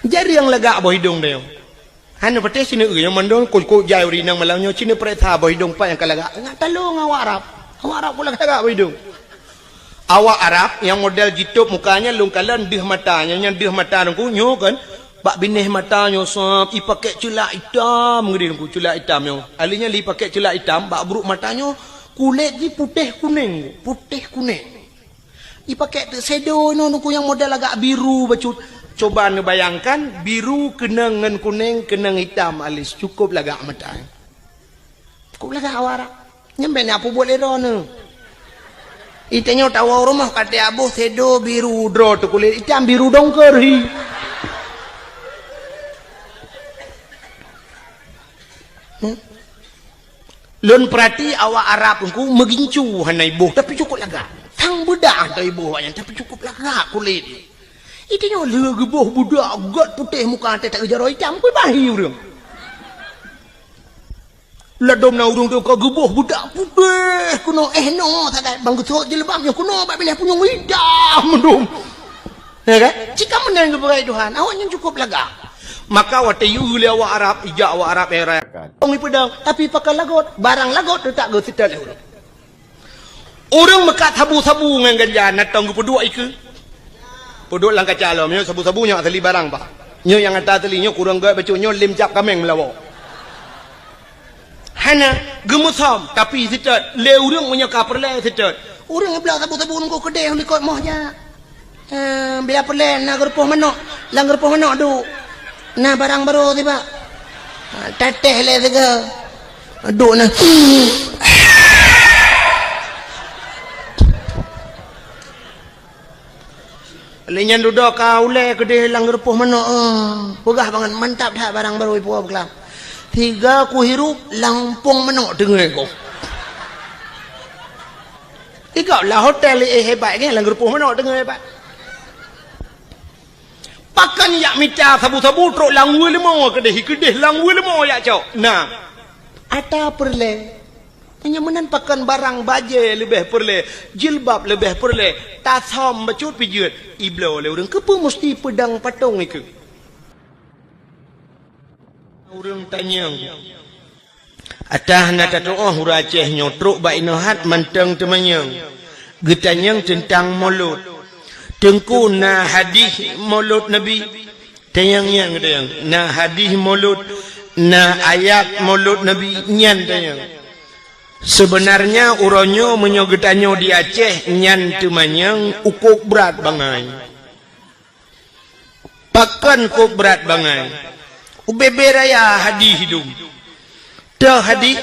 Jadi yang lega boh hidung dia. Hanya putih sini yang mandong kul jai uri nang malangnya sini perintah boh hidung pak yang kelaga. Nggak talung awak Arab. Awak Arab pula lega boh hidung. Awak Arab yang model jitup mukanya lungkalan dih matanya yang dih mata nungku kan. Bak binih matanya sop i pakai celak hitam ngeri nungku celak hitam yo. Alinya li pakai celak hitam bak buruk matanya kulit ni putih kuning. I pakai shadow nungku yang model agak biru bacut. Coba anda bayangkan biru kenangan kuning kenang hitam alis cukup lagak mata. Cukup lagak awak Arab. Nyampe ni apa boleh rono. Itanya tahu rumah kata abu shadow biru draw tu kulit hitam biru dongker hi. Lun perhati awak Arab ku megincu hanai ibu tapi cukup lagak. Tang budak tu ibu yang tapi cukup lagak kulit. Itanya lega boh budak gat putih muka tak kejar hitam ku bahi urang. Ladom na urang tu ka geboh budak putih kuno no tak bang getok jilbabnya kuno bak pilih punya hitam dum. Ya kan? Jika menang kepada Tuhan awaknya cukup lagak. Maka watayu le awak Arab ija awak Arab era ong pedang tapi pakai lagot barang lagot tak go sital orang mekat sabu-sabu ngan ganja natang pedua iku peduk lang kacalo nyo sabu-sabu nya tali barang pak nyo yang ata tali nyo kurang ga bacu nyo lim cap kameng melawo hana gemusam tapi sital le urang punya kaperle sital urang belah sabu-sabu nunggu kedai likot mohnya bila perle na gerpoh manok lang gerpoh manok du nah barang baru tiba teteh le tiga duk nah lenyan duduk kau le kedai langgar poh mana pegah banget mantap dah barang baru ibu berkelam tiga ku hirup lampung mana dengar kau tiga lah hotel hebat kan langgar poh mana dengar hebat pakan yak mita sabu-sabu truk langwe lemo kedih langwe lemo yak cok nah ata perle hanya menan pakan barang baje lebih perle jilbab lebih perle tasom bacut pijut iblo le urang kepa mesti pedang patung iku urang tanyang atah na tatoh huraceh nyotruk ba inohat manteng temanyang getanyang tentang mulut tengku na hadis mulut Nabi tayang-yang na hadis mulut na ayat mulut Nabi nyan tayang sebenarnya uronyo menyogetanyo di Aceh nyan temanyang ukuk berat bangai pakan ukuk berat bangai ubebe raya hadis hidung dah hadis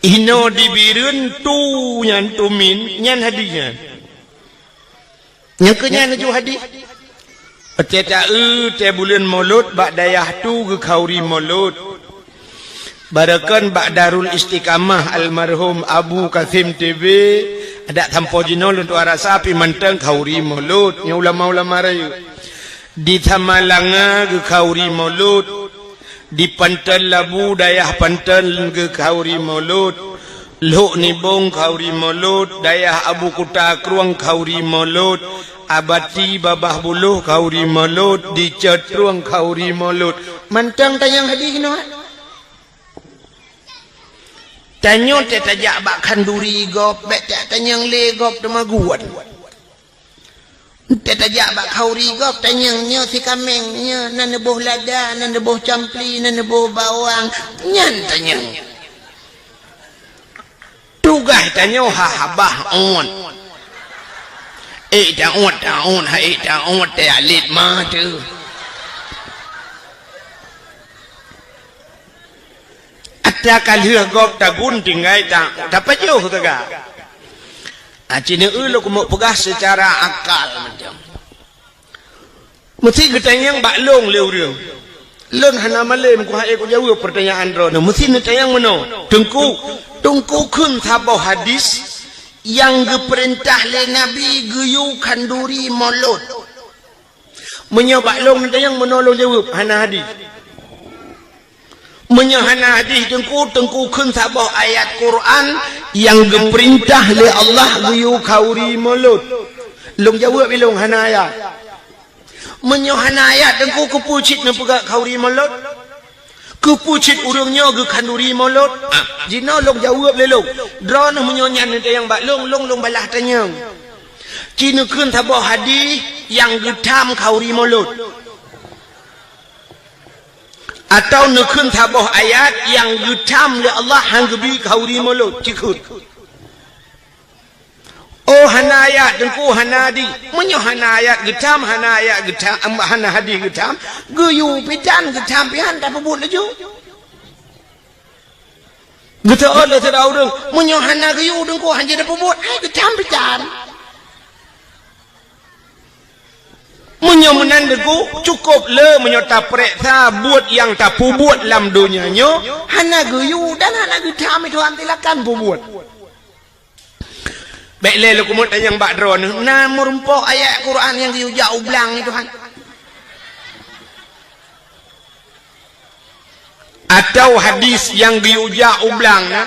ino dibirun tu nyan tumin nyan hadisnya yang kenya naju hadis Teta te bulan mulut bak dayah tu ke kauri mulut barakan bak Darul Istiqamah almarhum Abu Kasim TV ada tampo jinol untuk arasa api manteng kauri mulut nya ulama-ulama rayu di Tamalanga ke kauri mulut di Pantal Labu dayah Pantal ke kauri mulut Luk Nibong kauri mulut dayah Abu Kuta Kruang kauri mulut abati babah buluh kauri mulut di Cetruang kauri mulut mantang tayang hadis no tanyo te tajak bak kanduri gop bet tanyang le gop temaguan te tajak bak kauri gop tanyang nyo si kameng nyo nan boh lada nan boh campli nan boh bawang nyan tanyang tugah tanyo habah on daun hai daun te alit ma tu ada kalih gop tagun tinggai tak dapat yo taga acine lo ku mau pegah secara akal macam mesti getanyang baklong leurang lon hana malem ku hae ku jawab pertanyaan ro mesti netayang meno tungku kun sabau hadis yang geperintah le Nabi geyu kanduri mulut menyobak long yang menolong jawab hana hadis menyahana hadis tengku kun sabah ayat Quran yang geperintah le Allah geyu kauri mulut long jawab bilong hana ayat menyohana ayat dan ku kepucit na pegak kauri molot kepucit urangnya ke kanduri molot jina long jawab le long drone menyonyan nanti yang bak long balah tanya cina kun tabah hadis yang getam kauri molot atau nekun tabah ayat yang getam le Allah hang gebi kauri molot cikut oh hana ayat dan ku hana di menyo hana ayat getam hana ayat getam hana hadis getam geyu pidan getam pian tak pebut laju geta Allah terau deng menyo hana geyu deng ku hanje dak pebut getam pidan menyo menan deku cukup le menyo tak periksa buat yang tak pebut dalam dunia nyo hana geyu dan hana getam itu antilakan pebut baik le kumut yang bak drone na merumpok ayat Quran yang diujak ublang itu kan atau hadis yang diujak ublang na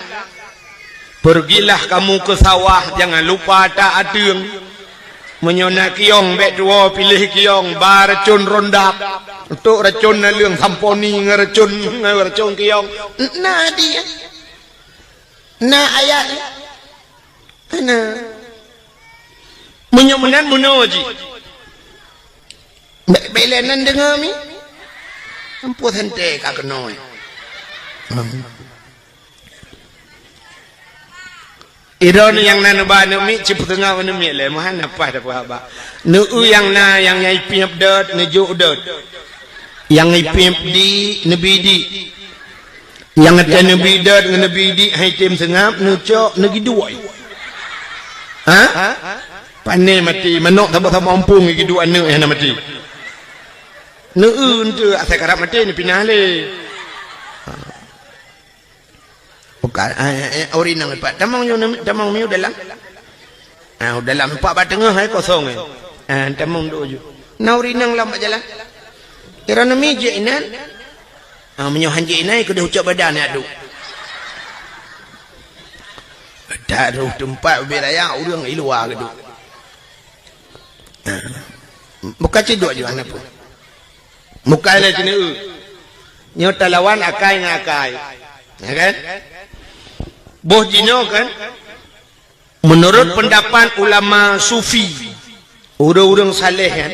pergilah kamu ke sawah jangan lupa tak adeng menyona kiong bek dua pilih kiong bar racun rondak untuk racun na leung samponi ngeracun kiong na dia na ayat ana menyomenan munoji belenan dengar mi ampuh hente ka kenoi iron yang nanu ba nu mi ciputengah nu mi le mahan apa dak ba nu yang na yang nyai piap dot nu ju dot yang nyai piap di nabi di yang ada nabi dot dengan nabi di hai tim sengap nu cok nu giduai pandai mati menok tambah mampung iki dua anak yang mati neun tu asal karap mati ni pinah le bukan ori nang pak tamang mi dalam dalam pak ba tengah hai kosong tamang do ju nauri nang lam jalan kira nami je inan menyo hanje inai ke dah ucap badan adu taruh tempat beraya urang iluar gitu muka cedok je mana pun muka le cina nyo talawan akai ngakai ya kan boh jino kan menurut pendapat ulama sufi urang-urang saleh kan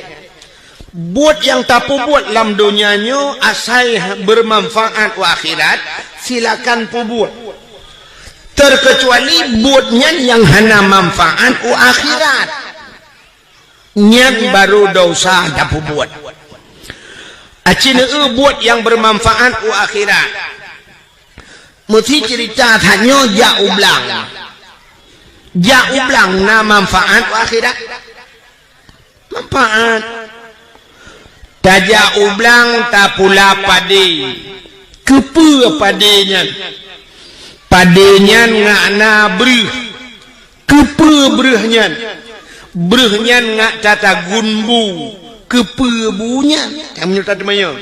buat yang tak buat dalam dunianya asal bermanfaat wa akhirat silakan buat terkecuali buatnya yang hana manfaat u akhirat nyat baru dosa dapat buat acina buat yang bermanfaat u akhirat mesti cerita hanya ja ublang na manfaat u akhirat manfaat taja ublang tak pula pade kepu padenya ngakna breh kepe brehnya ngak tata gunbu kepe bunyan yang menyerta temanya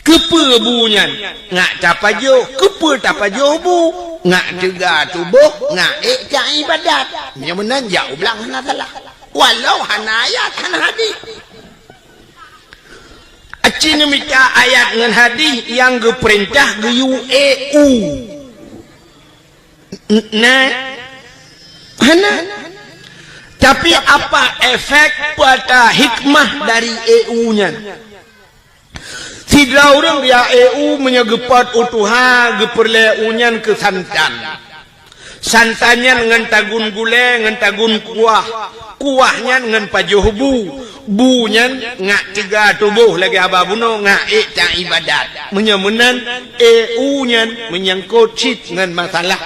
kepe bunyan ngak tapajo kepe tapajo bu ngak juga tubuh ngak cak ibadat yang menan jauh belang hana salah walau hana ayat hana hadis acina minta ayat dengan hadis yang geperintah geyu nah hana tapi apa efek pada hikmah dari nya si orang dia menyegepat utuha geperle unyan ke santannya dengan tagun gule dengan tagun kuahnya dengan pajuh bunya ngak tiga tubuh lagi ababuno ngak tak ibadat menyemenan nya menyangkut cit dengan masalah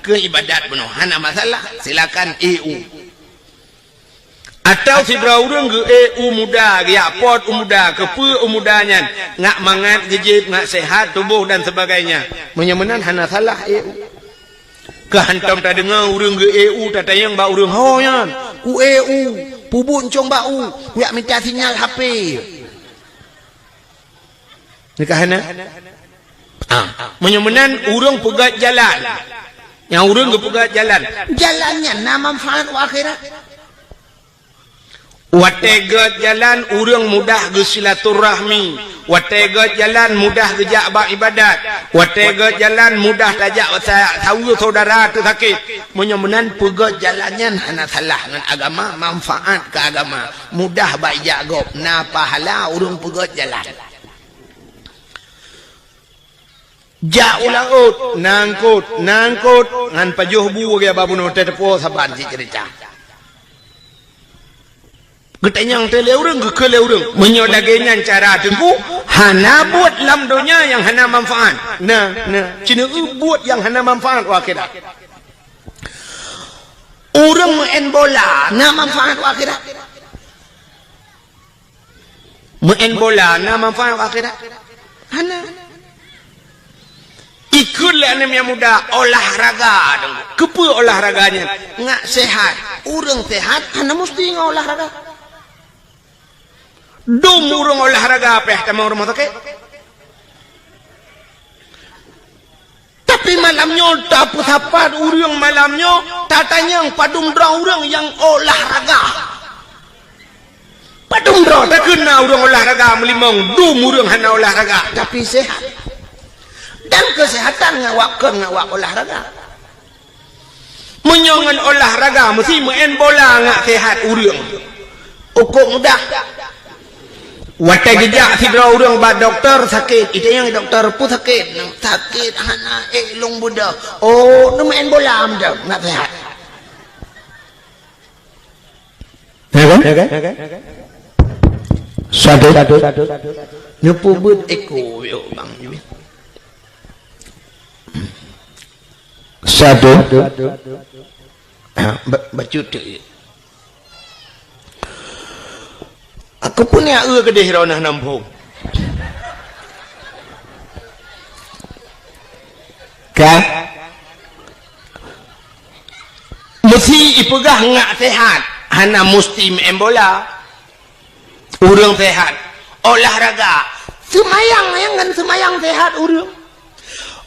keibadat benar hana masalah silakan atau si orang ke muda ya pot muda kepe mudanya ngak mangat gejib ngak sehat tubuh dan sebagainya menyemenan hana salah kehantam tak dengar orang ke tak tayang ba orang hoyan pubun cong bau ya minta sinyal HP nikahana menyemenan orang pegat jalan yang orang ke pegat jalannya nama manfaat akhirat Wategat jalan urang mudah ge silaturahmi, wategat jalan mudah ge jak ibadat, wategat jalan mudah tajak tahu saudara tu sakit. Menyemenan pegat jalannya hana salah dengan agama, manfaat ke agama, mudah baik jagop, na pahala urang pegat jalan. Jak ulaut nangkut ngan pajuh bu ge babu no tetepo saban si cerita. Getanyang tele urang ke kele urang menyodagengan cara tengku hana buat lam dunia yang hana manfaat. Nah cina buat yang hana manfaat akhirat. Urang main bola na manfaat akhirat. Main bola na manfaat akhirat. Hana. Ikutlah anak yang muda olahraga. Kepa olahraganya ngak sehat. Urang sehat hana mesti ngak olahraga. Dum urang olahraga apa tamang rumah sakit. Tapi malamnya dapat sapat urang malamnya tatanya padum dra urang yang olahraga. Padum dra tak kena urang olahraga melimang dum urang hana olahraga tapi sehat. Dan kesehatan ngawak olahraga. Menyongan olahraga mesti main bola ngak sehat urang. Ukung dah. Watai gejak sidra urang ba doktor sakit, itu yang doktor pun sakit, sakit hana long budak. Oh, nu main bola amda ngak sehat. Ya kan? Satu. Nyepu but eko yo bang. Satu. Baca tu. Aku punya kedih ronah nampung. Kah? Mesti ipegah ngak sehat. Hana mesti main bola. Urang sehat. Olahraga. Semayang kan semayang sehat urang.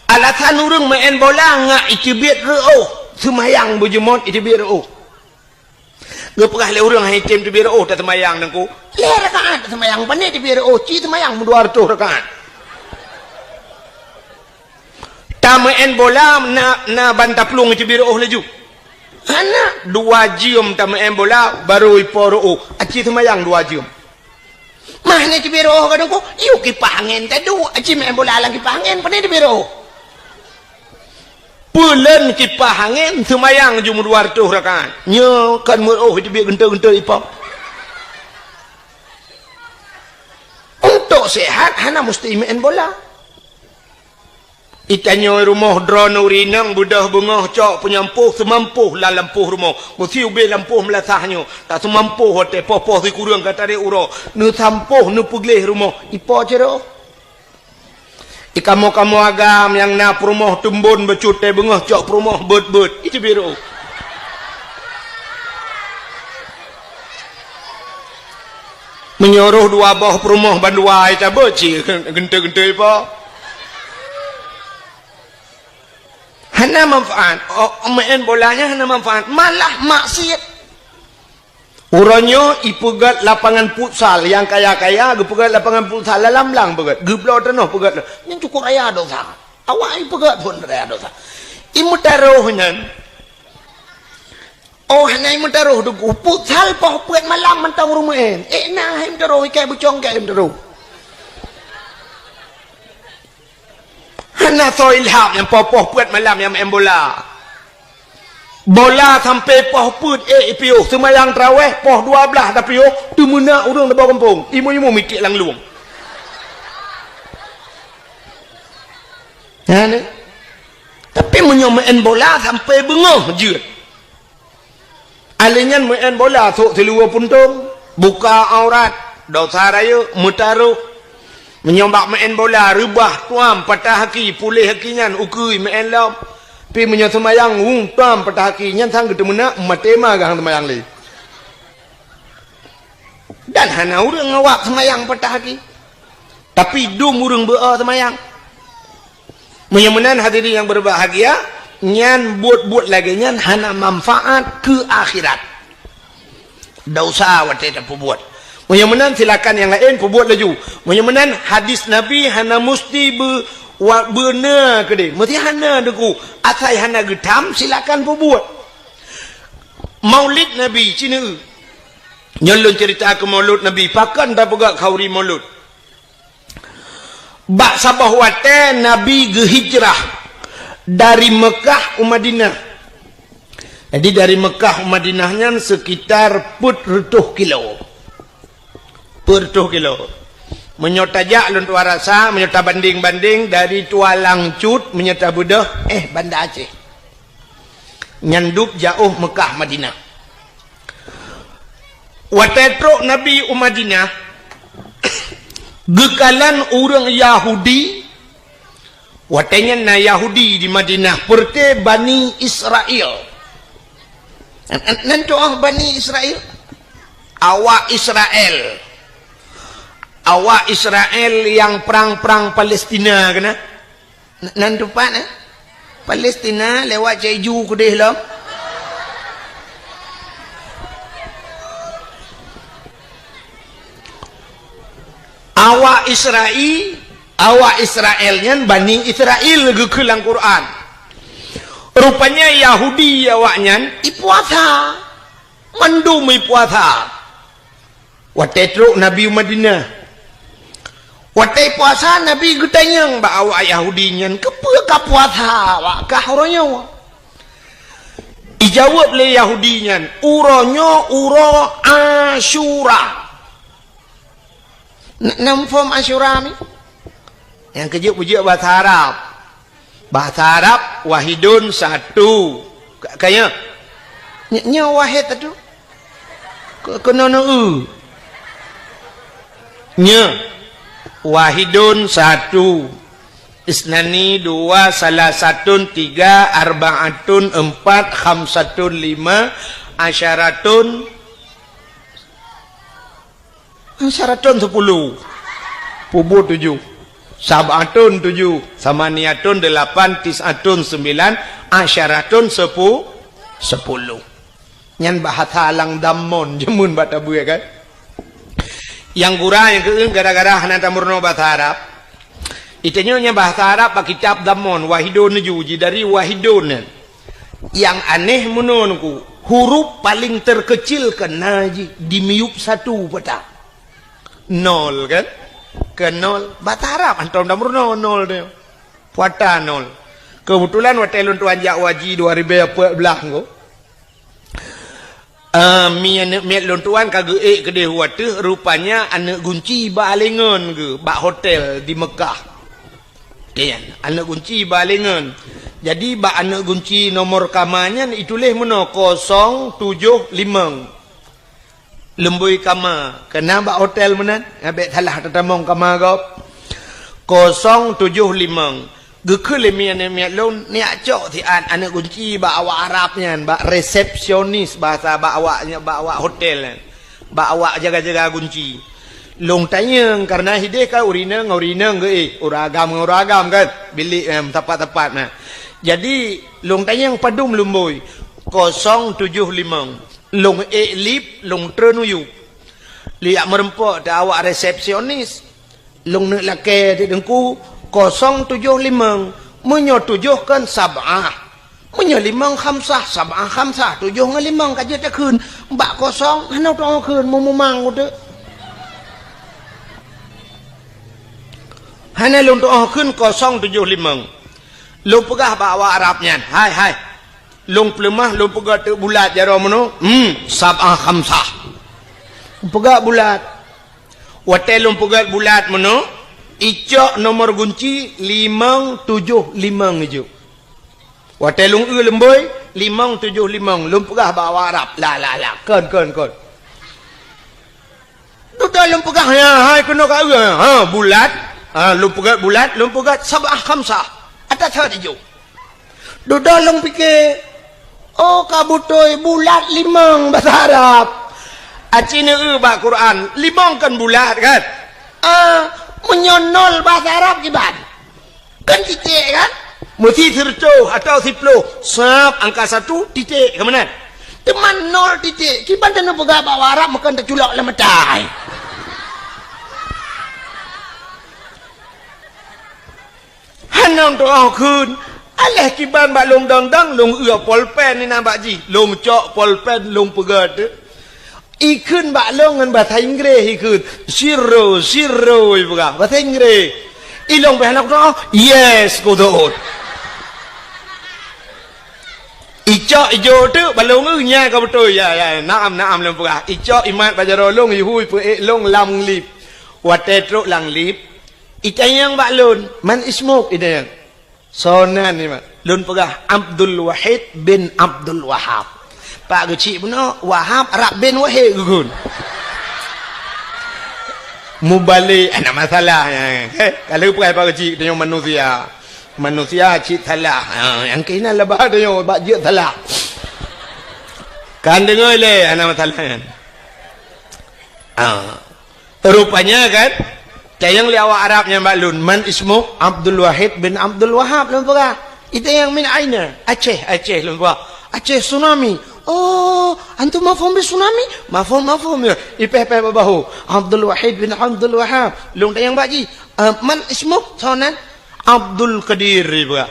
Alasan urang main bola ngak ikibit reuh. Semayang bujumot ikibit reuh. Gepegah le urang hitim tu biro tak semayang nangku. Le rakaat semayang pane di biro ci semayang 200 rakaat. Tamaen bola na bantaplung di biro laju. Ana 2 jam tamaen bola baru iporo aci semayang 2 jam. Mahne di biro kadang ko yu kipangin tadu aci main bola lagi pangin pane di biro. Bulan kipah angin semayang jumur 200 rakaat. Nya kan murah di biar genta-genta ipap. Untuk sehat hana mesti main bola. Itanya rumah drone urinang budah bengah cok penyampuh semampuh lah lampuh rumah. Mesti ubeh lampuh melasahnya. Tak semampuh hote popoh si kurang kata dia uro. Nu sampuh nu pugleh rumah. Ipa cero. Ikamu agam yang na perumah tumbun becute bengah cok perumah bet itu biru. Menyuruh 2 bawah perumah bandua itu beci genta-genta apa? Hana manfaat. Main bolanya hana manfaat. Malah maksiat. Urangnya ipegat lapangan futsal yang kaya-kaya, gepegat lapangan futsal lalam-lang pegat. Geblau tanah pegat. Yang cukup raya dosa. Awak ipegat pun raya dosa. Imutarohnya. Oh, hanya imutaroh dugu. Futsal pah pegat malam mentang rumahin. Nah, imutaroh ikai bucong kai imutaroh. Hana so ilham yang poh pegat malam yang main bola. Bola sampai poh put piuh semayang terawih poh 12 tapi piuh tu mena urang di bawah kampung imu-imu mikir lang luang. Ya ne. Tapi main bola sampai bengah je. Alingan main bola sok seluar puntung buka aurat dosa raya mutaruh menyombak main bola rubah tuam patah haki pulih hakingan ukui main lam. Pi menyo semayang tam patah haki nyan sang gitu mena matema gang semayang li. Dan hana urang ngawak semayang patah haki. Tapi dum urang bea semayang. Menyemenan hadirin yang berbahagia, nyan buat lagi nyan hana manfaat ke akhirat. Dosa wate tak buat. Menyemenan silakan yang lain buat laju. Menyemenan hadis Nabi hana musti benar ke dia. Mesti hana deku. Asai hana getam silakan buat. Maulid Nabi Cina. Nyolong cerita ke maulud Nabi. Pakan tak pegak kauri maulud. Bak sabah wate Nabi hijrah dari Mekah ke Madinah. Jadi dari Mekah ke Madinahnya sekitar 40 kilo. 40 kilo. Menyotajak luntua rasa, menyota banding-banding dari Tualang Cut, menyota Budah, Banda Aceh. Nyandup jauh Mekah Madinah. Watetrok Nabi Madinah, gekalan orang Yahudi, watenya na Yahudi di Madinah, perte Bani Israel. Nanti Bani Israel, awak Israel yang perang-perang Palestina kena nanti pak Palestina lewat Jeju kudih lah. Awak Israelnya Bani Israel gekelang Quran. Rupanya Yahudi awaknya ipuasa. Mandum ipuasa. Watetruk Nabi Madinah. Watai puasa Nabi getanyang ba awak Yahudinya kepa ka puasa awak kah orangnya. Dijawab le Yahudinya, uronyo uro Asyura. Namfom Asyura ni. Yang kejut-kejut bahasa Arab. Bahasa Arab wahidun satu. Kaya nya wahid tu. Kena nya wahidun satu. Isnani dua, salasatun tiga, arbaatun empat, khamsatun lima, asyaratun 10. Pubu 7. Sab'atun 7, samaniyatun 8, tis'atun 9, asyaratun 10. Nyan bahasa alang damon jemun bata buya kan. Yang gura yang keung gara-gara hana tamurno bahasa Arab. Itanya bahasa Arab pak kitab damon wahidun juji dari wahidun. Yang aneh menurutku huruf paling terkecil kan naji dimiup satu peta. 0 kan? Ke 0 bahasa Arab antum damurno 0 dia. Puata 0. Kebetulan watelun tuan jak waji 2014 ko. Miat lontuan kage ke dia wate rupanya anak kunci balengan ke bak hotel di Mekah. Kan anak kunci balengan. Jadi bak anak kunci nomor kamarnya itulah mana 075. Lembui kamar. Kena bak hotel mana? Abek salah tetamong kamar kau. 075. Gekele miat lon niak cok ti anak kunci bak awak Arabnya, bak resepsionis bahasa bak awaknya, bak awak hotel, bak awak jaga-jaga kunci. Long tanya karena hideh ka urina ke uragam kan bilik tepat-tepat nah. Jadi long tanya padum lumboi 075. Long lip long trenuyu. Liak merempok dah awak resepsionis. Long nak lake di dengku 075 menyotujuhkan sab'ah menyolimang khamsah sab'ah khamsah 7 ngelimang kaje tak kun mbak kosong hanau tong kun mumang udah hana lung tong kun 075 lung pegah bawa Arabnya hai lung pelemah lung pegah tu bulat jaro mano sab'ah khamsah pegah bulat wate lung pegah bulat mano icok nomor kunci 575 je. Watelung lemboi 575 lumpegah bawa Arab. La kon. Tu dalam pegah hai kena ka bulat. Lumpegah bulat, lumpegah sab'ah khamsah. Atas hadi jo. Tu dalam fikir kabutoi bulat 5 bahasa Arab. Acine ba Quran 5 kan bulat kan. Menyonol bahasa Arab kiban kan titik kan mesti 10 atau 10 sab angka 1 titik ke mana teman 0 titik kiban tanah pegah bawa Arab makan tak culak lah matai hanang doa kun alah kiban bak long dang long polpen ni nampak ji long cok polpen long pegah tu ikun bak long ngan bahasa Inggeris ikun zero pegah bahasa Inggeris ilong behanak doa yes kodot icok ijo tu balong nya ka betul ya naam long pegah icok imat bajaro long hui pe long lam lip watetro lang lip itayang baklun man ismuk itayang sonan ni mak lun pegah Abdul Wahid bin Abdul Wahab pak kecil puno Wahab Arab bin Wahid gugun mubalik ada masalah kalau perai pak kecil tanya manusia cik salah yang kena lebah tanya bak je salah kan dengar le ada masalah rupanya kan yang liawa Arabnya maklun man ismu Abdul Wahid bin Abdul Wahab lun pegah itu yang min aina Aceh lun pegah Aceh tsunami oh antum mafhum bi tsunami mafhum ya ipeh babahu Abdul Wahid bin Abdul Wahab lun tayang baji man ismu sonan Abdul Qadir pegah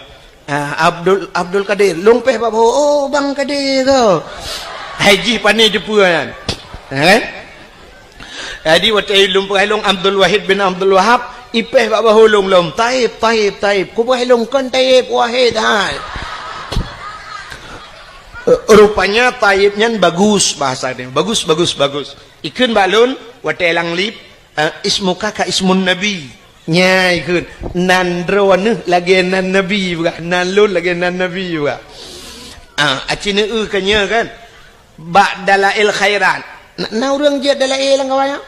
Abdul Qadir lun peh babahu oh bang Qadir tu haji pani jepu kan jadi waktu ilung pengilung Abdul Wahid bin Abdul Wahab ipeh bak bahulung lom taib ku pengilung kan taib wahid rupanya taibnya bagus bahasa dia bagus ikun balun waktu elang lip ismuka ka ismun nabi nya ikun nandro lagi nan nabi juga nalun lagi nan nabi juga acina kanya kan bak dalail khairan na urang je dalai lang kawaya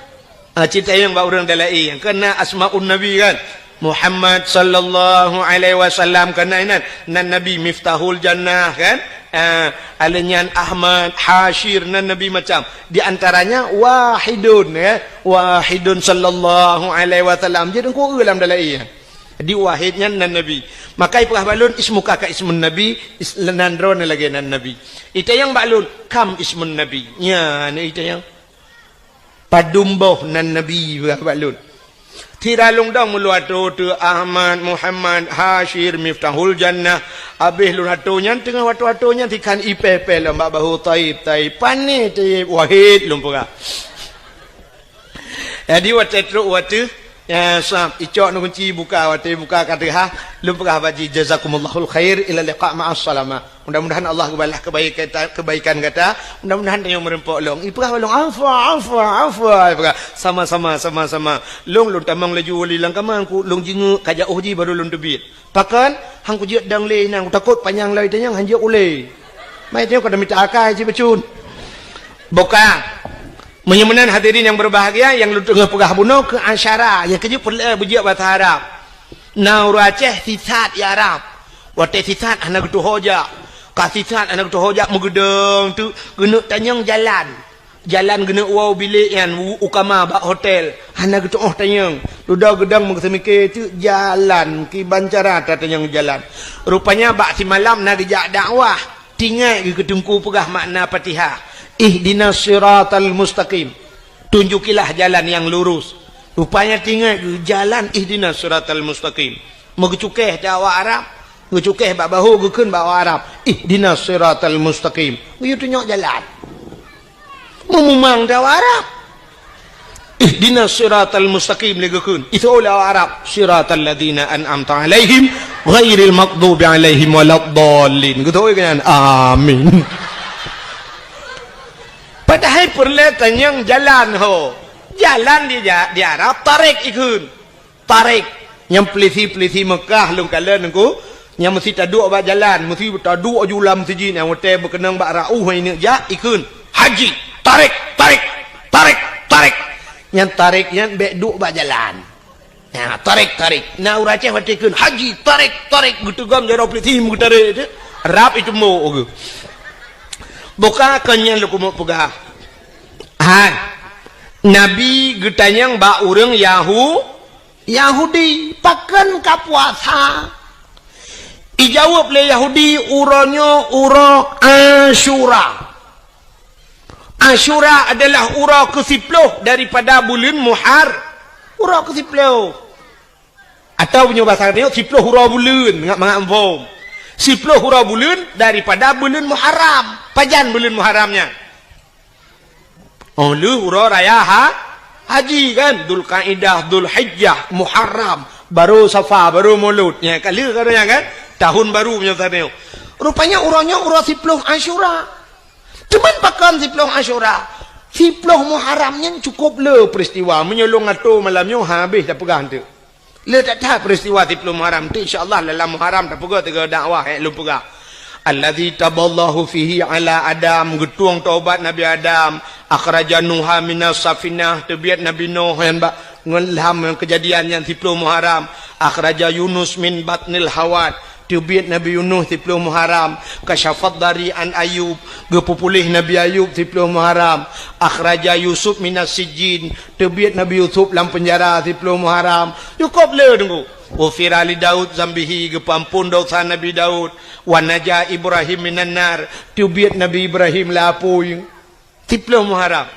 cerita yang bak urang dalai yang kena asmaun nabi kan Muhammad sallallahu alaihi wasallam kena nan nabi miftahul jannah kan alenyan Ahmad Hashir nan nabi macam di antaranya wahidun sallallahu alaihi wasallam jadi ko ulam dalai di wahidnya nan nabi makai pegah balun ismuka ka ismun nabi nan ron lagi nan nabi itu yang balun kam ismun nabi nya ni itu yang padumboh nan nabi balun tiralung dong mulu atu tu Ahmad Muhammad Hashir miftahul jannah abih lun atunya tengah atunya tikan ipepe lembak bahu taib pani taib wahid lumpura jadi watu ya sahab icok nu kunci buka kata ha lumpurah baji jazakumullahu khair ila liqa ma'as salama mudah-mudahan Allah balas kebaikan kata mudah-mudahan yang merempok long ipurah long afwa sama long tamang laju wali lang kamang ku long jingu kajak uji baru long debit pakan hang ku jiat dang le nang takut panjang lai tanyang hanjak ule mai tengok kada minta akai ji bacun boka menyemanan hadirin yang berbahagia yang lu tengah pegah bunuh ke asyara yang kerja perlu berjiak bahasa Arab naur Aceh sisat ya Arab wate sisat anak tu hoja kasisat anak tu hoja megedeng tu gena tanyang jalan gena wow bilik yang ukama bak hotel anak tu tanyang ludah gedang mengemikir tu jalan ki bancara tanyang jalan rupanya bak si malam nak gejak dakwah tinggal ke tungku pegah makna Fatihah ihdinas siratal mustaqim tunjukilah jalan yang lurus rupanya tinggal jalan ihdinas siratal mustaqim megecukeh dakwah Arab ngecukeh bak bahu gekeun bawa Arab ihdinas siratal mustaqim you tunjuk jalan memang dakwah Arab ihdinas siratal mustaqim legekeun itu dakwah Arab siratal ladzina an'amta alaihim ghairil maghdubi alaihim waladdallin gitu kan amin. Padahal perlu tanyang jalan jalan di Arab tarik ikun tarik yang pelisi Mekah lung kala nengku yang mesti taduk ba jalan mesti taduk julam siji yang hotel berkenang bak rauh ini ja ikun haji tarik yang tariknya bek duk ba jalan nah tarik na urace wate ikun haji tarik gitu gam jero pelisi mu tarik Arab itu mo buka kenyang lu kumuk pegah Nabi getanyang ba urang Yahudi pakan kapuasa ijawab le Yahudi uronyo uro Asyura Asyura adalah ura ke-10 daripada bulan ura ke-10. Atau punya bahasa dia 10 ura bulan, ngak ampun. 10 ura bulan daripada bulan Muharram. Pajan bulan Muharramnya. Oh, lu ura raya haji kan, Dzulqa'dah, Dzulhijjah, Muharram, baru Safar, baru Maulud. Ya kali katanya kan, tahun baru punya tadi. Rupanya uranya ura 10 Asyura. Cuman pakan 10 Asyura. 10 Muharramnya cukup le peristiwa menyolong atur malamnya habis dah pegang tu. Le tak tahu peristiwa 10 Muharram tu, insya-Allah dalam Muharram tak pegang tiga dakwah lu pegang. Allazi taballahu fihi ala Adam, getuang taubat Nabi Adam, akhraja Nuha minas safinah, terbiat Nabi Nuh yang ngelham kejadian yang 10 Muharram, akhraja Yunus min batnil hawat, terbiat Nabi Yunus 10 Muharram, kasyafat dari an Ayub, gepupulih Nabi Ayub 10 Muharram, akhraja Yusuf minas sijin, terbiat Nabi Yusuf dalam penjara 10 Muharram. Cukup le tunggu. Ufira li Daud zambihi, gepampun dosa Nabi Daud, wa naja Ibrahim minan nar, terbiat Nabi Ibrahim lapui 10 Muharram.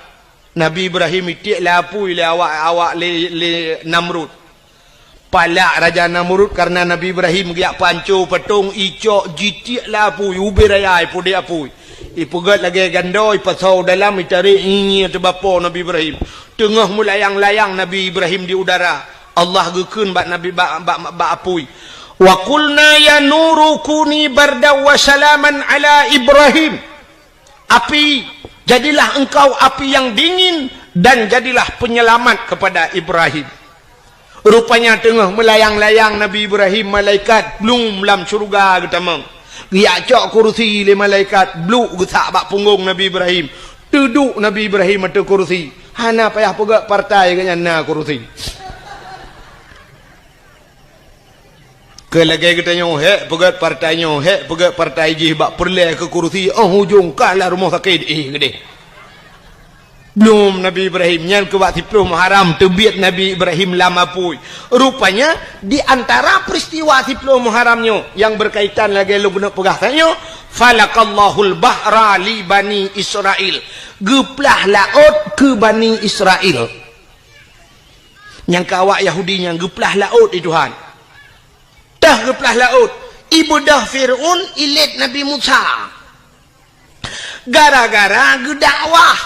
Nabi Ibrahim itik lapui le awak le Namrud. Palak Raja Namrud karena Nabi Ibrahim giak pancu petung icok jitik lapui ubiraya ipu dia apui. Ipu gat lagi gandoi pasau dalam itari ini tebapo Nabi Ibrahim. Tengah melayang-layang Nabi Ibrahim di udara. Allah gekun bak Nabi bak apui. Wa qulna ya nuru kuni barda wa salaman ala Ibrahim. Api, jadilah engkau api yang dingin dan jadilah penyelamat kepada Ibrahim. Rupanya tengah melayang-layang Nabi Ibrahim, malaikat belum dalam syurga ketamang. Dia cok kursi le malaikat bluk gesak bak punggung Nabi Ibrahim. Duduk Nabi Ibrahim atas kursi. Hana payah pegak partai kanya na kursi. Kelagi katanya pegat partainya, pegat partai je bak perleh ke kursi, hujung kalah rumah sakit gede. Belum Nabi Ibrahim nyan ke waktu 10 Muharram terbiat Nabi Ibrahim lama pui. Rupanya di antara peristiwa 10 Muharramnya yang berkaitan lagi lu guna pegasannya, falaqallahul bahra li bani Israel. Geplah laut ke Bani Israel. Yang kawak Yahudi yang geplah laut itu Tuhan. Dah geplah laut. Ibudah Fir'un ilit Nabi Musa. Gara-gara gedakwah.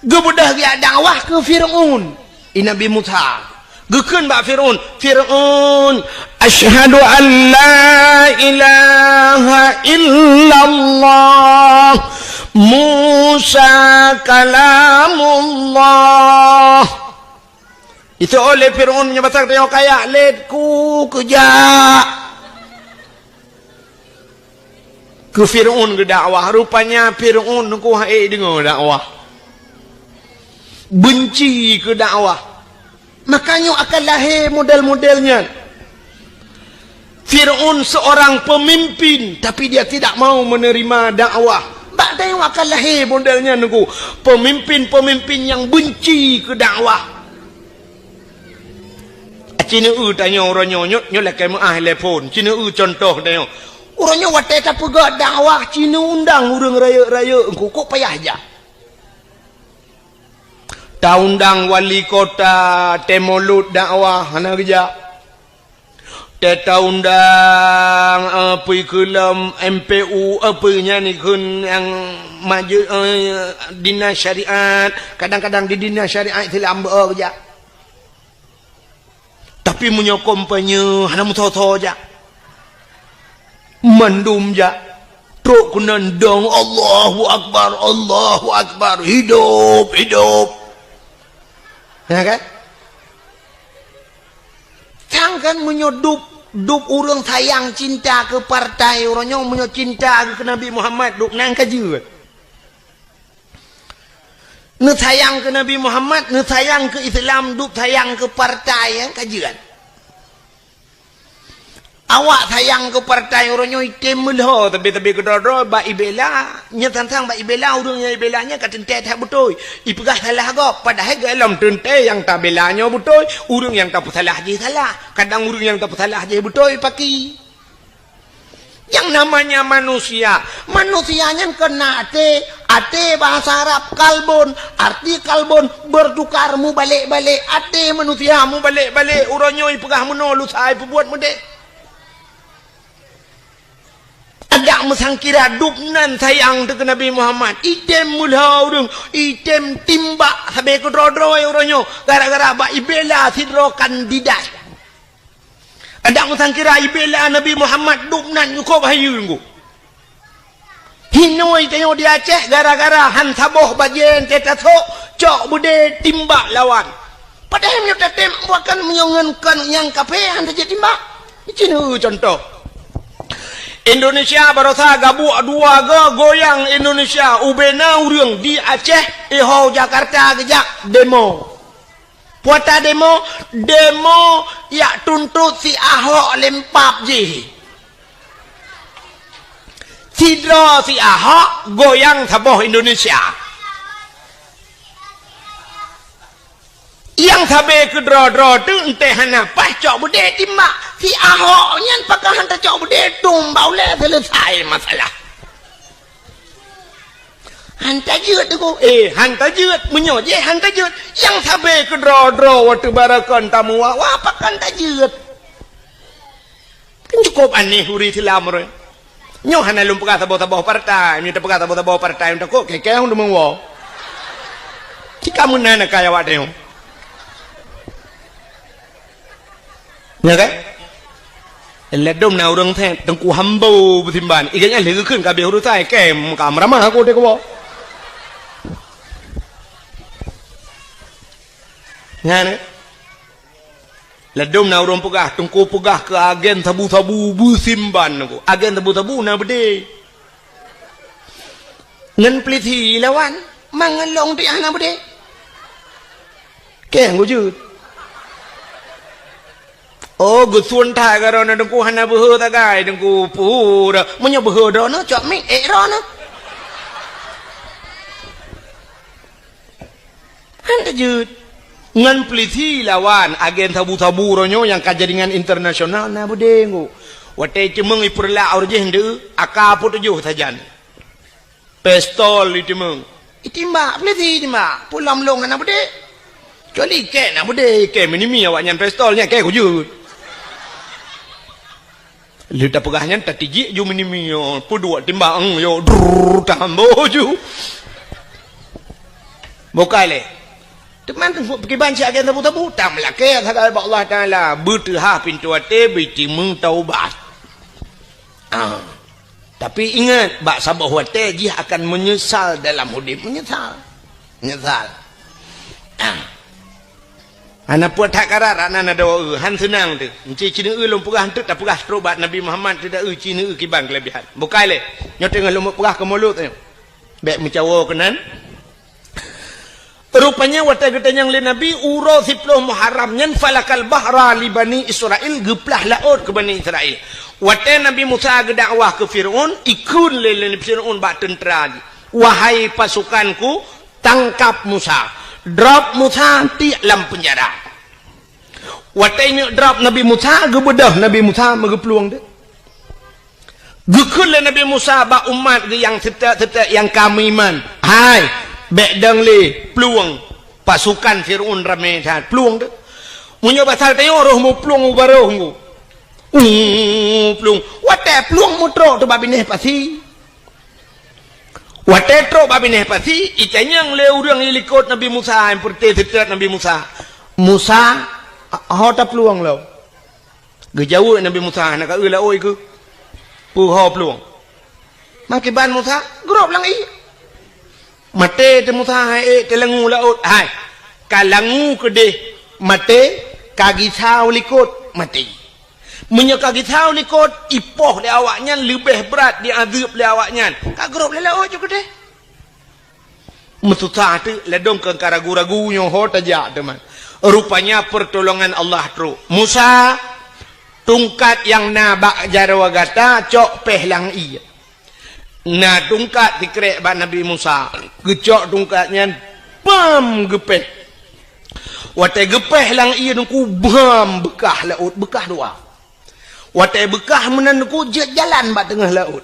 Gebudah dia dakwah ke Fir'un. Nabi Musa. Gekun bak Fir'un. Fir'un. Asyhadu an la ilaha illallah. Musa kalamullah. Itu oleh Fir'un menyebabkan dia kaya letku kejak. Ke Fir'un ke dakwah. Rupanya Fir'un ku hai dengar dakwah. Benci ke dakwah. Makanya akan lahir model-modelnya. Fir'un seorang pemimpin tapi dia tidak mau menerima dakwah. Tak tengok akan lahir modelnya nunggu. Pemimpin-pemimpin yang benci ke dakwah. Cina tanya orangnya nyolek kamu telefon. Cina contoh tanya. Orangnya watai tak pegat dakwah. Cina undang orang raya-raya. Engkau kok payah aja. Tak undang wali kota Temolut dakwah. Hana kerja. Tak undang apa kelam MPU apa ni kun yang maju dinas syariat. Kadang-kadang di dinas syariat itu lambat kerja. Tapi menyokong penye hana mutoto aja. Mandum aja. Truk kunandang Allahu Akbar, Allahu Akbar. Hidup, hidup. Ya kan? Jangan menyodup orang sayang cinta ke partai. Orangnya menyo cinta ke Nabi Muhammad. Duk nang kaji. Ne sayang ke Nabi Muhammad, ne sayang ke Islam, duk sayang ke partai yang kajian. Awak sayang ke partai orangnya item melah tapi kedor-dor ba ibela, nya tantang ba ibela urangnya ibelanya ka tente tak betul. Ipegah salah gak padahal dalam tente yang tak belanya betul, urang yang tak salah je salah. Kadang urang yang tak salah je betul paki. Yang namanya manusia, manusianya kena ate bahasa Arab kalbon, arti kalbon bertukar mu balik-balik, ate manusia mu balik-balik, uranyoi pegah menolu sai buat mudek. Ada mesangkira dupnan sayang ke Nabi Muhammad, item mulhau dong, item timbak sampai ke dro-dro uranyo, gara-gara ba ibela sidro kandidat. Ada mesangkira ibela Nabi Muhammad dupnan yuko bahayungu. Hinoi tayo di Aceh gara-gara han saboh bajen tetaso cok bude timbak lawan. Padahal nyo tetem bukan menyongenkan yang kafe han saja timbak. Ini contoh. Indonesia barosa gabu dua goyang Indonesia ubena urang di Aceh iho Jakarta gejak demo. Puata demo ya tuntut si Ahok lempap je. Sidro si Ahok goyang saboh Indonesia. Yang sabe ke dro-dro tu entah apa cok bude timbak si Ahok nyan pakai hantar cok bude tumbau le selesai masalah. Hantar jeut tu hantar jeut menyo je hantar jeut yang sabe ke dro-dro waktu barakan tamu wa pakai hantar jeut. Kan cukup aneh huri Islam re. Nyo hana lum pakai taboh-taboh partai, ni pakai taboh-taboh partai untuk kok keke hon demong wo. Jika munana kaya wa deu. Ya kan? Ledom na urang the tengku hambau betimban. Iganya legu keun ka beuru tai kem kamera mah aku de ko. Ngane. Ledom na urang pegah tengku pegah ke agen tabu-tabu betimban ko. Agen tabu-tabu na bede. Ngan pliti lawan mangalong di ana bede. Keng go jut. Oh, gusun thai ka ron dengku hana behe ta gai dengku pu da menyo behe do no cok mi ron no. Handa jut ngan pliti lawan agen tabu-tabu ronyo yang kajaringan internasional na budengu. Wate cemeng iperla aurje hende akapu tujuh sajan. Pistol itimeng. Itimba pliti timba pulam long na bude. Kecuali ke na bude ke minimi awak nyan pistolnya ke kujut. Lita pegahnya tatiji ju minimi yo pudua timbang yo drrr tambo ju. Bokale. Teman pergi banci agen tabu-tabu tam lah ke sagai Allah Taala bertah pintu ate biti meng taubat. Tapi ingat bak sabah wate dia akan menyesal dalam hidup menyesal. Anak puat tak karat anak ada han senang tu. Encik cina lom pegah tu tak pegah terobat Nabi Muhammad tidak cina kibang kelebihan. Bukai le. Nyo tengah lom pegah ke mulut tu. Baik mencawa kenan. Rupanya wata getanyang le Nabi uro 10 Muharram nyan falakal bahra li Bani Israel geplah laut ke Bani Israel. Wata Nabi Musa gedakwah ke Firaun ikun le Firaun bak tentera. Wahai pasukanku tangkap Musa. Drop Musa di dalam penjara. Watainya drop Nabi Musa gebedah Nabi Musa megepeluang dia. Gekul Nabi Musa ba umat yang tetap yang kami iman. Hai, bedang le peluang pasukan Firaun ramai dah peluang dia. Munyo pasal tayo roh mu peluang baroh mu. Peluang. Watai peluang mutro tu babineh pasti. Watetro babineh pasti itanyang le urang ilikot Nabi Musa yang perte tetap Nabi Musa. Musa hota peluang lo. Gejauh Nabi Musa nak ula oi ke. Pu ho peluang. Makiban Musa grop lang i. Mate te Musa hai te langu laut hai. Kalangu ke de mate kagi sao likot mati. Menyeka kita likot ipoh le awaknya lebih berat diazab le awaknya. Ka grup le laut juga deh. Mesusah tu ledom ke ragu-ragu nyo ho tajak teman. Rupanya pertolongan Allah tu. Musa tungkat yang nabak jarawagata cok pehlang iya. Na tungkat dikrek ba Nabi Musa. Gecok tungkatnya pam gepeh. Wate gepeh lang iya nungku bam bekah laut bekah doa. Watai bekah menanku jalan bat tengah laut.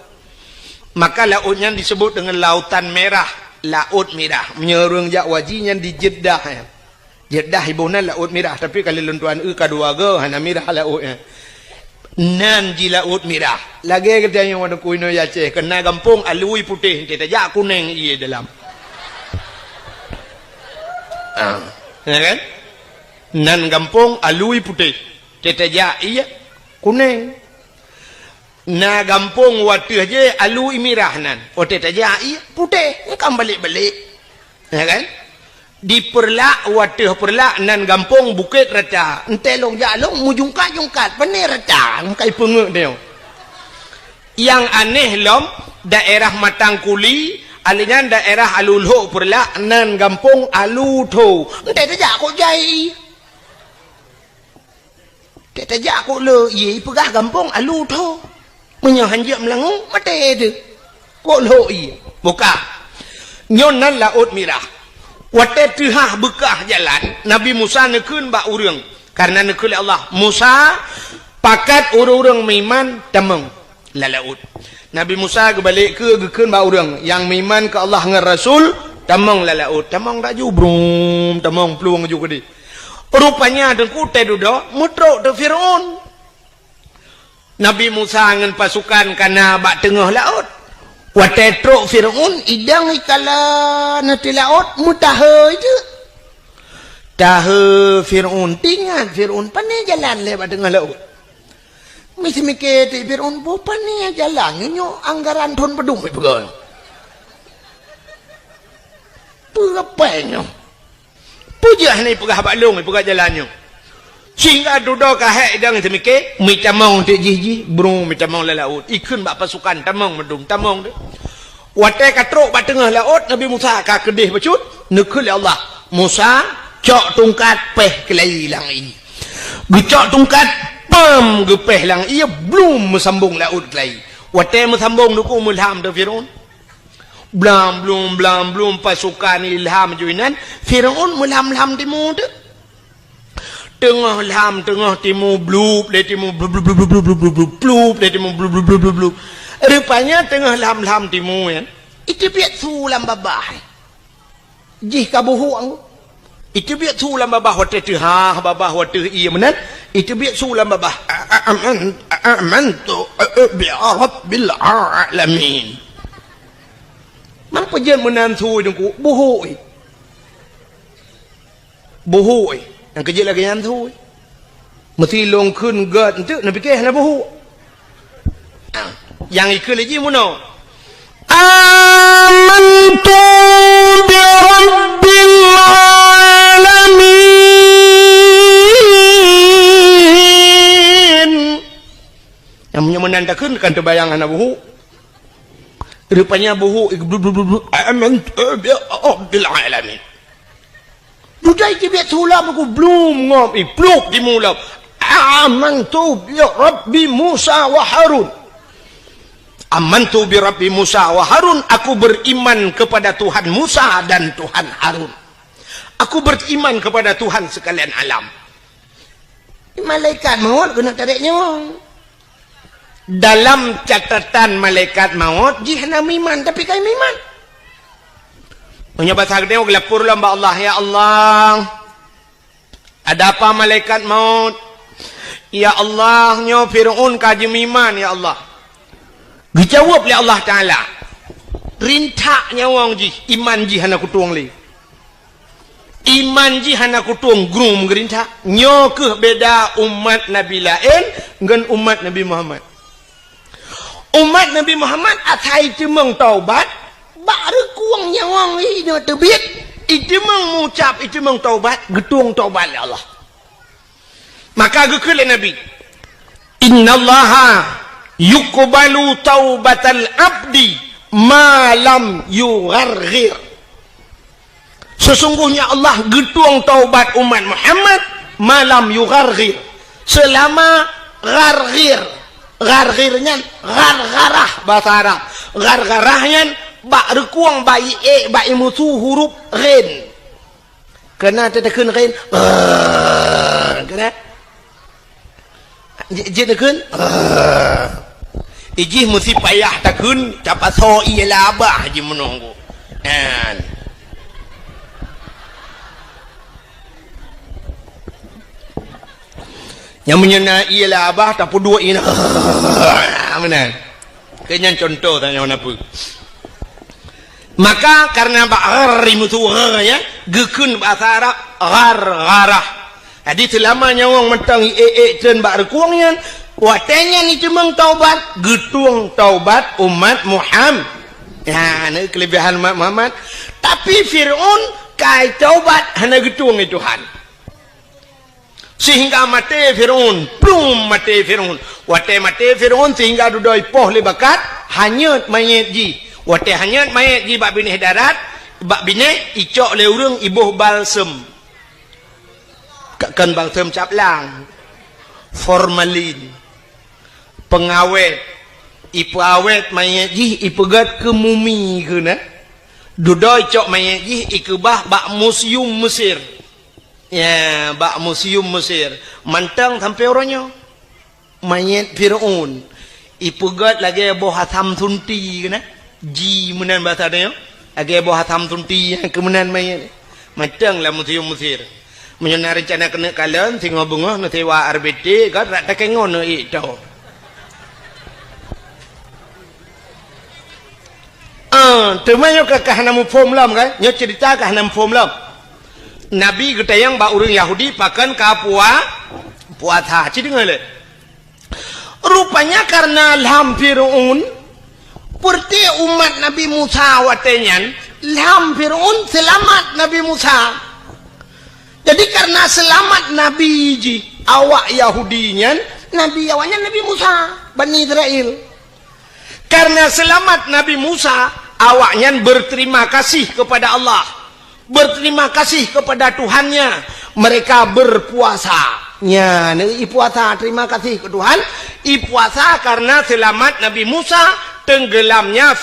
Maka lautnya disebut dengan lautan merah, laut merah. Menyerung jak wajinya di Jeddah. Jeddah ibunan laut merah, tapi kalau lentuan kedua ke hana merah lautnya. Nan ji laut merah. Lagi kita yang warna kuino Aceh kena kampung alui putih, kita jak kuning ia dalam. Ya kan? Nan kampung alui putih, kita jak ia kuning. Na gampung waktu aja alu imirah nan. Ote taja iya putih, kan balik-balik. Ya kan? Di perlak waktu perlak nan gampung bukit rata. Entelong jalong mujungkat-jungkat pane rata, kai pengek dia. Yang aneh lom daerah Matangkuli, alinan daerah Alulho perlak nan gampung alu tho. Ente taja kok jai. Taja kok le, ye pegah gampung alu tho. Menyahanjak melangung mata ada kok loi buka nyonan laut merah wate tihah bekah jalan Nabi Musa nekun bak urang karena nekul Allah Musa pakat urang miman temeng la laut Nabi Musa kebalik ke gekun bak urang yang miman ke Allah ngan Rasul temeng la laut temeng tak jubrum temeng peluang juga di rupanya dengku teh duduk mutrok te Firaun. Nabi Musa dengan pasukan kana bak tengah laut. Watetrok Fir'aun idang ikala nanti laut mutaha itu. Taha Fir'aun tinggal Fir'aun pandai jalan lewat tengah laut. Mesti mikir ti Fir'aun po pandai jalan nyo anggaran thon pedung pegang. Pegapeng. Pujah ni pegah balung pegah jalannya. Sehingga duduk kahek idang semike mitamong te jiji bro mitamong la laut ikun bak pasukan tamong medum tamong de watai katrok bak tengah laut Nabi Musa ka kedih becut nekul Allah Musa cok tungkat peh kelai lang i gecok tungkat pam gepeh lang ia belum mesambung laut kelai watai mesambung duku mulham de Firaun belum pasukan ilham juinan Firaun mulham timur de tengah lam tengah timur blub dari timur blub dari timur blub rupanya tengah lam timur ya itu biat sulam babah jih kabuhu itu biat sulam babah waktu tu babah waktu iya menan itu biat sulam babah amantu bi rabbil alamin mampu jen menan su dengku buhu yang kecil lagi yang tu mesti long kun gad itu nak fikir nak buhu yang ikut lagi mana amantu bi rabbil alamin yang punya menandakan kan terbayang anak buhu rupanya buhu amantu bi rabbil alamin budai kibet sulam aku belum ngom pluk di mulam amantu bi rabbi Musa wa Harun amantu bi rabbi Musa wa Harun aku beriman kepada Tuhan Musa dan Tuhan Harun aku beriman kepada Tuhan sekalian alam malaikat maut kena tarik nyawa dalam catatan malaikat maut jihna miman tapi kai miman punya bahasa gede gelapur lamba Allah ya Allah ada apa malaikat maut ya Allah nyo Fir'aun kaji miman ya Allah dijawab oleh Allah Ta'ala rintak nyawang ji iman ji hana kutuang li iman ji hana kutuang grum gerintak nyo ke beda umat Nabi lain dengan umat Nabi Muhammad atai cemeng taubat baru kuang nyawang ini terbit itu mengucap itu taubat getung taubat ya Allah maka gekele Nabi innallaha yuqbalu taubatal abdi ma lam yugharghir sesungguhnya Allah getung taubat umat Muhammad malam yugharghir selama gharghirnya ghargharah bahasa Arab ghargharahnya bak rekuang bayi bayi musuh huruf ghin kena tetekan ghin kena Jin kun. Iji mesti payah tak kun dapat so ialah abah je menunggu. Kan. Yang menyena ialah abah tak dua ina. Mana? Kenyan contoh tanya apa? Maka karena ba'ari mutu ya, gekun bahasa Arab gharah. Jadi selamanya orang mentang dan ba'rekuangnya watenya ni cuma taubat, getung taubat umat Muhammad. Ya, ini kelebihan umat Muhammad. Tapi Fir'aun kai taubat hanya getung itu Tuhan. Sehingga mati Fir'aun, belum mati Fir'aun. Wate mati Fir'aun sehingga dudoi poh lebakat hanyut mayat ji. Wate hanyut mayat ji bak binih darat, bak binih icok le urang ibuh balsem. Kan balsem caplang. Formalin. Pengawet. Ipu awet mayat ji ipegat ke mumi ke na. Dudoi cok mayat ji ikebah bak museum Mesir. Ya, bak museum Mesir. Mantang sampai orangnya. Mayat Fir'aun. Ipegat lagi boh hatam tunti kena. Ji menan bahasa dia. Lagi boh hatam tunti yang kemenan mayat. Mantang lah museum Mesir. Menyana rencana kena kalian tengok bunga na tewa RBT kan rak takengon itu. Temanyo ke kahanamu form lam kan? Nyo cerita kahanam form lam. Nabi kita yang ba urang Yahudi pakan kapua puasa. Ci dengar le. Rupanya karena lam Fir'aun seperti umat Nabi Musa watenyan, lam Fir'aun selamat Nabi Musa. Jadi karena selamat Nabi ji awak Yahudinya, Nabi awaknya Nabi Musa Bani Israel. Karena selamat Nabi Musa, awaknya berterima kasih kepada Allah, berterima kasih kepada Tuhannya. Mereka berpuasa. Ya, i puasa terima kasih ke Tuhan. I puasa karena selamat Nabi Musa tenggelamnya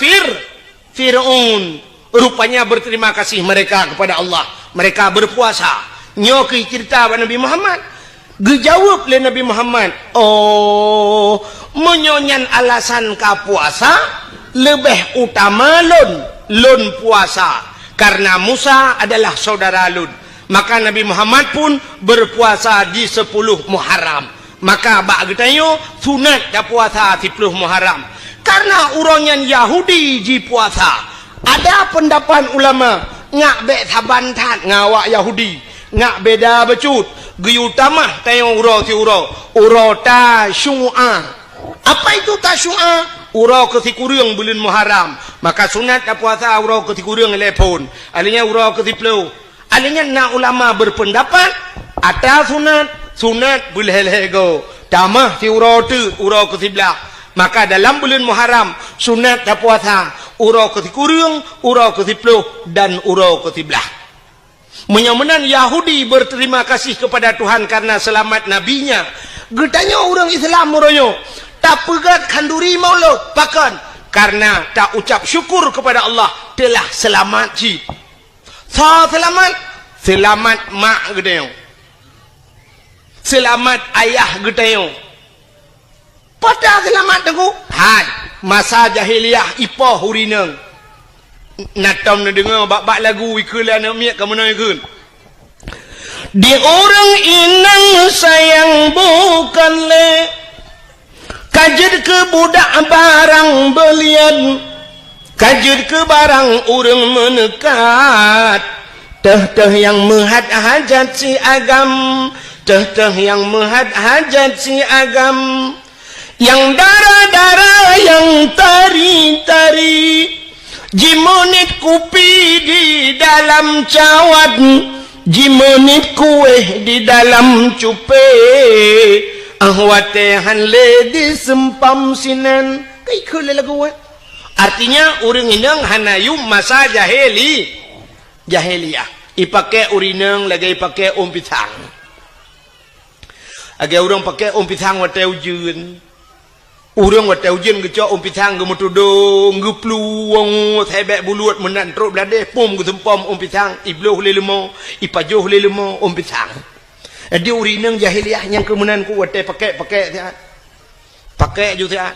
Fir'aun. Rupanya berterima kasih mereka kepada Allah. Mereka berpuasa. Nyoki cerita Nabi Muhammad. Gejawab oleh Nabi Muhammad. Oh, menyonyan alasan ka puasa lebih utama lun puasa. Karena Musa adalah saudara lun. Maka Nabi Muhammad pun berpuasa di 10 Muharram. Maka bak getayo sunat dah puasa 10 Muharram. Karena orangnya Yahudi ji puasa. Ada pendapat ulama ngak be saban tat ngawak Yahudi. Ngak beda becut geyu tamah tayong uro ta syu'a. Apa itu ta syu'a? Uro ketikurang bulan Muharram. Maka sunat dah puasa uro ketikurang lepon. Alinya uro ketiplu. Alinya nak ulama berpendapat ada sunat bulhelego tamah si uro ketiblah. Maka dalam bulan Muharram sunat dah puasa uro ketikurang, uro ketiplu dan uro ketiblah. Menyamanan Yahudi berterima kasih kepada Tuhan karena selamat nabinya. Getanya orang Islam meroyo tak pegat kanduri maulud pakan karena tak ucap syukur kepada Allah telah selamat ji. Selamat mak gedayong. Selamat ayah gedayong. Pada selamat teguh. Hai masa jahiliyah ipoh hurineng. Natam na dengar bak lagu ikulah nak miak ke mana ikut. Di orang inang sayang bukan le kajid ke budak barang belian, kajid ke barang orang menekat. Teh yang menghad hajat si agam, teh yang menghad hajat si agam, yang darah-darah yang tari-tari. Jimonit kupi di dalam cawat, jimonit kue di dalam cupe, ahwate hanle di sempam sinan. Kaya kule lagu. Artinya orang inang hanayum masa jahiliyah. Ipakai urinang lagi ipakai pisang. Agak orang pakai pisang wate ujun. Urang wat ujian geco pisang gemutudung gepluwang sebek buluat menan truk belade pom gempom pisang ibloh lelemo ipajoh lelemo pisang. Dia urinang jahiliah yang kemudian ku wate pakai tiat. Pakai juga tiat.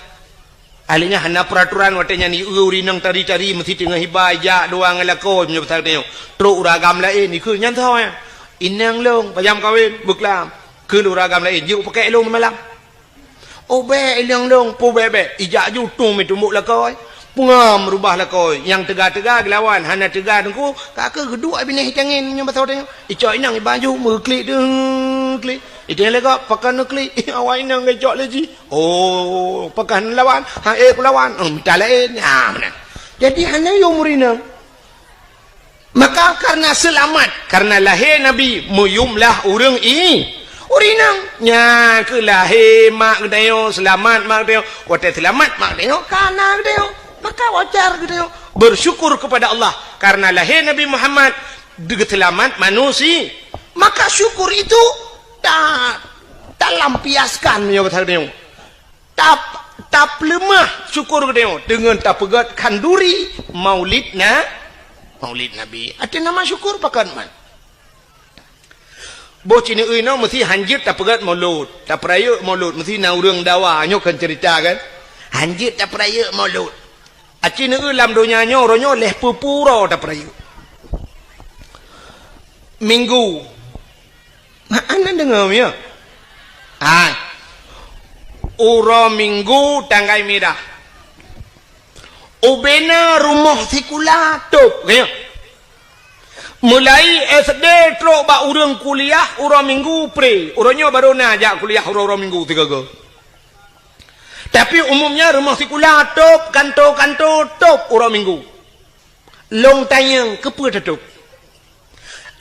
Ahlinya hana peraturan watenya ni urinang tari-tari mesti tengah hibai ja doang ngelako punya pasal tengok. Teruk uragam lain ni ke nyan tahu ya. Inang long payam kawin buklam. Ke uragam lain je pakai long malam. Obe ilang long pu bebe ijak ju tung mi tumbuk lakoi. Pengam rubah lakoi yang tegak-tegak lawan hana tegak tengku kakak kedua bini hitangin nya pasal tengok. Icok inang baju meklik deng klik. Itu yang lega pakan klik awak inang gejok lagi. Oh, pakan lawan, ku lawan. Minta lain. Ya, mana. Jadi hanya yo murinang. Maka karena selamat, karena lahir Nabi muyumlah urang urinang. Nya ke lahir mak gedayo selamat mak gedayo. Wate selamat mak gedayo kana gedayo. Maka wajar gedayo. Bersyukur kepada Allah karena lahir Nabi Muhammad selamat manusia. Maka syukur itu tak lampiaskan ya kata dia. Tak lemah syukur dia dengan tak pegat kanduri maulid Nabi. Ada nama syukur pakan man. Bocah ni euy no mesti hanjit tak pegat maulud, tak peraya maulud mesti na urang dawa nyo kan cerita kan. Hanjit tak peraya maulud. Aci ni euy lam donya nyo ronyo leh pupuro tak peraya. Minggu anda dengar ya? Ura minggu tanggai merah. Ubena rumah sekolah top ya. Mulai SD terus ba urang kuliah ura minggu pre. Urangnya baru najak kuliah ura minggu 3 ke. Tapi umumnya rumah sekolah top kantor top ura minggu. Long tayang kepa top.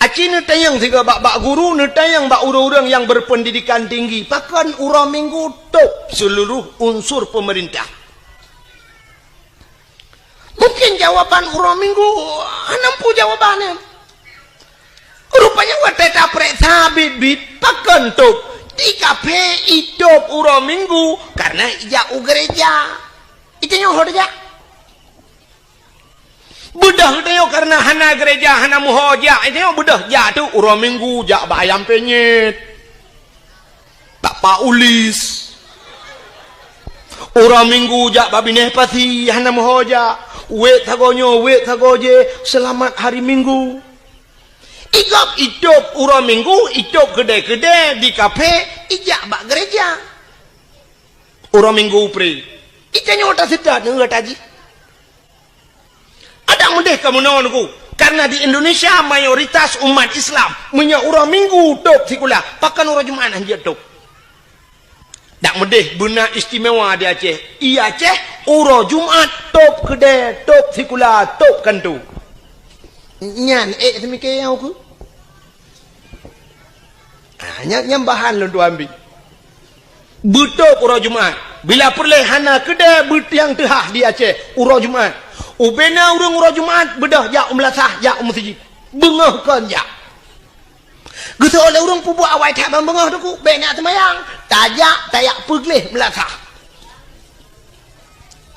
Aci ni tayang tiga bak guru ni tayang bak orang-orang yang berpendidikan tinggi. Pakan urang minggu top seluruh unsur pemerintah. Mungkin jawapan urang minggu nampu jawabannya. Rupanya wate tak periksa bit pakan top. Di kafe hidup urang minggu karena ijak gereja. Itu nyoh aja. Budah tengok karena hana gereja hana muhajak tengok budah ja tu urang minggu jak bayam penyet tak paulis urang minggu jak babineh pati hana muhajak wet thagonyo wet thagoje selamat hari minggu igap hidup urang minggu hidup kedai-kedai di kafe ijak bak gereja urang minggu pre itanyo tak sedar dengar taji. Ada mudah kamu nawanku karena di Indonesia mayoritas umat Islam punya urang minggu top sekolah pakan urang Jumaat hanya top. Tak mudah benar istimewa di Aceh. Iya Aceh urang Jumaat top kedai top sekolah top kantu. Nyan semikir aku. Nyambahan lu tu ambil. Betul urang Jumaat. Bila perleh hana kedai yang tehah di Aceh urang Jumaat. Ubena urang Jumaat bedah jak melasah jak masjid. Bengah kan jak. Gitu oleh urang pubu awai tak bengah tu ku bena semayang. Tayak pegleh melasah.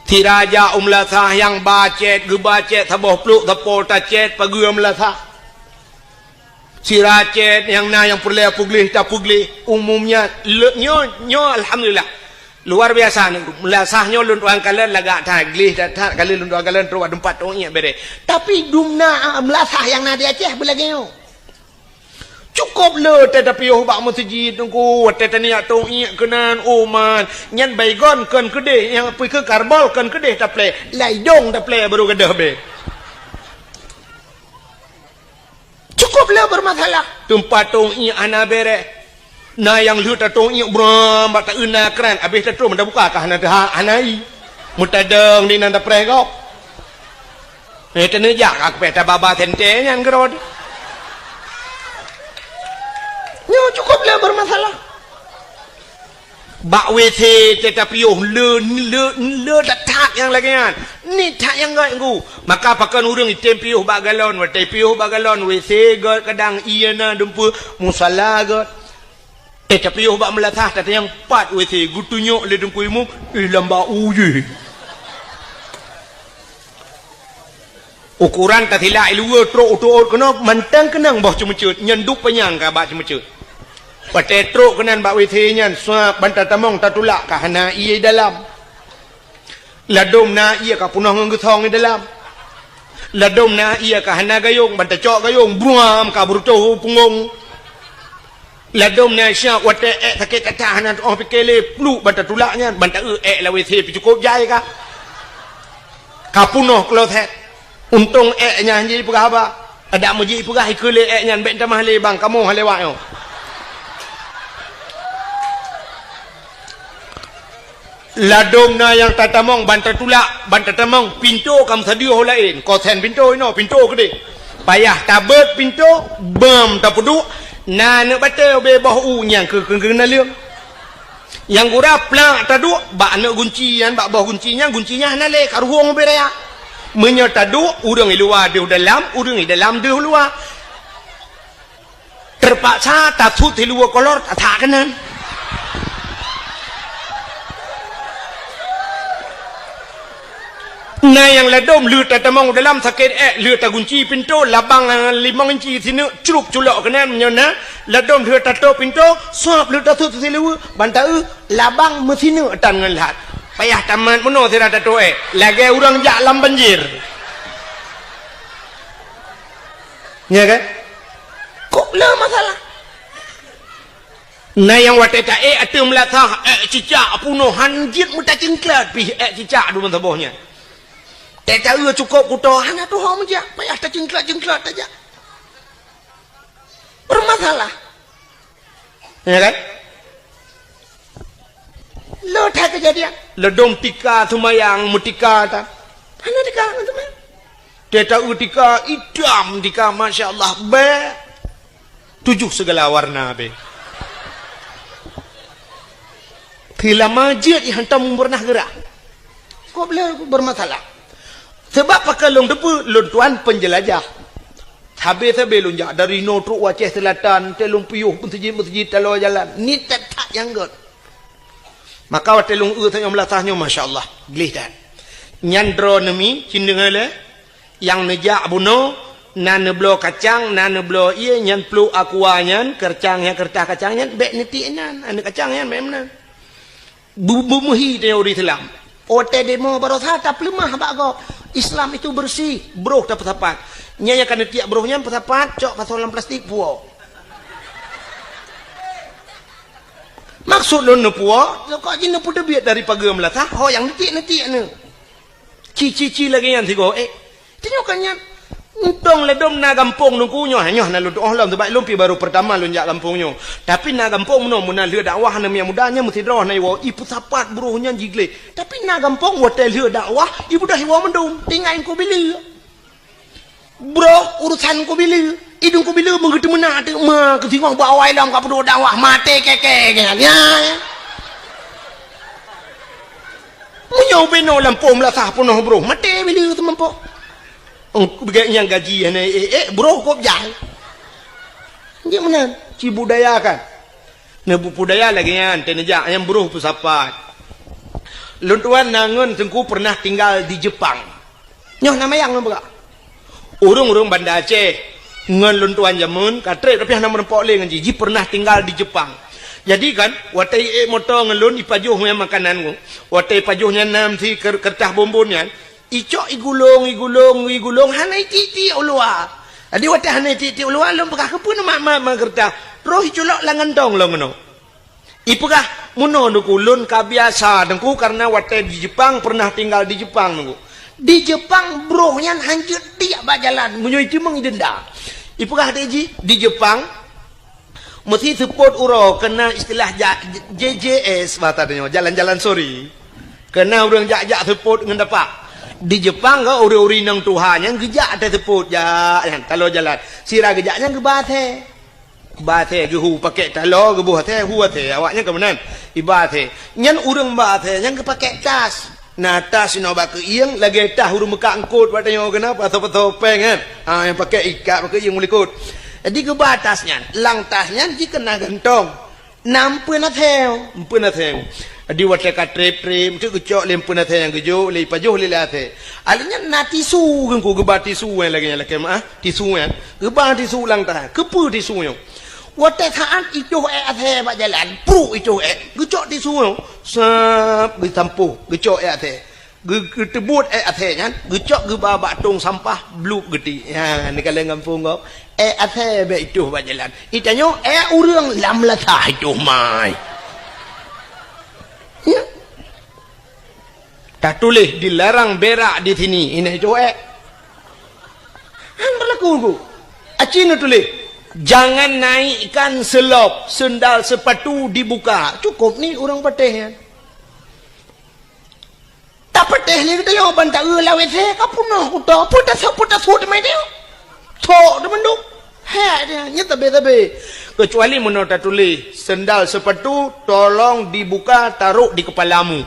Tiraja melasah yang bacet gebacet saboh pluk tapol tacet pagi melasah. Siracet yang perleh pegleh tak pegleh umumnya nyo alhamdulillah. Luar biasa ni melasahnya lun tuan kalian lagak taglih tak kali lun tuan kalian terus tempat tu ingat bere. Tapi dumna melasah yang nadi Aceh belagio. Cukup le tetapi oh bak masjid tungku tetania tu ingat kenan uman nyan baygon kan kedeh yang pergi ke karbol kan kedeh tak play laidong tak play baru kedah be. Cukup le bermasalah tempat tu ingat ana bere. Na yang lu tatong iu bram bata una kran habis tatong mendak buka kah nada anai mutadeng di nanda pregok tene jak ak peta baba tente nyan gerod nyo cukup le bermasalah bak WC tetapi yo le tak yang lagi kan ni tak yang gak ku maka pakan urang item piuh bak galon wate piuh bak galon WC god kadang iana dumpu musalla god tapi yo bak melatah tata yang 4 WC gutunyok le dengku imum lamba uye ukuran tatila ilua tro kena mantang kenang bah cemecut nyenduk penyang ka bak cemecut Patetruk kenan bak witinya suap bantat tamong tatulak ka hana iya dalam. Ladom na iya ka punah ngenggetong di dalam. Ladom na iya ka hana gayung bantat cok gayung buam ka burto pungong. Ladom na siya wate sakit katahan oh pikele plu bantat tulaknya bantat la witi pi cukup jai ka. Ka punah klothet. Untung nya jadi pegah ba. Ada muji pegah ikule nya ben tamah le bang kamu halewak yo. Ladom na yang tatamong bantat tulak bantat tamong pintu kam sadio lain ko ten pintu ino pintu gede payah tabet pintu bam tapudu na ne batel be bahu nyang ke na leung yang gurap la tadu ba ne guncian ba bahu guncinya na le karuhong beraya menyo tadu urang i luar di dalam urang i dalam di luar terpaksa tatut di luar kolor tak kanan. Nah yang ladom lut tatamong dalam sakit lut gunci pintu labang 5 inci sini curuk culok kena menyona ladom lut tato pintu suap lut tato silu banta labang mesinu tan ngelat payah taman meno sira tato lagi urang jak lam banjir ya kan kok le masalah. Nah yang wateta atum latah cicak puno hanjit muta cingklat pi cicak du mentabohnya. Tak tahu cukup kuto hana tu hom je payah tak jengklat aja bermasalah ya kan lo tak kejadian ledom tika tumayang mutika ta hana tika teman dia tahu tika idam tika masyaallah be 7 segala warna be kila majid hantam pernah gerak kok boleh bermasalah. Sebab pakai long depu long tuan penjelajah. Habis lonjak dari Notruk Aceh Selatan, telung piyuh masjid talo jalan. Ni tak yang god. Maka telung tanya melatahnya masya-Allah. Gelih dan. Nyandro nemi cindengale yang nejak buno nan neblo kacang nan neblo iya nyan plu akuanyan kercangnya kertah kacangnya bek netinan ane kacangnya memang. Bubu muhi teori Islam. Ote demo barosa tak lemah bago. Islam itu bersih, bro tak pesapat. Nyaya kan tiap brohnya pesapat, cok pasolan plastik puo. Maksud lo puo, kok jin pude biat dari pagi melatah, ho yang netik ne. Cici lagi yang tigo, tinyokannya. Untong ledom na gampong nungkunyo hanyo na ludo ohlam sebab lumpi baru pertama lunjak kampungnya. Tapi na gampong no muna leu dakwah na yang mudanya mesti droh na iwo ipu sapat bruhnya jigle. Tapi na gampong hotel leu dakwah ibu dah iwo mendung tingain ko bili. Bro urusan ko bili. Idung ko bili mengerti mena ada ma ketingong bawai lam ka perlu dakwah mate keke ya. Munyo beno lampom la sah punoh bro mate bili teman po. Yang gaji bro kok jahil gimana ci budaya kan nebu budaya lagi kan tenejak yang bro pesapat luntuan nangun tengku pernah tinggal di Jepang nyoh nama yang nombor urung Banda Aceh ngan luntuan jamun katre tapi hana merempok le ngan ji pernah tinggal di Jepang jadi kan watai motor ngelun ipajuh makanan ku watai pajuhnya nam si kertah bombonnya icok igulung hanai titi ulua adi wate hanai titi ulua lom pekah kepun mak kerta roh iculok langan dong lo ngono ipekah muno nuku lun kabiasa dengku karena wate di Jepang pernah tinggal di Jepang nunggu di Jepang brohnya hancur tiap bajalan munyo itu mengidenda ipekah deji di Jepang mesti support uro kena istilah JJS batanya jalan-jalan sorry kena urang jak support dengan dapat di Jepang ke uri-uri nang Tuhan yang gejak ada teput ya kalau jalan sira gejaknya ke bathe ke hu pakai talo ke buah teh hu teh awaknya ke mana ibathe nyan urang bathe yang ke pakai tas nah tas no ba ke ieng lagi tas urang meka angkut batanya kenapa atau peng kan yang pakai ikat pakai ieng mulikut jadi ke batasnya lang tasnya dikena gantong nampu na theo di wateka trip tu kecok lempun ate yang kejo le pajuh le ate alinya na tisu kan ku gebati tisu lagi yang laki tisu kan gebati tisu lang tah kepu tisu yo Wate thaan itu athe ba jalan. Pru itu gecok di sungai. Sap ditampu gecok athe. Getebut athe kan. Gecok ge babak tong sampah bluk geti. Ya ni kalau ngampung kau. Athe ba itu ba jalan. Itanyo urang lam latah itu mai. Ya. Tak tulis dilarang berak di sini. Ini itu Han berlaku ku. Acina tulis. Jangan naikkan selop, sendal sepatu dibuka. Cukup ni orang patih ya. Tak patih ni kita yang bantah lawet he kapunah kuta. Putas hut mai dia. Tok demen duk. Ha dia nya tabe. Kecuali menurut tulis sendal sepatu tolong dibuka taruh di kepalamu.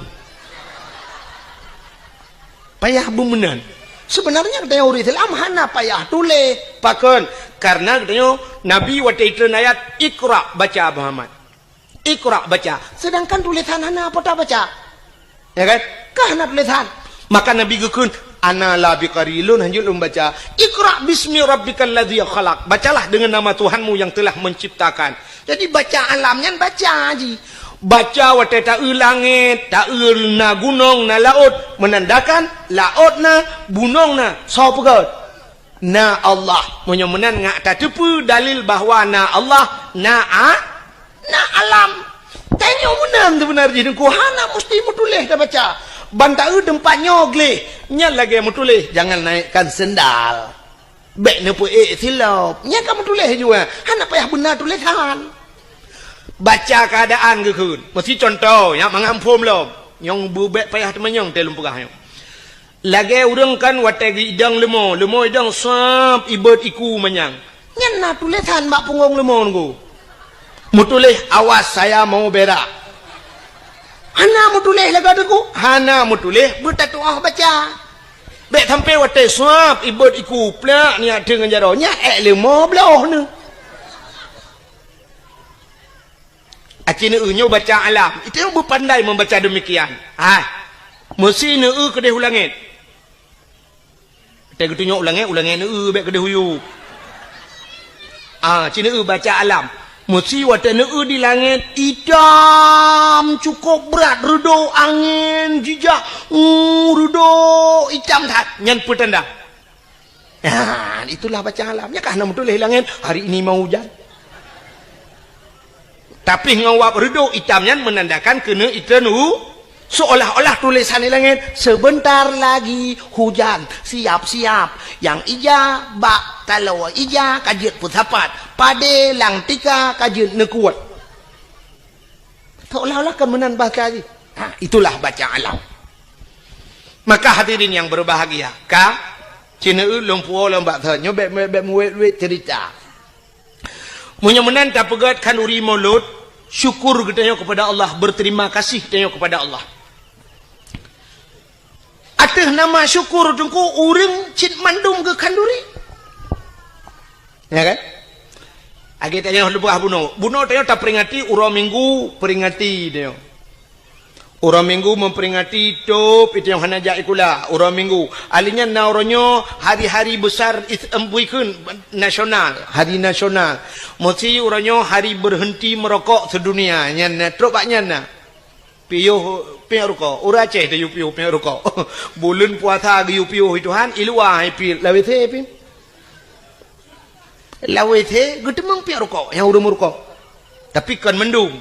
Payah bemenan. Sebenarnya katanya uri Islam hana payah tulis pakon karena katanya Nabi waktu itu ayat Iqra baca Muhammad. Iqra baca. Sedangkan tulisan hana apa tak baca? Ya kan? Kahana tulisan. Maka Nabi gekun ana la biqarilun hanjul membaca Iqra bismi rabbikal ladzi khalaq. Bacalah dengan nama Tuhanmu yang telah menciptakan. Jadi baca alamnya baca haji. Baca wate ta'u langit, ta'u na gunung na laut menandakan laut na gunung na so pegot na Allah menyemenan ngak tatepu dalil bahawa na Allah na alam tanya menan tu benar jadi ku hana mesti mutulih dah baca bantau tempat nyogle nya lagi mutulih jangan naikkan sendal bek ne pu silap nya kamu tulis juga hana payah benar tulisan baca keadaan ke kun mesti contoh ya mengampum lo yang bubek payah temenyong telum pegah yo lagi urang kan wategi idang lemo idang sap ibet iku menyang nyana tulisan mak punggung lemo nggo mutulih awas saya mau berak hana mutulih laga deku hana mutulih bertatuah baca bek sampai wate sap ibet iku plak ni dengan jaro nya lemo belah ni Acina nyo baca alam. Itu yang berpandai membaca demikian. Mesti ne kedeh ulangit. Kita tunjuk ulangit ne bek kedeh huyu. Cina baca alam. Mesti wata ne di langit hitam cukup berat redo angin jijak redo hitam tak nyan petanda. Itulah baca alam. Ya karena betul langit hari ini mau hujan. Tapi ngawap redo hitamnya menandakan kena itanu seolah-olah tulisan di langit sebentar lagi hujan siap-siap yang ija bak kalau ija kajit putapat pade lang tika kajit nekuat seolah-olah kemenan bahasa lagi itulah baca alam. Maka hadirin yang berbahagia cina lumpuo lombak thanyo bek muwet cerita munyamunan tak pegat kan uri mulut syukur katanya kepada Allah berterima kasih katanya kepada Allah ateh nama syukur tungku uring cit mandum ke kanduri ya kan agi tanya lebah buno tanya tak peringati urang minggu peringati dia urang minggu memperingati top itu yang hana jai kula urang minggu alinya nauronyo hari-hari besar embuikeun nasional hari nasional mesti uranyo hari berhenti merokok sedunia nya trobaknya na piuh rokok ura Aceh de piuh rokok bulan puasa ge piuh ituhan ilua pi lawethe pi lawethe gedemang piuh rokok yang urang rokok tapi kan mendung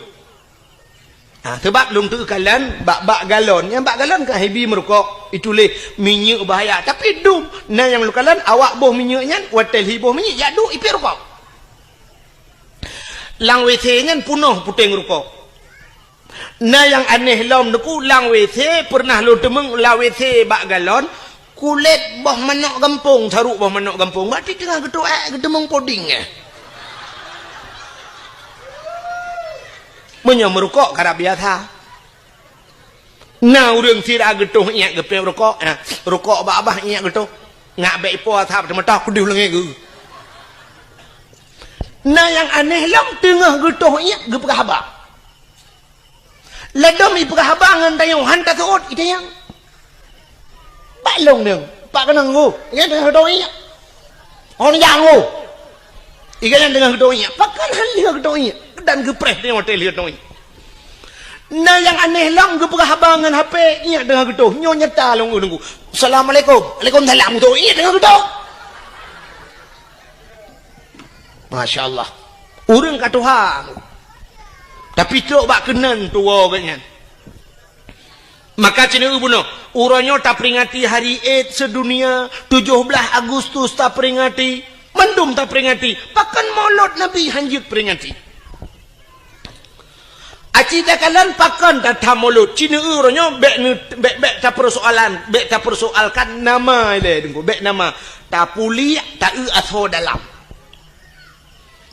sebab lung tu kalan bak galon yang bak galon kan hebi merokok itu leh minyak bahaya tapi dum nah yang lukalan awak boh minyaknya watel hiboh minyak ya du ipi rokok lang WC ngan punuh puting rokok nah yang aneh lom deku lang WC pernah lu temeng la WC bak galon kulit boh manok gampung saruk boh manok gampung berarti tengah gedemeng poding merokok karena biasa. Nah, orang tidak getuh ingat gepeng rokok. Rokok abah ingat getuh. Ngak baik puasa macam tak kudu lagi ke. Nah, yang aneh lam tengah getuh ingat gepeng abah. Ladom ipeng abah ngan tayong hantar seot itu yang. Pak long deng, pak kenang go. Ingat getuh ingat. Orang yang go. Ikan yang dengan kedoinya, pakan halia kedoinya, dan gepreh dia hotel kedoinya. Nah yang aneh lang ke perhabangan HP nya dengan gedoh, nyonya talong nunggu. Assalamualaikum, waalaikumsalam tu, iya dengan gedoh. Masya Allah, orang kat Tuhan, tapi tu bak kenan tua kan. Maka cina bunuh, urangnya tak peringati hari Eid sedunia, 17 Agustus tak peringati, mendum tak peringati, pakan maulud Nabi hanjut peringati. Aci takalan pakan tak maulud, cina urangnya bek tak persoalan, bek tak persoalkan nama ile, bek nama tak puli tak atho dalam.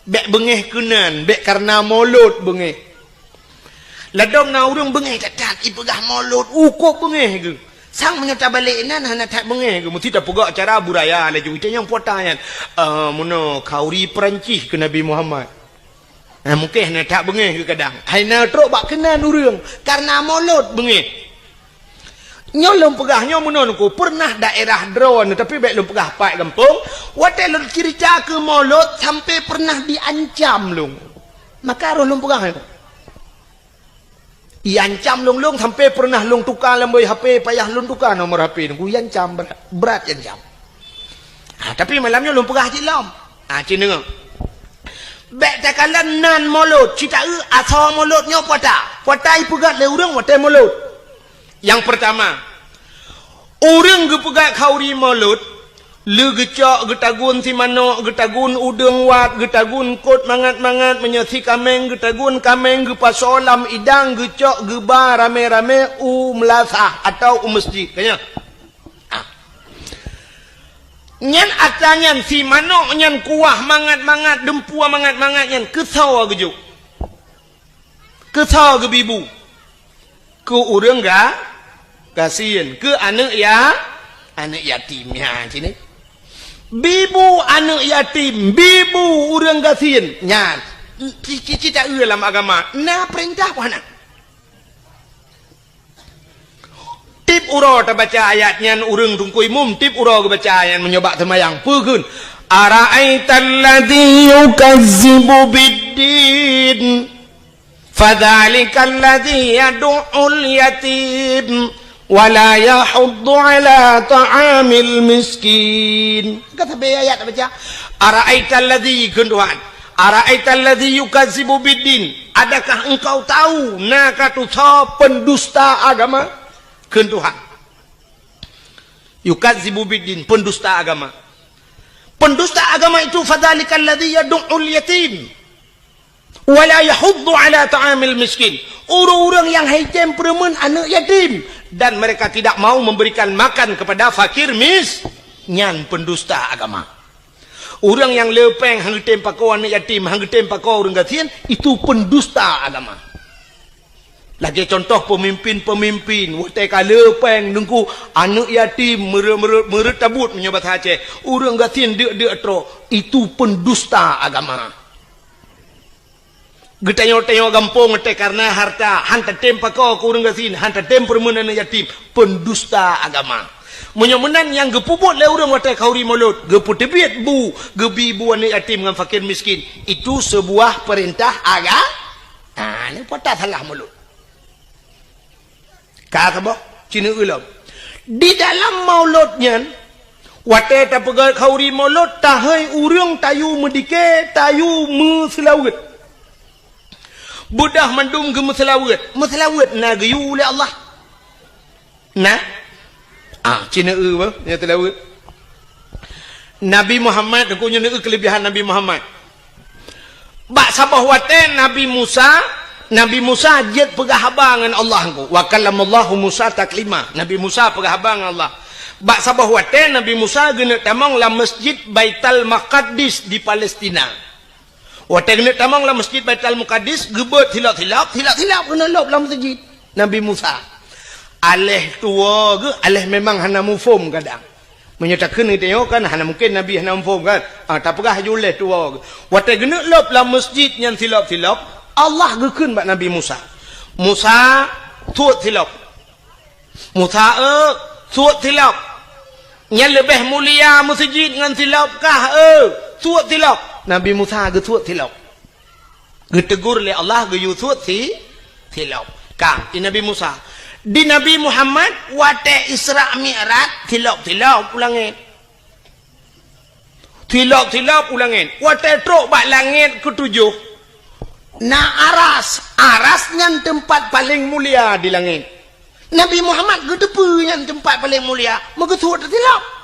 Bek bengeh kenan, bek karena maulud bengeh. Ladong na urang bengeh tak ipegah maulud ukok bengeh ke. Sang menyata balik nan hana tak bengeh ke. Mesti tak pegak acara budaya laju itu yang potayan. Mono kauri Perancis ke Nabi Muhammad. Mungkin hana tak bengeh ke kadang. Haina trok bak kenan urang karena maulud bengeh. Nyolong pegahnya mono ku pernah daerah drone tapi baik lu pegah pai kampung. Watel lu cerita ke maulud sampai pernah diancam long. Maka roh lu pegah. Iancam long sampai pernah long tukar lambai HP payah long tukar nomor HP nunggu iancam berat iancam. Tapi malamnya long pegah jilam. Cina dengar. Bek takalan nan maulud cita asal mauludnya pota ipegat le urang watai maulud. Yang pertama, orang ge pegat kauri maulud le gecak getagun si manok getagun udeng wat getagun kot mangat-mangat menyasi kameng getagun kameng ge pasolam idang gecak geba rame-rame melasah atau masjid kayaknya. Nyan atanyan si manok nyan kuah mangat-mangat dempua mangat-mangat nyan kesau gejuk. Kesau ge bibu. Ke urang ga kasihan ke anak yatim ya sini. Bibu anak yatim, bibu urang kasihan. Nyan, cici tak dalam agama. Nah perintah apa nak? Tip uro tak baca ayatnya urang tungkui mum. Tip uro baca ayat menyobak semayang. Pukun. Ara'aital ladzi yukazzibu biddin. Fadhalikal ladzi yadu'ul yatim. Wala yahuddu ala ta'amil miskin. Kata ayat baca. Ara'aital ladzi kunduhan. Ara'aital ladzi yukazzibu biddin. Adakah engkau tahu nakatu pendusta agama? Kunduhan. Yukazzibu biddin, pendusta agama. Pendusta agama itu fadzalikal ladzi yad'ul yatim. Wala yahuddu ala ta'amil miskin. Orang-orang yang hajam peremen anak yatim dan mereka tidak mau memberikan makan kepada fakir nyan pendusta agama. Orang yang lepeng hang tempa kau anak yatim, hang tempa kau orang kasihan itu pendusta agama. Lagi contoh pemimpin-pemimpin wateka lepeng nunggu anak yatim meretabut menyobat hace. Orang kasihan dia tro itu pendusta agama. Getanya-tanya gampung ngetek karena harta hantar tempa kau kurang gasin hantar temper menan yatim pendusta agama. Menyomenan yang gepubut le urang watai kauri maulud gepu tebiat bu gebi bu anak yatim dengan fakir miskin itu sebuah perintah agama. Ni potah salah maulud. Kata boh cina ulam. Di dalam mauludnya watai ta pegal kauri maulud tahai urang tayu medike tayu meselawet. Budah mandum ke meselawat na gayu oleh Allah. Nah. Cina apa? Yang telawat. Nabi Muhammad aku nyana kelebihan Nabi Muhammad. Bak sabah waten Nabi Musa jet pegah abangan Allah ku. Wa kallamallahu Musa taklima. Nabi Musa pegah abangan Allah. Bak sabah waten Nabi Musa gena tamang la masjid Baitul Maqdis di Palestina. Watak nak tamang lah masjid Baitul Maqdis gebet hilap kena lop dalam masjid Nabi Musa. Aleh tua ke aleh memang hana mufum kadang. Menyatakan ni tengok kan hana mungkin Nabi hana mufum kan. Tak pegah juleh tua ke. Watak kena lop dalam masjid yang hilap Allah gekun bak Nabi Musa. Musa tuat hilap. Musa tuat hilap. Yang lebih mulia masjid dengan hilap kah tuat hilap. Nabi Musa ge tuat tilap ge tegur oleh Allah ge yu tuat tilap kang di Nabi Musa di Nabi Muhammad wate Isra Mi'raj tilap ulangin tilap ulangin wate truk bak langit ketujuh na aras yang tempat paling mulia di langit Nabi Muhammad ge depu yang tempat paling mulia mage tuat tilap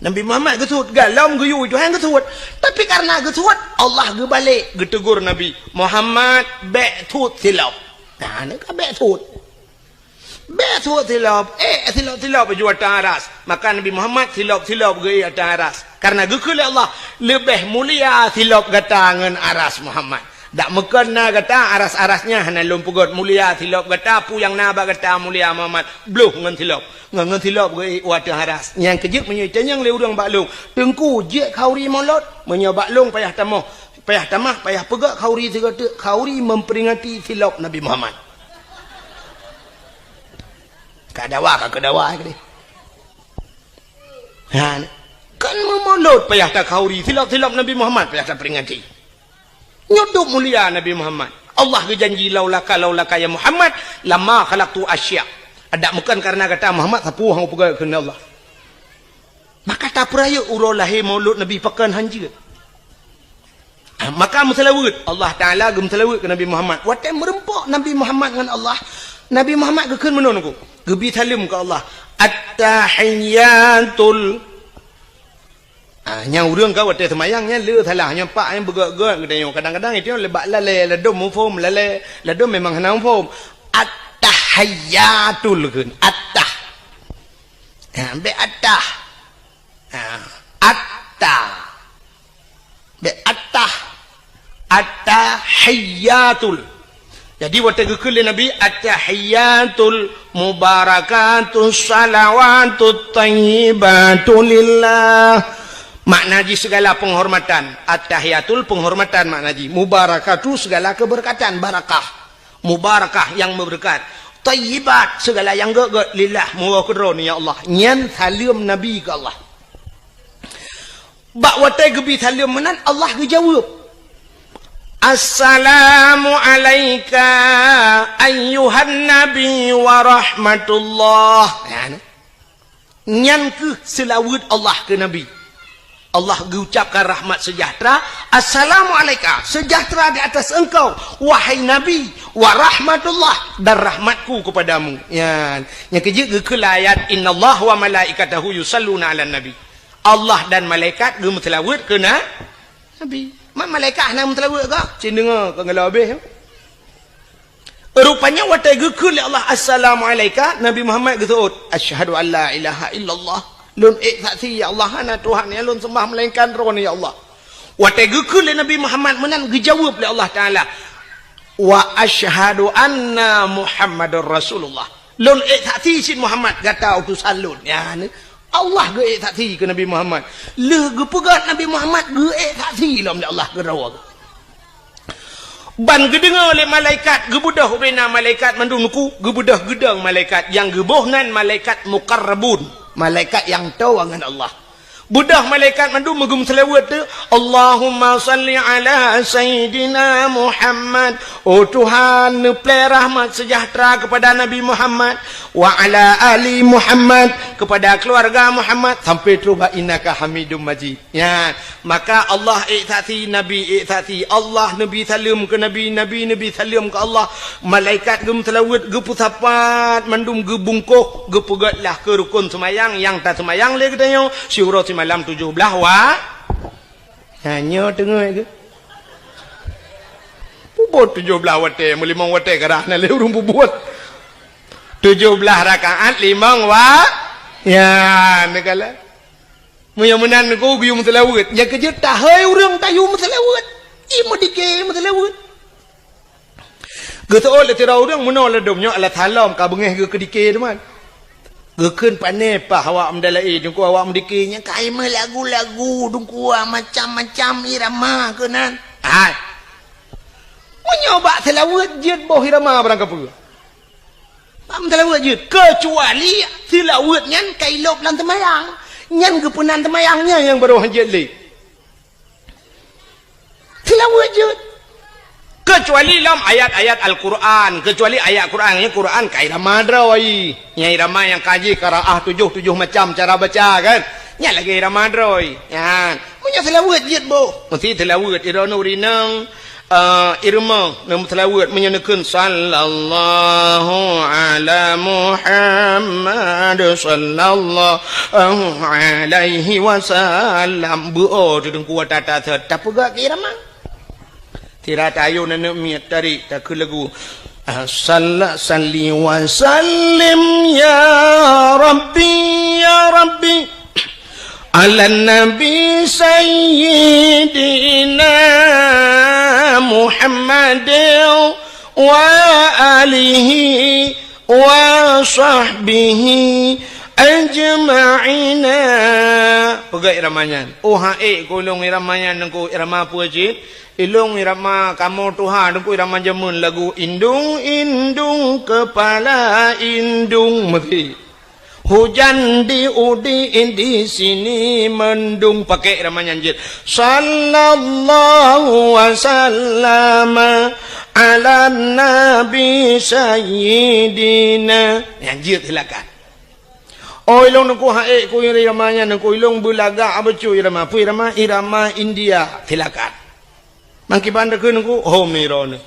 Nabi Muhammad getut galam geyu Tuhan getut tapi karena getut Allah ge balik getegur Nabi Muhammad be tut tilap nah ni ka be tut tilap tilap baju atas aras maka Nabi Muhammad tilap ge atas aras karena gekul Allah lebih mulia tilap gatangan aras Muhammad dak mekena kata aras-arasnya hana lum pugot mulia tilap kata puyang naba kata mulia Muhammad bluh ngan tilap ge wadah aras yang kejik menyuitan yang le urang baklung tengku je khauri molot menyo baklung payah tamah payah pegak khauri segata khauri memperingati tilap Nabi Muhammad kadawa ke kan memolot payah tak khauri tilap Nabi Muhammad payah tak peringati nyudup mulia Nabi Muhammad Allah berjanji laulaka ya Muhammad lama khalaqtu asya ada bukan karena kata Muhammad sapu hang pegang ke Allah maka tak peraya urau lahir maulud Nabi pakan hanjir maka musalawut Allah Ta'ala gemsalawut ke Nabi Muhammad watai merempok Nabi Muhammad dengan Allah Nabi Muhammad kekan menonku gebi salim ke Allah at-tahiyyatul yang urang kau watai semayangnya le thalah nya pak yang begak-gak kadang-kadang itu lebak lale ledom mufum lale ledom memang henang mufum at-tahiyyatul kun at-tah be at-tah at-tah be at-tah at-tahiyyatul jadi watai gekul Nabi at-tahiyyatul mubarakatus salawatut thayyibatu lillah maknaji segala penghormatan at-tahiyatul penghormatan maknaji mubarakatu segala keberkatan barakah mubarakah yang berberkat tayyibat segala yang gak lillah muwakadron ya Allah nyan salim Nabi ke Allah bak watai gebi salim menan Allah gejawab assalamu alayka ayyuhan nabi wa rahmatullah nyan ke selawat Allah ke Nabi Allah mengucapkan rahmat sejahtera assalamualaikum sejahtera di atas engkau wahai Nabi wa rahmatullah dan rahmatku kepadamu ya yang kejik gekul ayat innallaha wa malaikatahu yusalluna ala nabi Allah dan malaikat ge melawat ke Nabi malaikat nak melawat ke cin dengar ke ngala habis rupanya watai gekul Allah assalamualaikum Nabi Muhammad getut asyhadu an la ilaha illallah lun saksi ya Allah ana Tuhan ya lun sembah melainkan roh ya Allah watai gekul Nabi Muhammad menan dijawab oleh Allah Taala wa asyhadu anna Muhammadar Rasulullah lun saksi sin Muhammad kata utusan lun ya Allah ge saksi ke Nabi Muhammad le ge pegat Nabi Muhammad ge saksi lam Allah ke rawa ban gedengar oleh malaikat gebudah bena malaikat mandungku gebudah gedang malaikat yang gebohngan malaikat muqarrabun malaikat yang tahu dengan Allah budah malaikat mandu megum selawat tu Allahumma salli ala sayyidina Muhammad oh Tuhan play rahmat sejahtera kepada Nabi Muhammad wa ala ali Muhammad kepada keluarga Muhammad sampai terubah innaka hamidum majid ya maka Allah iktati Nabi iktati Allah Nabi salam ke Nabi salam ke Allah malaikat gem selawat gepusapat mandum gebungkuh gepegatlah ke rukun semayang yang tak semayang le katanya syurah malam 17 wa hanya tengah ke bubut 17 wate melimang wate kerah na le urung bubut 17 rakaat 5 wa ya negala muyamunan ko guyum selawat ya kerja tahai urang tayu selawat imu dike selawat getol le tira urang menol domnya ala thalam ka bengeh ke kedike teman gekun pane pa awak mendalai dungku awak mendikinya kai lagu-lagu dungku macam-macam irama kenan ai menyoba selawat jid boh irama barang apa am selawat jid kecuali selawat nyan kai lop lan temayang nyan gepunan temayangnya yang baru jid le Tilawah je. Kecuali dalam ayat-ayat Al-Quran, kecuali ayat Quran, ini Quran kai irama droi. Yang irama yang kaji qiraah 7 macam cara baca kan. Nya lagi irama droi. Ya. Punya tilawah je bo. Mesti tilawah irama urinang irma nam tilawah menyenekeun sallallahu ala Muhammad sallallahu alaihi wasallam. Bu tudung kuat tata tetap juga irama. Tira tayo na miat dari tak lagu salli wa sallim ya rabbi ala nabi sayyidina Muhammad wa alihi wa sahbihi ajma'ina. Pegai iramanya kulung iramanya nengku irama puajit ilung irama kamu Tuhan nengku irama jamun lagu indung kepala indung mati hujan di di sini mendung pakai iramanya anjir sallallahu wasallam ala nabi sayyidina anjir silakan. Oh ilung nengku ku iramanya nengku ilung bulaga abecu irama pu irama India silakan. Mangki bandar ke nengku home ni ron.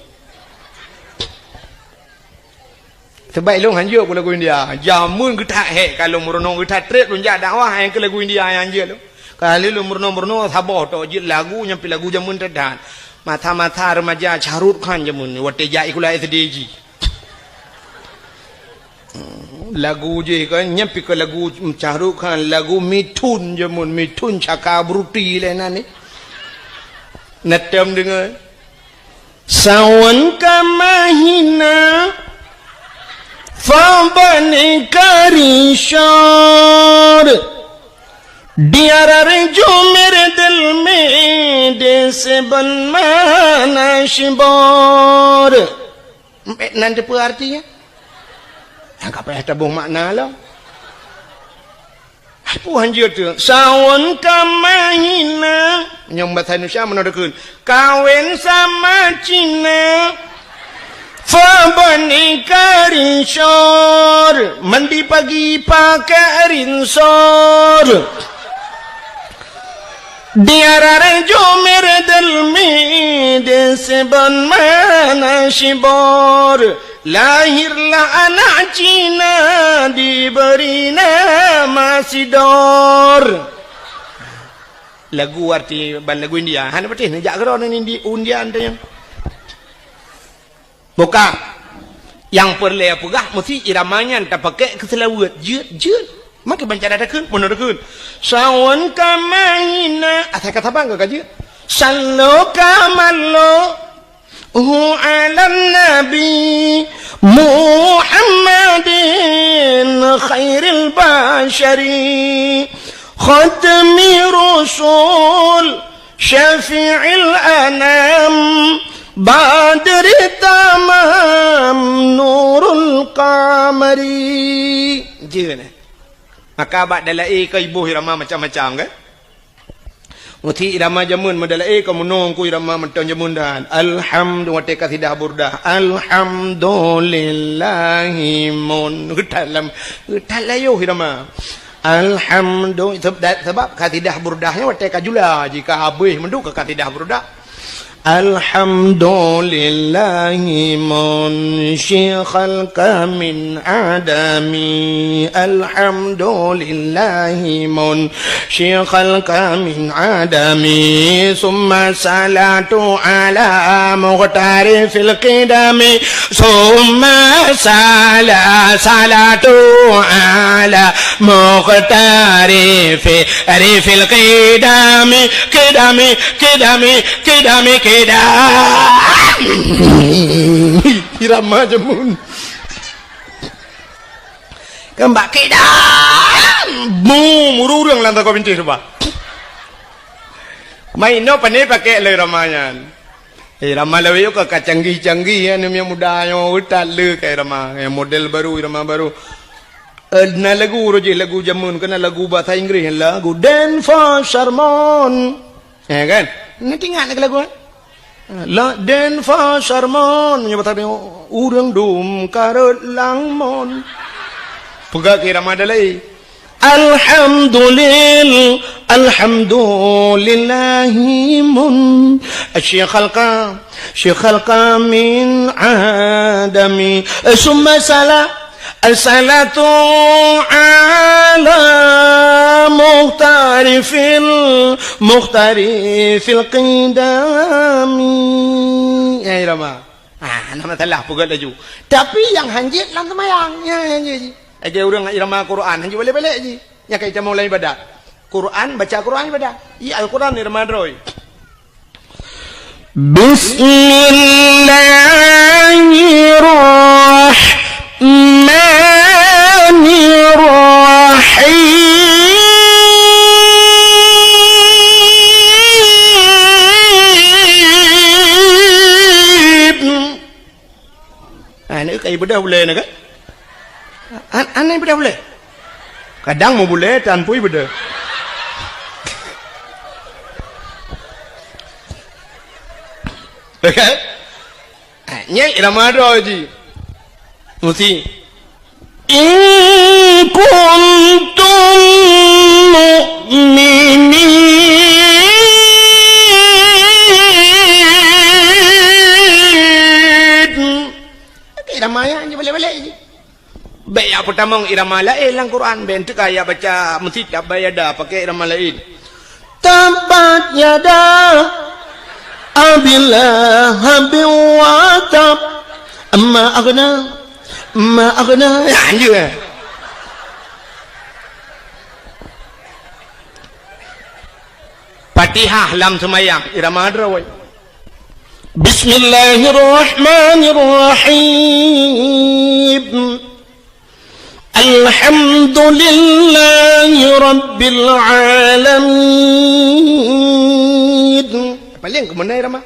Sebab ilung hanjur ku lagu India. Jamun kita kalau merenung kita trade pun jadi dakwah yang ke lagu India yang hanjur tu. Kalau lu merenung sabah tu je lagu nyampi lagu jamun terdan. Mata remaja Charut Khan jamun wate jai kula SDG. Lagu je kan nyampi ke lagu Charut Khan lagu Mithun jamun Mithun Chakraborty lena ni. Natam dengan sawan kamahina fabani karishar diara jo mere dil mein dese banmana shibor. Nanti apa artinya? Yang apa tabung makna lah. Apa hanjir tu? Sawan kamahina yang bahasa Indonesia menodakun kawin sama Cina fabani karishor mandi pagi pakai rinsor diara jo mere dil mein dese banmana shibor. Lahirlah anak Cina diberi nama Sidor. Lagu arti ban lagu India. Hana patih nejak keron ni undian tu yang. Bukan. Yang perlu pegah mesti iramanya tak pakai keselawat jeut. Maka baca dadakeun, mun dadakeun. Sawan kamaina. Asal kata bang ka jeut. Sallu kamallo ala nabi Muhammadin khairil bashari khatmi rasul syafi'il anam badri tamam nurul qamari. Jeuna. Maka abad dalai ke ibu irama macam-macam kan? Muti irama jamun madalai ke menung ku irama menton jamun dan alhamdulillah te kasidah burdah alhamdulillahi mun getalam getalayo irama alhamdulillah sebab kasidah burdahnya wate kajula jika habis menduk ke kasidah burdah alhamdulillahi munsyikhal kamin adami alhamdulillahi munsyikhal kamin adami summa salatu ala muqtari fil qidami summa salatu ala muqtari fil qidami irama jamun kembak kedam mururang lantai kau pinci coba main no pandai pakai le ramanya irama lewe ke canggih-canggih ya yang muda yang utat le ke irama yang model baru irama baru na lagu roji lagu jamun kena lagu bahasa Inggris lagu Dan for Sharmon ya kan nanti ingat lagu La den fa sarmon nyebatan urang dum karut langmon. Pegak irama dalai. Alhamdulillahi mun Syekh khalqa min adami summa salatu ala muhtari fil qidami. Ya irama. Nama telah pegak laju. Tapi yang hanjit lang semayang. Ya hanjit. Aja orang irama Quran hanya boleh-boleh je. Ya kita mau lain ibadah. Quran baca Quran ibadah. Ya Al-Quran irama droi. Bismillahirrahmanirrahim. Ini kayak ibadah boleh nak? Aneh beda boleh. Kadang mau boleh tanpui beda. Okey. Nyai irama ada je. Mesti in kuntum mu'minin. Irama yang boleh-boleh je. Baik yang pertama irama lain dalam Quran. Bentuk ayat baca mesti tabat yada pakai irama lain. Tabat yada abillahi wa tab amma aghna ya. Fatihah lam semayang irama drawai. Bismillahirrahmanirrahim. Alhamdulillahi Rabbil Alamin. Paling ke mana irama?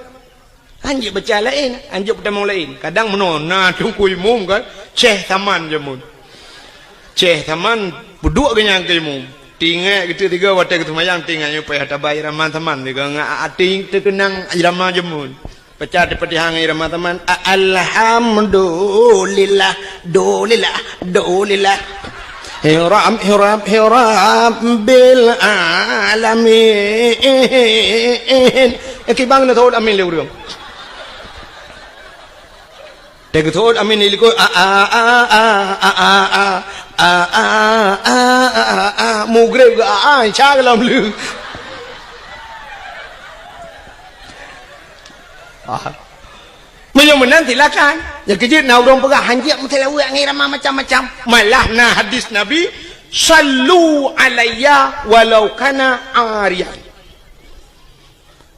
Anjir baca lain, anjir pertama lain. Kadang menona tungku imum kan, ceh taman je mun. Ceh taman buduk kenyang ke imum. Tinggal kita tiga watak ketumayang tinggal supaya ada bayar irama taman. Tiga ngating terkenang irama je mun. Baca di petihang irama teman. Alhamdulillah, dolillah. Hiram bil alamin. Kibang na thod amin lewrong. Teg thod amin iliko mugre chaglam lu. Menyemenan silakan. Ya kejut na urang pegah hanjak mutilawat ngirama macam-macam. Malah na hadis Nabi, sallu alayya walau kana ariyan.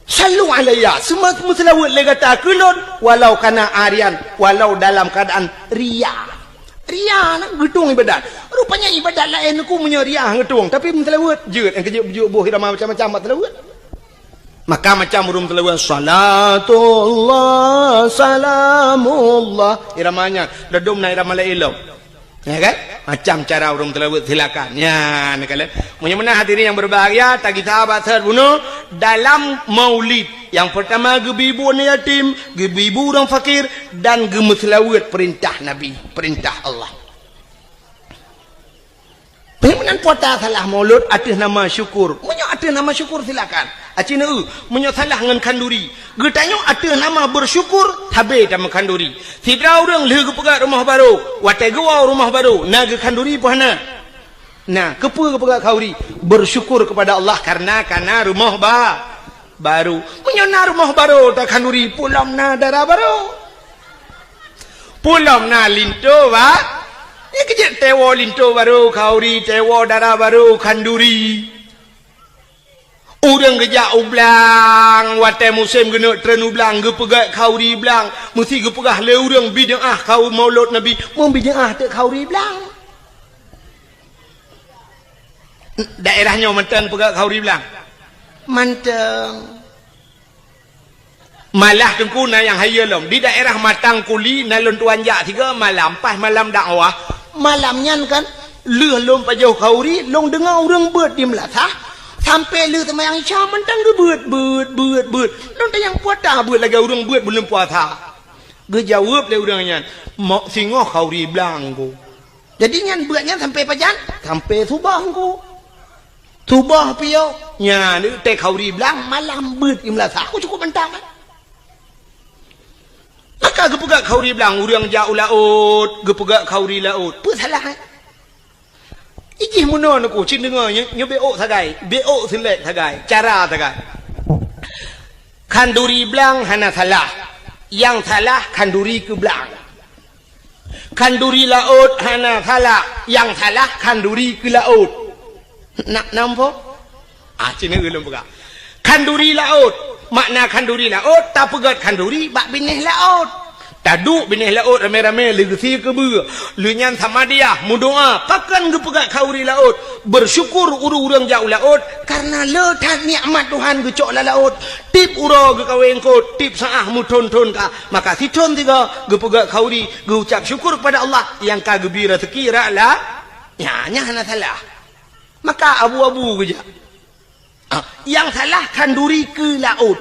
Sallu alayya, semua mutilawat le kata kulun walau kana ariyan, walau dalam keadaan riya. Riya nak gedung ibadat. Rupanya ibadat lain aku punya riya gedung, tapi mutilawat jeut yang kejut bujuk buh irama macam-macam mutilawat. Maka macam urung telawat salatullah salamullah iramanya redum na irama lain ya kan macam cara urung telawat silakan ya ni kalian menyemana hadirin yang berbahagia tak kita sahabat terbunuh dalam maulid yang pertama gebibu yatim gebibu orang fakir dan gemutlawat perintah Nabi perintah Allah. Penyemenan puasa salah maulud atas nama syukur. Menyo atas nama syukur silakan. Acina menyo salah dengan kanduri. Getanyo atas nama bersyukur habis sama kanduri. Sidra orang leh kepegat rumah baru. Watai gua rumah baru. Nah ke kanduri puhana. Nah kepegat kauri bersyukur kepada Allah karena rumah baru. Menyo na rumah baru tak kanduri pulam na darah baru. Pulam na linto ba. Ini kejap tewo linto baru, kauri, tewo darah baru, kanduri. Orang kejap ublang, watai musim kena tren ublang, gepegat kauri belang. Mesti gepegah le orang bid'ah kau maulud Nabi, membid'ah tak kauri belang. Daerahnya mentang pegat kauri belang. Mentang. Malah tengkuna yang hayalom di daerah Matang Kuli nalun tuan jak 3 malam pas malam dakwah malamnya kan leh lom pajau kauri long dengar orang buat di melatah sampai lu teman yang Isya mentang beut non yang puasa beut lagi orang beut belum puasa gue jawab le orangnya mau singoh kauri belangku jadi nyan beutnya sampai pajan sampai subah ku subah piau nya ni teh kauri belang malam beut imla aku cukup mentang maka gue pegak kauri belang orang jauh laut gue pegak kauri laut apa salah Ijih munon aku cin dengarnya nyo beo sagai beo selek sagai cara sagai kanduri belang hana salah yang salah kanduri ke belang kanduri laut hana salah yang salah kanduri ke laut nak nampak cin ngelum pegak kanduri laut makna kanduri laut tak pegat kanduri bak binih laut taduk binih laut rame-rame legesi ke ber lu nyan sama dia mudoa pakan gepegak kauri laut bersyukur urang jauh laut karena letak nikmat Tuhan gecok la laut tip uro ge kaweng ko tip saah mu ton ka maka si ton tiga gepegak kauri ge ucap syukur pada Allah yang ka gebi rezeki ra la nya hana salah maka abu-abu geja yang salah kanduri ke laut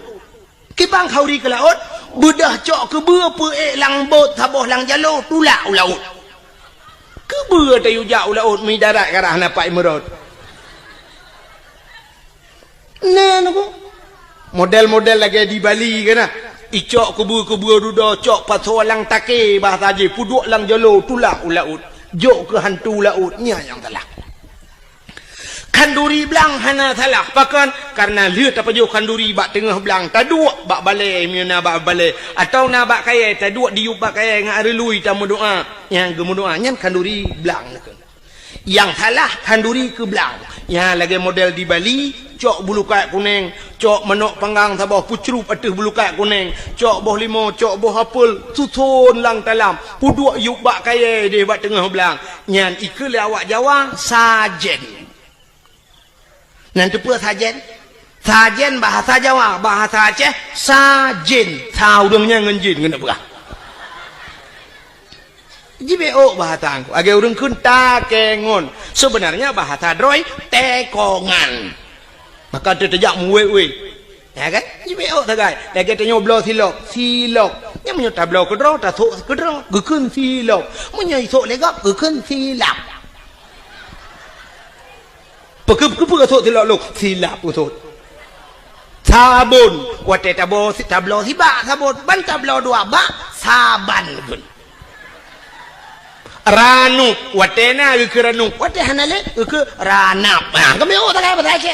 kibang kauri ke laut bedah cok ke berapa lang bot taboh lang jalo tulak laut ke ber tayu jauh laut mi darat karah napak merot nah aku model-model lagi di Bali kan icok ke ber duda cok pasal lang take bahasa je puduk lang jalo tulak laut jok ke hantu lautnya yang salah kanduri belang hana salah pakan karena lihat apa jauh kanduri bak tengah belang taduk bak balai miana bak balai atau na bak kaya taduk diup bak kaya ngak relui tamu doa yang gemu doa nyan kanduri belang yang salah kanduri ke belang yang lagi model di Bali cok bulu kayak kuning cok menok panggang tabah pucrup atus bulu kayak kuning cok boh limo cok boh apel susun lang talam puduk yuk bak kaya dia bak tengah belang nyan ikut awak Jawa sajen nanti pun sajen bahasa Jawa bahasa Aceh sajen saudangnya ngenjin ngena berah jibeo bahasa angku agak urang kun takengon sebenarnya bahasa droi tekongan maka terjak muwe ya kan jibeo tagai lagi tanya blo silok nya menyo tablo kedro ta sok kedro gekeun silok menyai sok legap gekeun silap Pekep sok silap usut sabun wate tablo si bak sabun ban tablo dua bak saban gun ranu wate na ke ranu wate hanale ke ranap kami tak apa saja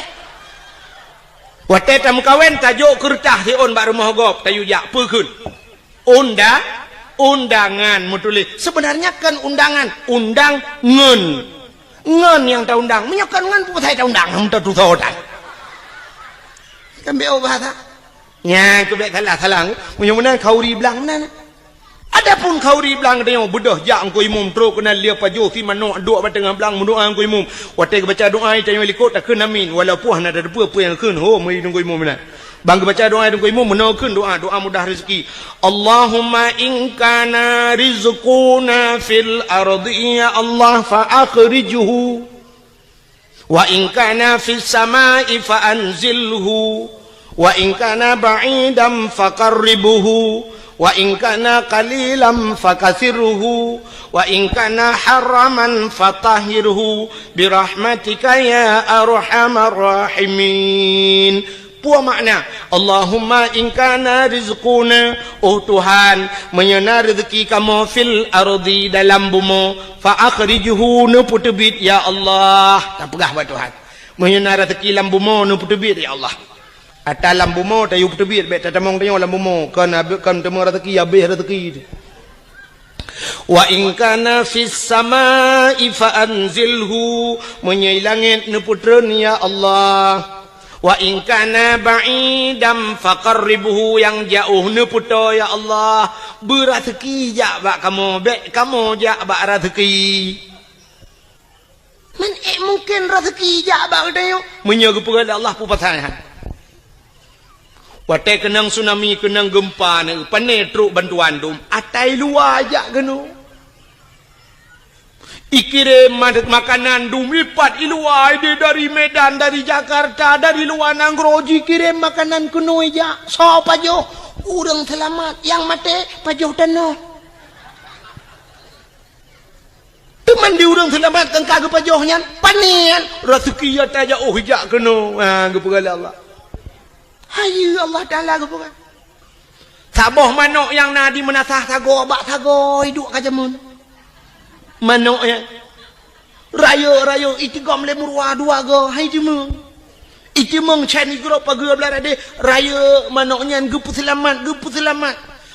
wate tam kawen tajuk kertas si on bak rumah gop tayujak pekun undangan mutuli sebenarnya kan undangan undang ngen yang tak undang menyokan ngen pun saya tak undang minta tu sodan kan beo bahasa nya kubek salah mudah-mudahan kauri belang mana adapun kauri belang dia bedah jak angko imum terus kena lia pajo si manok duk ba tengah belang doa angko imum wate baca doa tanya likut tak kena amin walaupun ada apa yang keun ho mai dungko imum mana bang baca doa dungko imum menakeun doa mudah rezeki Allahumma in kana rizquna fil ardi ya Allah fa akhrijhu wa in kana fis samai fa anzilhu wa in kana ba'idan faqarribhu wa in kana qalilan fakasirhu wa in kana haraman fatahhirhu birahmatika ya arhamar rahimin puas makna Allahumma in kana rizquna Tuhan menyana rezeki kamu fil ardi dalam bumi fa akhrijhu nu putubit ya Allah tak pegah buat Tuhan menyana rezeki dalam bumi nu putubit ya Allah atas dalam bumi tak yu putubit bet tamong tanya dalam bumi kan temu rezeki habis rezeki wa in kana fis samai fa anzilhu menyai langit nu putreun ya Allah wa in kana ba'idam faqarribhu yang jauh ne puto ya Allah berazeki jak bak kamu bek kamu jak bak rezeki men mungkin rezeki jak bak dayo menyaga pada Allah pu pasangan wate kenang tsunami kenang gempa ne pane truk bantuan dum atai luar jak genu Ikirim makanan dumipat iluai dari Medan, dari Jakarta, dari luar Nangroji kirim makanan kuno aja. So pajo, urang selamat yang mati pajo tanah. Teman di urang selamat kan kagak pajohnya panian rezeki ya taja oh hijak kuno. Ah gepegala Allah. Hayu Allah Taala gepegala. Saboh manok yang nadi menasah sago bak sago hidup kajamun. Manoknya raya itu gom lemurwa dua go hai cuma itu mong cani gro pagi belara de raya manoknya gepu selamat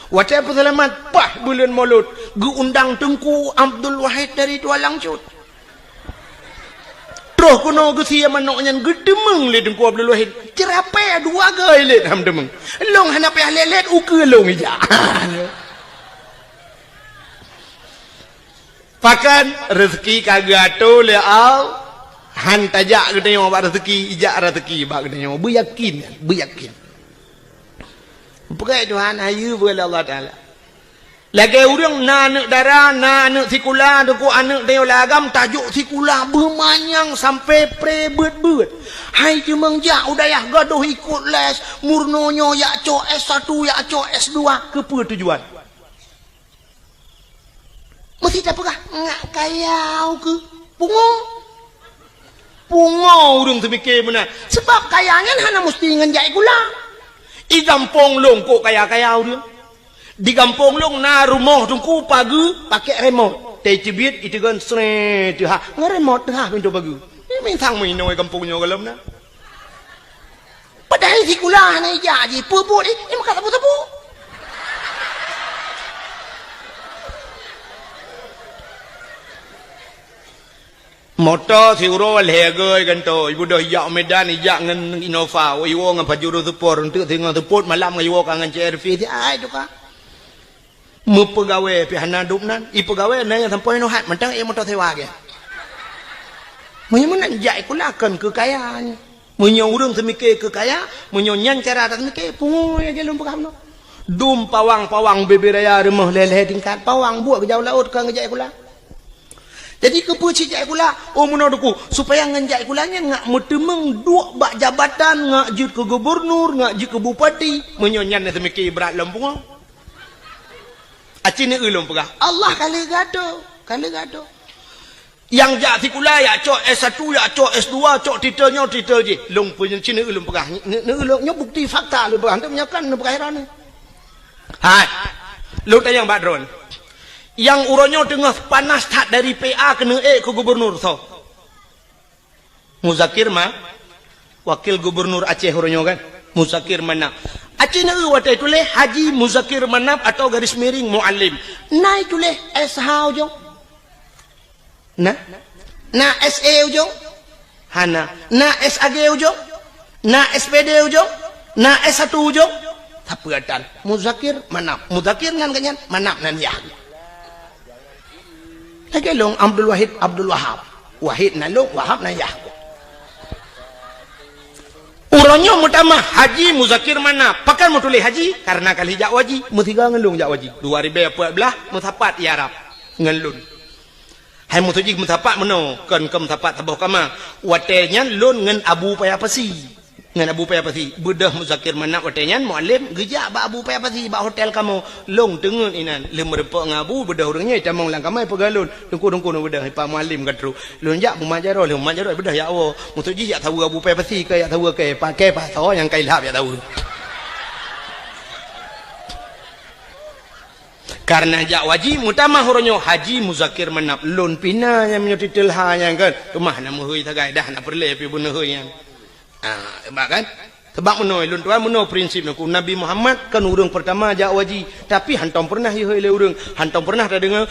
wate selamat pah bulan Maulud gu undang Tengku Abdul Wahid dari Tua Langcut roh kuno gu sia manoknya gedemeng le Tengku Abdul Wahid cerape dua go le ham demeng long hana pe lelet uke long ija Pakan rezeki kagak tu le au han tajak gede yang buat rezeki ijak rezeki bak gede yang beryakin pakai Tuhan ayu boleh Allah Taala lagi orang nak darah nak sikula deku anak dia lagam tajuk sikula bermanyang sampai pre-bet hai cuma jak udayah gaduh ikut les murnonyo yak co S1 yak co S2 kepa tujuan mesti tak pegah ngak kayau ke pungo urung semikir benar sebab kayangan hana mesti ngenjai gula i gampong long kok kaya-kayau dia di gampong long na rumah tungku pagi pakai remote teh cibit itu kan sre tu ha ngeremote tu ha pintu pagi ini tang mai noi kampungnya kalam na padahal si gula na jadi pupuk ni makan tabu-tabu motor si uro legai kan to ibu dah yak Medan yak ngan Innova iwo ngan pajuru support untuk tengah support malam ngan iwo kangen CRV ti ai tu ka mu pegawe pi hana dupnan i pegawe na yang sampai no hat mentang e motor sewa ke mun mun jai kulakan kekayaan mun urang semike kekaya mun nyan cara tak semike pungo ya gelum pegam no dum pawang beberaya rumah leleh tingkat pawang buat ke jauh laut ke ngejai kula jadi kepuci jai kula oh menaduku supaya ngenjai kulanya ngak metemeng dua bak jabatan ngak jut ke gubernur ngak jut ke bupati menyonyan semiki berat lempung acine ulum pegah Allah kali gado yang jak sikula ya cok S1 ya cok S2 cok titel je long punya cine ulum pegah ne ulum nya bukti fakta lu pegah antum nyakan ne pegah heran hai lu tayang badron yang uronyo tengah panas tak dari PA kena ke gubernur so Muzakir mah wakil gubernur Aceh uronyo kan Muzakir Manap Aceh na watai tule Haji Muzakir Manap atau garis miring muallim nai tule SH ujo na SE ujo hana na SAG ujo na SPD ujo na S1 ujo tapatan Muzakir Manap Muzakir ngan ganyan Manap nan ya lagi long Abdul Wahab Wahid na long Wahab na Yahku uronyo mutama Haji Muzakir mana pakan mutuli haji karena kali jak waji mutiga ngelung jak waji 2014 mutapat ya Arab ngelun hai mutuji mutapat meno kan kem tapat taboh kama watenya lun ngen Abu Payapasi ngan Abu Payapasi bedah Muzakir mana watenya muallim geja ba Abu Payapasi ba hotel kamu long tengen inan lem repok ngabu bedah urangnya tamong lang kamai pegalun dengku bedah pa muallim katru lun jak mumajaro bedah ya Allah mutuji jak tahu Abu Payapasi ke ya tahu ke pakai paso yang kai lap ya tahu karena jak waji mutama huronyo Haji Muzakir Manap lun pina yang menyotitel ha yang kan rumah nama hui tagai dah nak perle pi buna hui yang sebab kan sebab menoi lun tuan menoi prinsip nak Nabi Muhammad kan urang pertama jak waji tapi hantam pernah ye le urang hantam pernah ada dengar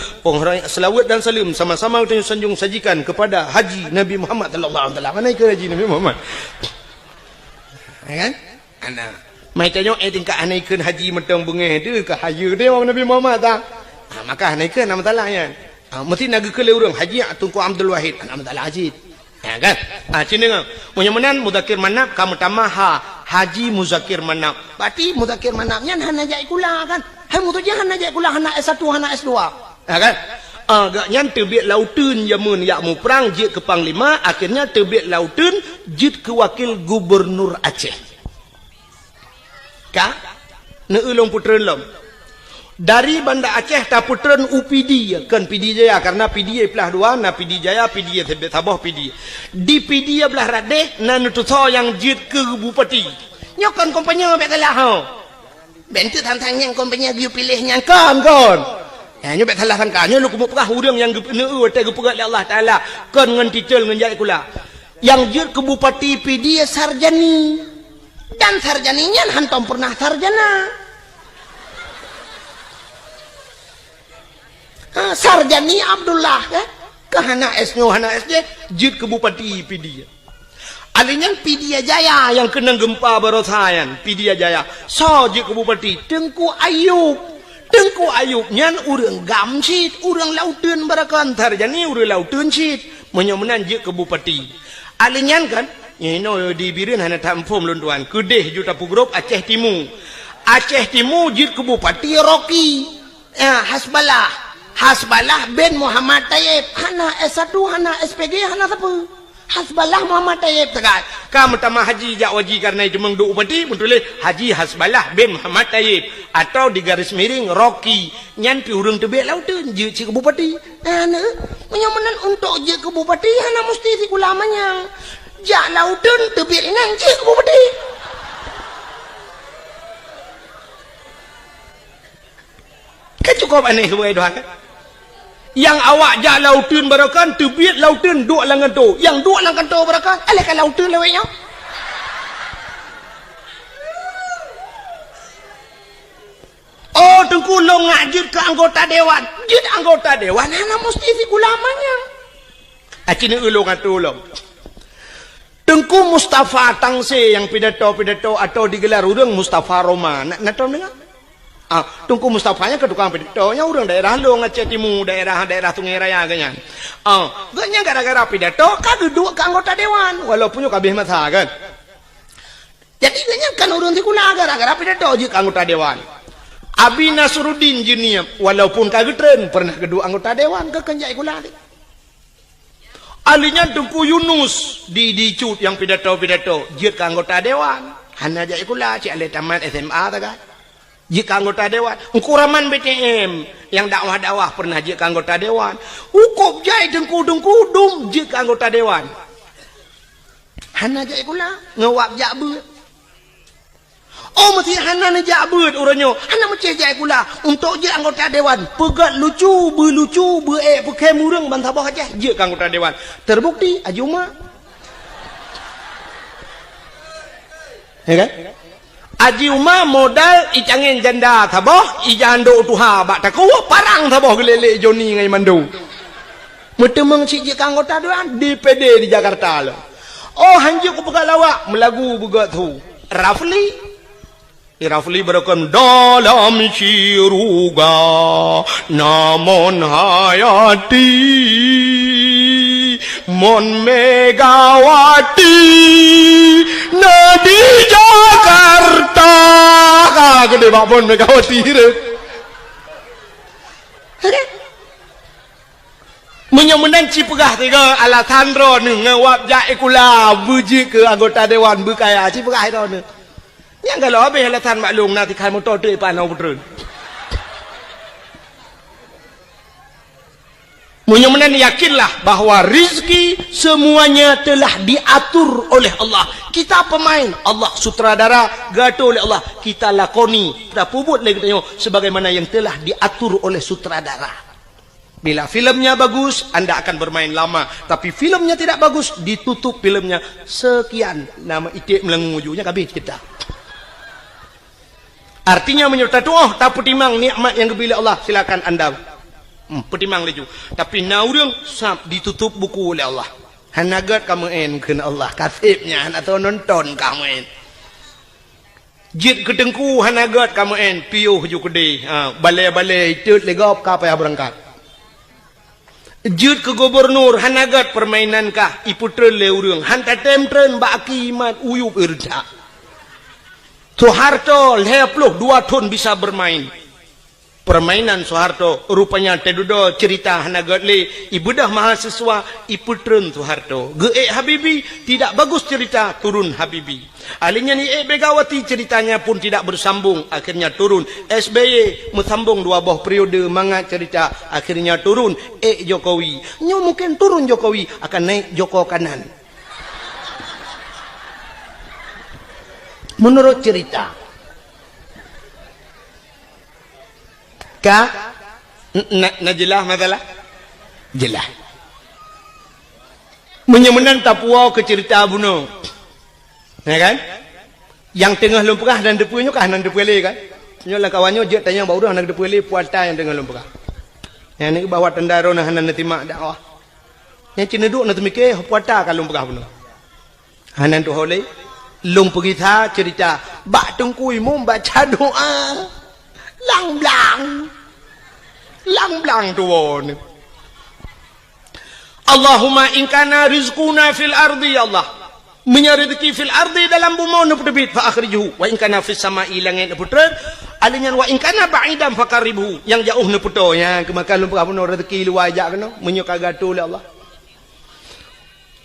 selawat dan salim sama-sama kita sanjung sajikan kepada Haji Nabi Muhammad sallallahu alaihi wasallam mana ke Haji Nabi Muhammad kan ana mai tanyo tingkat anaikeun haji metong bengeh tu ke hayu dia Nabi Muhammad tak maka anaikeun nama taala nya mesti naga ke le urang Haji Tunku Abdul Wahid nama taala Haji ya kan cina ngah menyamanan Muzakir Manap kamu tamah Haji Muzakir Manap berarti Muzakir Manapnya hana jai kula kan hai mutunya hana jai kula hana S1 hana S2 ya kan agaknya terbit lautun yamun yakmu perang jit ke panglima, akhirnya terbit lautun jit ke wakil gubernur Aceh. Kak neulung putren lom dari Banda Aceh ta putren UPD kan PD Jaya karena PD belah dua na PD Jaya PD tebet Sabah PD di PD belah radeh na nutuso yang jit ke bupati nyokan kompanya betalah ho bentuk tantang yang kompanya giu pilihnya kon ya nyo betalah tangkanya lu kumu pegah urang yang geu te geu pegat Allah taala kon ngan titel ngan jai kula yang jit ke bupati PD sarjani dan sarjaninya hantom pernah sarjana. Sarjani Abdullah ya kehana esnyo hana SD jid ke bupati Pidia alinyan Pidia Jaya yang kena gempa barosayan Pidia Jaya so jid ke bupati Tengku Ayub nyan urang gamsit urang lauteun barakan sarjani urang lauteun sit menyomenan jid ke bupati alinyan kan Yeno di birin hana tampom lunduan kedeh juta pugrop Aceh Timur jid ke bupati Rocky ya Hasbalah bin Muhammad Tayyib hana S1 hana SPG hana apa Hasbalah Muhammad Tayyib tegat kamu tamah haji jakwaji karena itu mengdu upati betul Haji Hasbalah bin Muhammad Tayyib atau di garis miring Rocky nyan pi urang tebek lautun je ci ke bupati ana menyomenan untuk je ke bupati hana mesti si ulamanya jak lautun tebek nang je ke bupati kan cukup aneh sebagai doa kan yang awak jak lautun barakan tebit lautun duk langan tu yang duk langan tu barakan alahkan lautun leweknya oh tengku long ngajit ke anggota dewan jit anggota dewan hana mesti si ulamanya acini ulung atu ulung Tengku Mustafa Tangse yang pidato atau digelar urang Mustafa Roma nak tahu dengar Tungku Mustafanya ke tukang pidatonya orang daerah lo Aceh Timur daerah Sungai Raya ganyan ganyan gara-gara pidato kagak duduk ke anggota dewan walaupun yo kabeh masa kan jadi ganyan kan urang ti kula gara-gara pidato je ke anggota dewan Abi Nasruddin Junior walaupun kagak tren pernah kedua anggota dewan ke kenjai kula alinya Tungku Yunus di cut yang pidato je ke anggota dewan hana jai kula cik ale tamat SMA ta kan jika anggota dewan Ukuraman BTM yang dakwah pernah jika anggota dewan hukum jai dengku dum jika anggota dewan hana jai kula ngawap jakbeut oh mesti hana ne jakbeut uranyo hana mesti jai kula untuk jika anggota dewan pegat lucu pakai murang bantabah aja jika anggota dewan terbukti ajuma ya kan Aji Umar modal icangin janda taboh ijando tuha bak takuh parang taboh gelele Joni ngai mandu mutemeng siji anggota dewan DPD di Jakarta lo oh hanjuk ku pegalawak melagu begat tu Rafli berakam dalam siruga namun hayati mon Megawati Nadi Jakarta gede bakpon Megawati menyemenang cipegah tiga alasan ron ngawap jai kula buji ke anggota dewan berkaya cipegah ron yang kalau habis alasan maklum nanti kan motor tu panau putren menyemenang yakinlah bahwa rizki semuanya telah diatur oleh Allah kita pemain Allah sutradara gato oleh Allah kita lakoni kita pubut lagi tanya sebagaimana yang telah diatur oleh sutradara bila filmnya bagus anda akan bermain lama tapi filmnya tidak bagus ditutup filmnya sekian nama itik melengung ujungnya habis kita artinya menyerta doa tak petimang nikmat yang diberi Allah silakan anda petimang leju tapi naurang sab ditutup buku oleh Allah hanagat kamu kena Allah kasibnya atau nonton kamu jit kedengku hanagat kamu piuh ju gede balai-balai cut legop ka payah berangkat jit ke gubernur hanagat permainan kah iputren le urang hanta temtren ba akimat uyup irja Soeharto 22 tahun bisa bermain permainan Soeharto rupanya tedudo cerita hanagatli ibu dah mahasiswa iputren Soeharto ge Habibi tidak bagus cerita turun Habibi alinya ni Begawati ceritanya pun tidak bersambung akhirnya turun SBY mesambung 2 buah periode manga cerita akhirnya turun Jokowi nyo mungkin turun Jokowi akan naik Joko kanan menurut cerita na jelas masalah jelas menyemenan Papua ke cerita bunuh ya kan yang tengah lumpurah dan depunya kanan depule kan nyolah kawannya je tanya baru anak depule puata yang tengah lumpurah yang ni bawa tendaro nah hanan timak dakwah yang cina duk nak mikir puata kan lumpurah bunuh hanan tu holei lumpur kita cerita bak tengkui mu baca doa lang blang tuon Allahumma in kana rizquna fil ardi ya Allah menyarezeki fil ardi dalam bumi nu terbit fa akhrijuhu wa in kana fis samai langit putra alinyan wa in kana ba'idan faqaribhu yang jauh nu puto ya kemakan lumpur apa rezeki luar ajak kena menyuka gato oleh Allah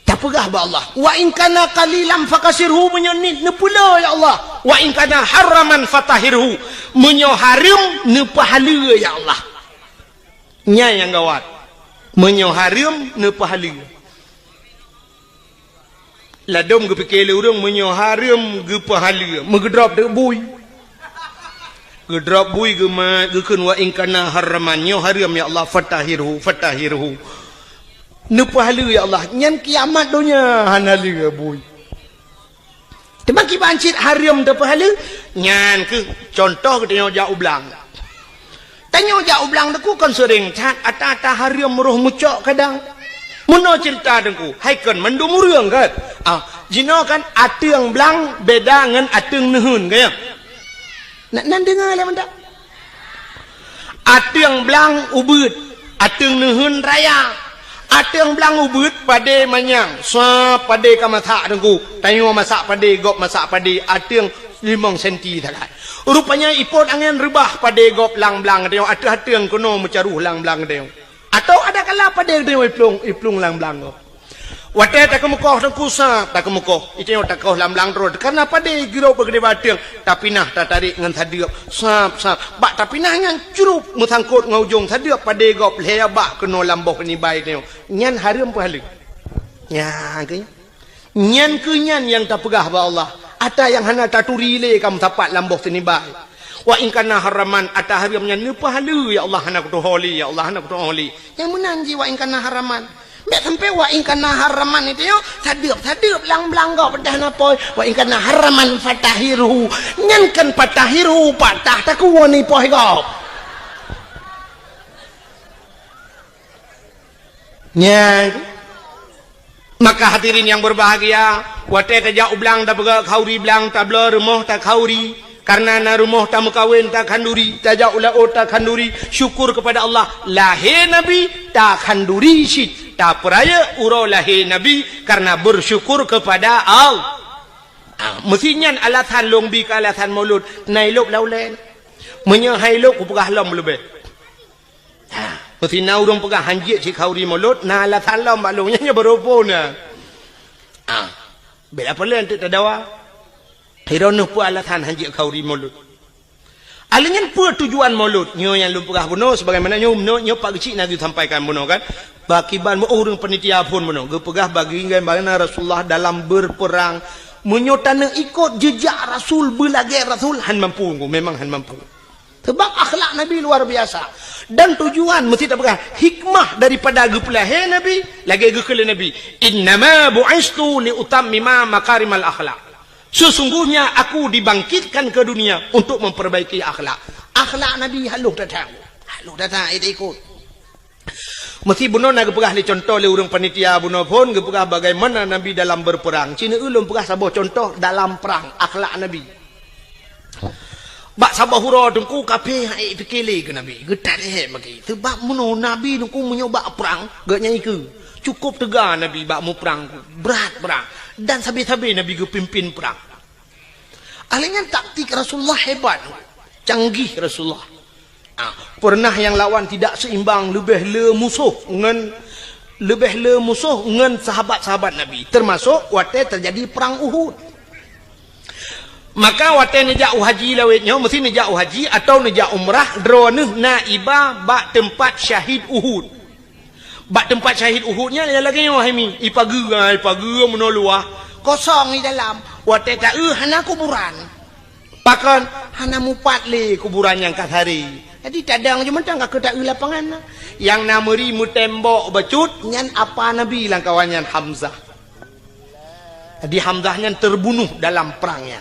tak pegah ba Allah wa in kana qalilan fakasirhu menyonit ne pula ya Allah wa in kana haraman fatahirhu menyo haram ne pahala ya Allah nya yang gawat menyo haram ne pahala ladom ge pikir urang menyo haram ge pahala megedrop de bui gedrop bui ge ma ge kun wa in kana haraman nyo haram ya Allah fatahirhu ne pahala ya Allah nyan kiamat dunia hanali boy temaki bancit haram de pahala nyan ke contoh ke tanya jauh belang deku kan sering cat ata haram roh mucok kadang muno cerita dengku hai kan mendum urang kan jino kan ateung belang beda ngan ateung nehun kaya nak dengar le mendak ateung belang ubud ateung nehun raya ateung belang ubud pade manyang sa pade kamatha dengku tayo masak pade gop masak pade ateung 5 senti thalat rupanya ipot angin rebah pade gop lang-lang dia ateung kono mecaruh lang-lang dia atau ada kala pade dia iplung lang-lang gop wate tak kemukoh dengku sa tak kemukoh itu tak kau lang-lang road karena pade giro begede bateung tapi nah tak tarik ngan thadiop sap bak tapi nah ngan curup musangkut ngaujung thadiop pade gop lea bak keno lamboh ni bai teo nyan haram pahala ya ke nyan ke nyan yang tak pegah ba Allah ada yang hana taturi le kamu tapat lamboh ni bai wa in kana haraman ata haramnya ni pahala ya Allah hana kutu holi ya Allah hana kutu holi yang menanji wa in kana haraman mek sampai wa in kana haraman itu yo tadiop lang-lang gop dah napoi wa in kana haraman fatahiru nyan kan fatahiru patah tak kuwani poi gop nyan maka hadirin yang berbahagia wate tajak ublang tak pegak khauri belang tak blur rumah tak khauri karena na rumah tak mekawin tak khanduri tajak ula tak khanduri syukur kepada Allah lahir nabi tak khanduri syit tak peraya uro lahir nabi karena bersyukur kepada Allah mestinya alatan longbi ke alatan maulud nailuk laulen menyahai luk pegah lom lebih mesti na urang pegah hanjit si khauri maulud na alatan lom balungnya berupuna bela pala untuk tadawa hironuh pu alatan hanjit khauri maulud alingan pu tujuan maulud nyo yang lumpurah buno sebagaimana nyo pak kecil nak disampaikan buno kan bakiban mu urang panitia pun buno ge pegah bagi bagaimana Rasulullah dalam berperang menyotana ikut jejak Rasul belage Rasul han mampu memang han mampu sebab akhlak Nabi luar biasa dan tujuan mesti tak berkah hikmah daripada gepelahe Nabi lagi gekele Nabi innama bu'istu li utammima makarimal akhlak sesungguhnya aku dibangkitkan ke dunia untuk memperbaiki akhlak Nabi halus datang ikut mesti buno nak gepegah ni contoh le urang panitia buno pun gepegah bagaimana Nabi dalam berperang cina ulun pegah sabah contoh dalam perang akhlak Nabi bak sabah hura dengku kape hai fikile ke Nabi getat he bagi sebab muno Nabi dengku menyoba perang gak nyai ke cukup tegar Nabi bak mu perang berat perang dan sabi-sabi Nabi ge pimpin perang alingan taktik Rasulullah hebat canggih Rasulullah Pernah yang lawan tidak seimbang lebih le musuh ngan sahabat-sahabat Nabi, termasuk waktu terjadi perang Uhud. Maka waktu nejak haji lawetnya mesti nejak haji atau nejak umrah drone naibah bak tempat syahid Uhud. Bak tempat syahid Uhudnya lagi wahimi ipagerai menoluah kosong di dalam waktu tak hana kuburan. Pakan hana mupat le kuburan yang kat hari. Jadi kadang je mentang ka tak lapangan. Yang nameri mu tembok becut nyan apa Nabi lang kawannya Hamzah. Jadi Hamzahnya terbunuh dalam perangnya.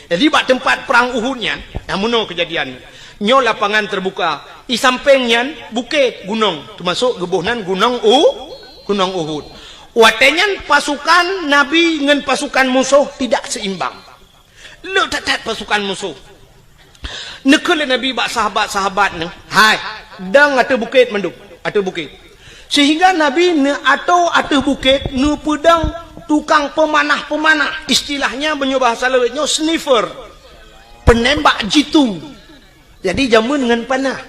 Jadi bak tempat perang Uhudnya, namuno kejadian. Nyo lapangan terbuka, di sampingnya bukit gunung, termasuk gebuhnan gunung Uhud. Watenya pasukan Nabi dengan pasukan musuh tidak seimbang. Lo tak pasukan musuh. Nekele Nabi bak sahabat-sahabat ne, hai, dang atau bukit menduk, atau bukit. Sehingga Nabi ne atau bukit ne pedang tukang pemanah, istilahnya bahasa lewetnya sniffer, penembak jitu. Jadi jamun dengan panah.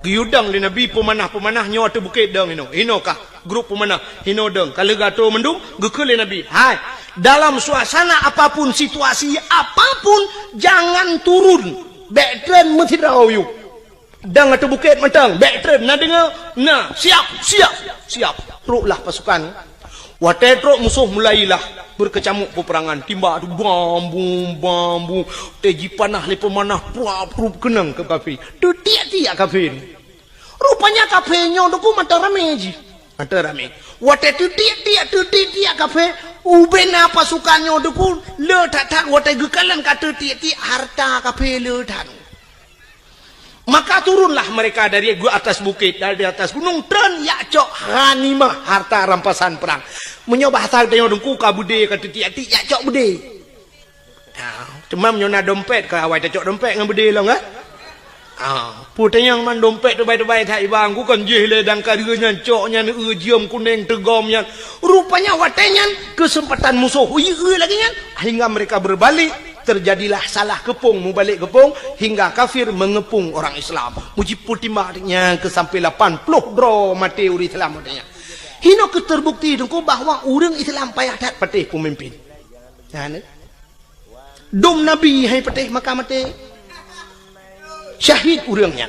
Giudang li Nabi pemanah nyo atau bukit dang ino kah grup pemanah hino dang kalau gato mendung gekele Nabi. Hai, dalam suasana apapun, situasi apapun jangan turun. Backtrain mesti dah you. Dang atau bukit mentang backtrain na dengar na siap. Ruklah pasukan. Watetrok musuh mulailah berkecamuk peperangan. Timba tu bambu. Teji panah le pemanah prup kenang ke kafir. Tu tiak kafir. Rupanya kafirnya tu mata rame ji. Mata rame. Wate tu tiak kafir. Ubena pasukannya tu le tak wate gekalan kata tiak harta kafir le tak. Maka turunlah mereka dari atas bukit, dari atas gunung, dan yakcok ghanimah, harta rampasan perang. Menyoba hasil tengok dengku kabude kata tiak yakcok bude. Cuma menyona dompet ke awal cocok dompet dengan bude lah kan? Putanya yang man dompet tu baik-baik tak ibang ku kan jeh ledang karenya coknya jiam kuning tegomnya. Rupanya watenya kesempatan musuh lagi kan? Hingga mereka berbalik. Terjadilah salah kepung, mubalik kepung hingga kafir mengepung orang Islam. Muji putimahnya ke sampai 80 dro mati uri Islam adanya. Hino keterbukti dengku bahwa orang Islam payah tak patih pemimpin. Dom Nabi hai patih maka mati. Syahid orangnya.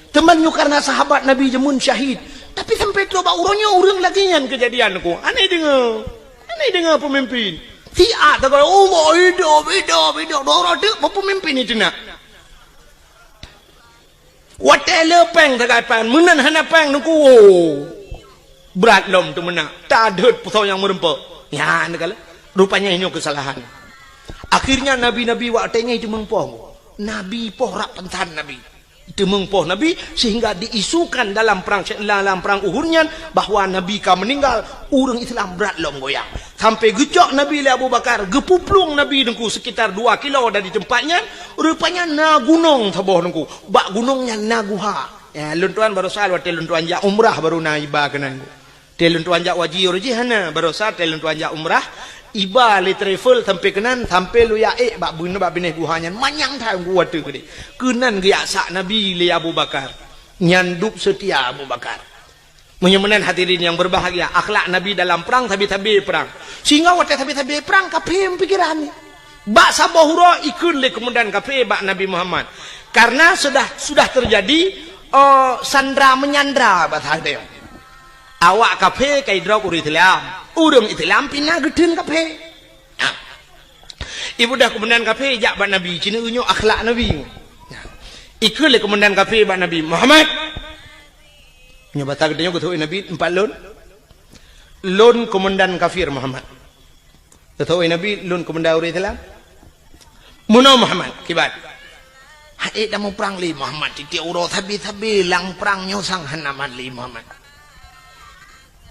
Temannya karena sahabat Nabi jemun syahid. Tapi sampai tu orangnya orang lagi yang kejadian ku. Aneh dengar pemimpin. Tiak tak kalau hidup dorang tu pemimpin itu nak. Watele peng tak apa menan hana peng nungku berat lom tu menak tak ada pusau yang merempak. Ya negala rupanya ini kesalahan. Akhirnya nabi-nabi waktenya itu mengpoh. Nabi poh rak pentan Nabi. Itu mengpoh Nabi sehingga diisukan dalam perang Uhudnya bahwa Nabi ka meninggal, orang Islam berat lom goyang. Sampai gejok Nabi le Abu Bakar, gepuplung Nabi dengku sekitar 2 kilo dari tempatnya, rupanya na gunung taboh dengku. Bak gunungnya na guha. Ya, luntuan baru sal wa luntuan ja umrah baru na iba kenanku. Te luntuan ja waji urji hana baru sal te luntuan ja umrah. Iba le travel sampai kenan sampai lu ya bak bune bak bineh guhanya manyang tha gua tu gede. Kenan ge sak Nabi le Abu Bakar. Nyanduk setia Abu Bakar. Menyemenan hadirin yang berbahagia, akhlak Nabi dalam perang tabi-tabi perang. Sehingga waktu tabi-tabi perang kafir pikiran. Bak sabahura ikut le kemudian kafir bak Nabi Muhammad. Karena sudah terjadi sandra menyandra bahasa dia. Awak kafir kai drop uri Islam. Urang Islam pindah gedun kafir. Ibu dah kemudian kafir jak bak Nabi, cina unyo akhlak Nabi. Ikut le kemudian kafir bak Nabi Muhammad. Nyobata gedenya ketui Nabi 4 lon komandan kafir Muhammad. Ketui Nabi lon komandan uri Islam. Muno Muhammad kibat. Hai dah mau perang li Muhammad titi uro tabi lang perang nyosang hanaman li Muhammad.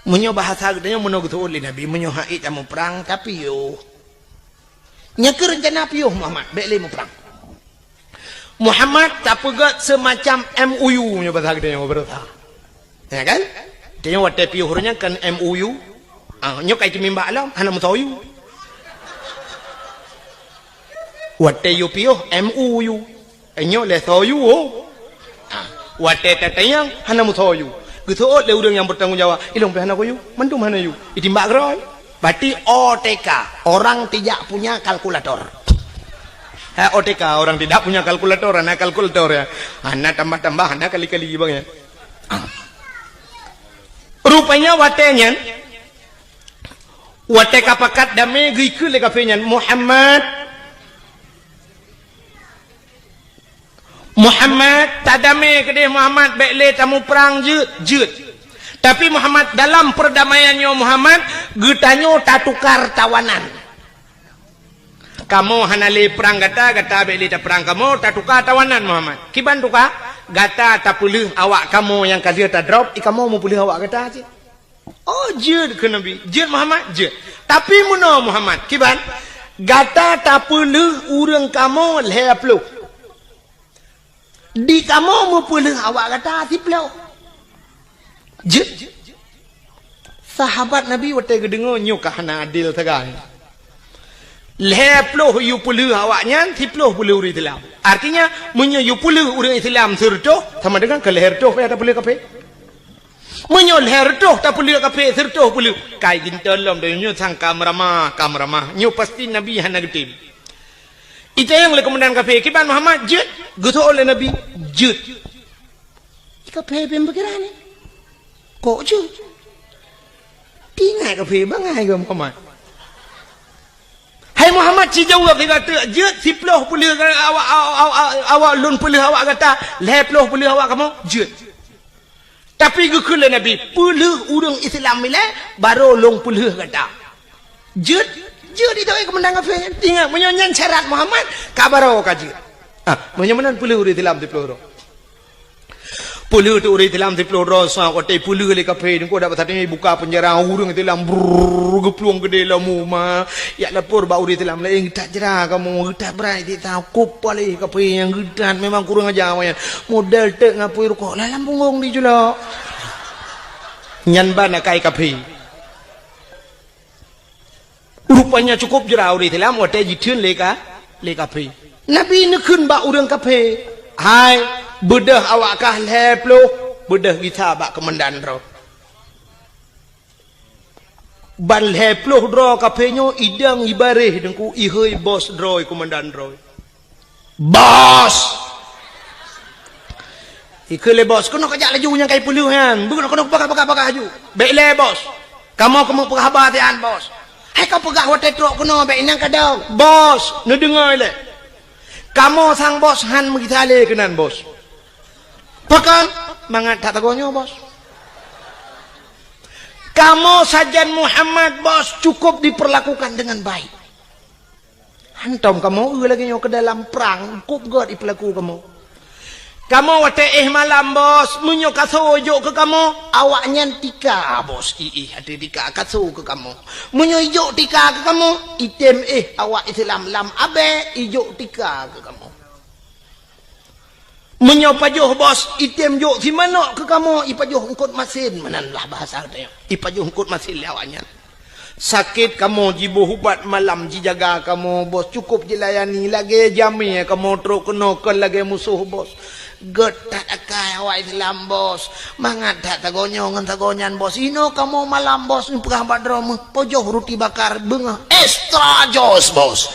Menyo bahasa gedenya muno ketui Nabi menyo hai dah mau perang tapi yo. Nyake rencana piuh Muhammad bek li mau perang. Muhammad tak pegat semacam MOU nya bahasa gedenya berita. Ya kan? Dia waktu piuhnya kan MOU. Nyok kai timimba alam hana mutayu. Waktu you piuh MOU. Nyok le tayu. wate tetayang hana muthoyu gutho le urang yang bertanggung jawab ilong pe hana koyu mendum hana yu itimbak roy berarti OTK orang tidak punya kalkulator. OTK orang tidak punya kalkulator, anak kalkulator ya. Anak tambah-tambah, anak kali-kali bang ya. Rupanya watenya, wateka pakat dame gikul le kafenya Muhammad tadame kedeh Muhammad bekle tamu perang jut. Tapi Muhammad dalam perdamaiannya Muhammad getanyo tak tukar tawanan. Kamu hanale perang gata beli ta perang kamu tak tukar tawanan Muhammad. Kiban tukar gata tak pulih awak kamu yang kadir tak drop, kamu mau pulih awak gata aja. Oh jud ke Nabi, jud Muhammad jud. Tapi muno Muhammad kiban gata tak pulih urang kamu leplu. Di kamu mau pulih awak gata tiplau. Jud. Sahabat Nabi waktu kedengar nyuk hana adil tegang. Leploh yu puluh awaknya, tiploh puluh orang Islam. Artinya, menyo yu puluh orang Islam sertoh, sama dengan ke leher toh, tak puluh kape. Menyo leher toh, tak puluh kape, sertoh puluh. Kai gintalom, dan nyo sang kamramah. Nyo pasti Nabi hana getim. Itu yang kemudian kape. Kiban Muhammad, jut. Gutu oleh Nabi, jut. Kape pembekiran ni. Kok jut? Tinggal kape bangai ke Muhammad. Hai Muhammad si jawab dia kata, jut siploh pulih awak lun pulih awak kata, leploh pulih awak kamu, jut. Tapi gukul Nabi, pulih urang Islam bila baru long pulih kata. Jut itu yang kemenang apa? Tinggal menyonyan syarat Muhammad, kabaro kaji. Menyonan pulih urang Islam di peluru. Puluh tu orang Islam di peluru sang kote puluh le kafe ni ko dapat tadi buka penjara urang Islam gepluang gede lamu ma ya lapor ba orang Islam lain tak jera kamu tak berai di tahu kupale kafe yang gedan memang kurang aja awak modal tek ngapoi rokok lah lampungong di jula nyan bana kai kafe rupanya cukup jera orang Islam kote jitun le kafe Nabi ni kun ba orang kafe hai bedah awak kah leplo bedah kita bak kemendan ro ban leplo dro kapenyo idang ibareh dengku ihoi bos dro kemendan ro bos ikele bos kono kajak laju yang kai puluh han bukan kono pakak aju baik le bos kamu perhabatian bos hai kau pegah hotel truk kono baik nang kadang bos nu dengar le kamu sang bos han mengitale kenan bos Pakan mangat tak tagonyo bos. Kamu sajan Muhammad bos cukup diperlakukan dengan baik. Hantam kamu lagi nyo ke dalam perang cukup god diperlaku kamu. Kamu wate malam bos munyo kasojo ke kamu awaknya tika bos ada tika kaso ke kamu. Munyo ijo tika ke kamu item awak Islam lam abe ijo tika ke kamu. Menyopajuh bos item jo si mana ke kamu ipajuh engkut masin menanlah bahasa dia ipajuh engkut masin lawanya sakit kamu jibu hubat malam jijaga kamu bos cukup dilayani lagi jami kamu teruk kena ke lagi musuh bos getat akai awak Islam bos mangat tak tagonyo ngan tagonyan bos ino kamu malam bos ni pegah badrom pojoh roti bakar bengah extra jos bos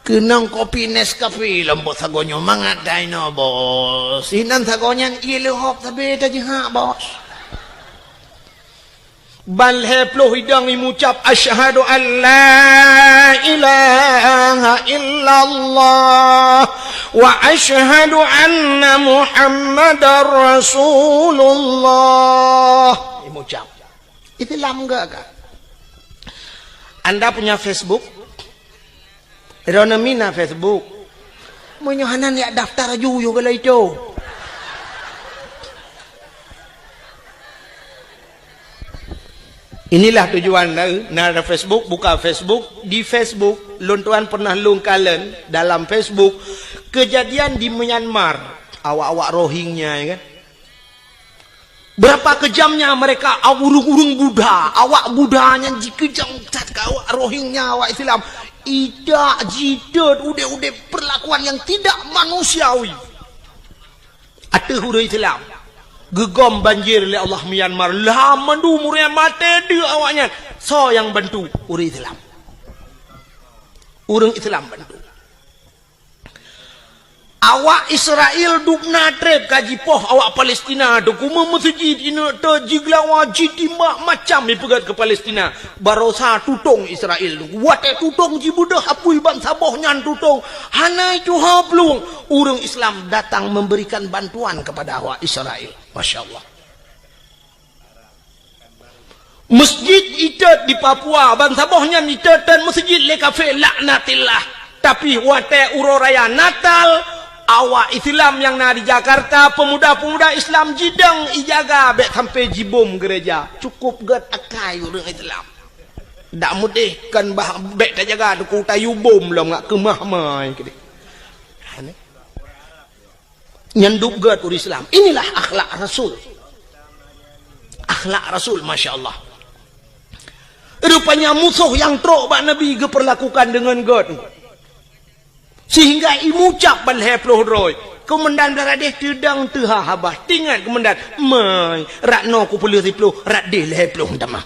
kenang kopi Nescafe lembut sagonyo mangat daino bos inan sagonyan ilu hop tapi tadi ha bos bal heplo hidang imucap asyhadu an la ilaha illallah wa asyhadu anna muhammadar rasulullah imucap itu lam enggak kak anda punya Facebook Rona mina Facebook. Menyohanan ya daftar aja kalau itu. Inilah tujuan nara Facebook, buka Facebook. Di Facebook, lontuan pernah lungkalan dalam Facebook kejadian di Myanmar. Awak-awak Rohingya ya kan. Berapa kejamnya mereka urung-urung Buddha, awak Buddhanya dikejam awak Rohingya, awak Islam. Tidak jidat udah perlakuan yang tidak manusiawi. Ada huruf Islam. Gegom banjir oleh Allah Myanmar. Lah mandu murian mati dia awaknya. So yang bantu huruf Islam. Orang Islam bantu. Awak Israel duk natrep kaji poh awak Palestina tu kuma masjid ina ta jigla wajib timbak macam ni pegat ke Palestina barosa tutong Israel tu wate tutong jibudah apui bangsa boh nyan tutong hanai tu hablung urang Islam datang memberikan bantuan kepada awak Israel. Masya Allah. Masjid itat di Papua bangsa boh nyan itat dan masjid le kafe laknatillah tapi wate uroraya Natal awak Islam yang na di Jakarta, pemuda-pemuda Islam jidang ijaga bek sampai jibom gereja. Cukup get akai orang Islam. Tak mudah kan bah bek tak jaga tu tayu bom lah ngak kemah mai kede. Nyanduk get orang Islam. Inilah akhlak Rasul. Akhlak Rasul, Masya Allah. Rupanya musuh yang teruk bak Nabi diperlakukan dengan get. Sehingga imucap balhe ploh roy. Komandan beradeh tedang teha habah. Tinggal komandan. Mai. Rakno ku puluh riploh. Rak deh lehe ploh damah.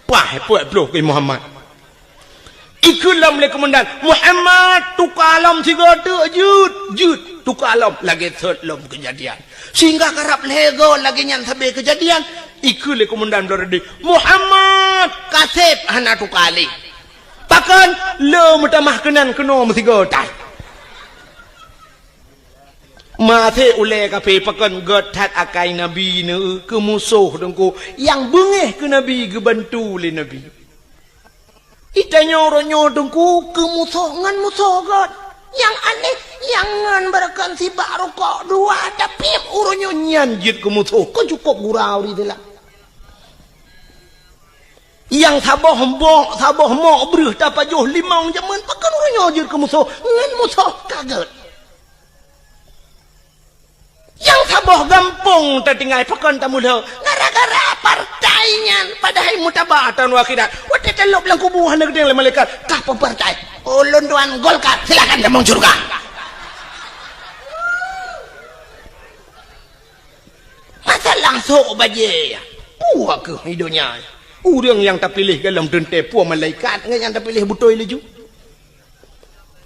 Pah puat ploh ke Muhammad. Ikulam le komandan. Muhammad tukalam tiga tu. Jud. Tukalam. Lagi third lom kejadian. Sehingga karap lego lagi nyan sabi kejadian. Ikul le komandan beradeh. Muhammad kasep hana tukali. Takkan le mutamah kenan kena mesti gotai. Mate ule kape pakan gotat akai Nabi ne ke musuh dengku yang bengeh ke Nabi ke bantu le Nabi. Itanya ronyo dengku ke musuh ngan musuh god. Yang aneh yang ngan berakan si baru kok dua tapi uronyo nyanjit ke musuh. Kau cukup gurau di dalam. Yang sabah mok berih dapat joh limau zaman pakan orang nyojir ke musuh ngan musuh kaget. Yang sabah gampung tertinggal pakan tamu dah gara-gara partainya padahal mutabatan wakidat wate telok bilang kubuhan negeri oleh malaikat kah partai ulun tuan Golkar silakan demong surga. Masa langsung baje puak ke hidupnya. Orang yang tak pilih dalam tentera puan malaikat yang tak pilih betul laju.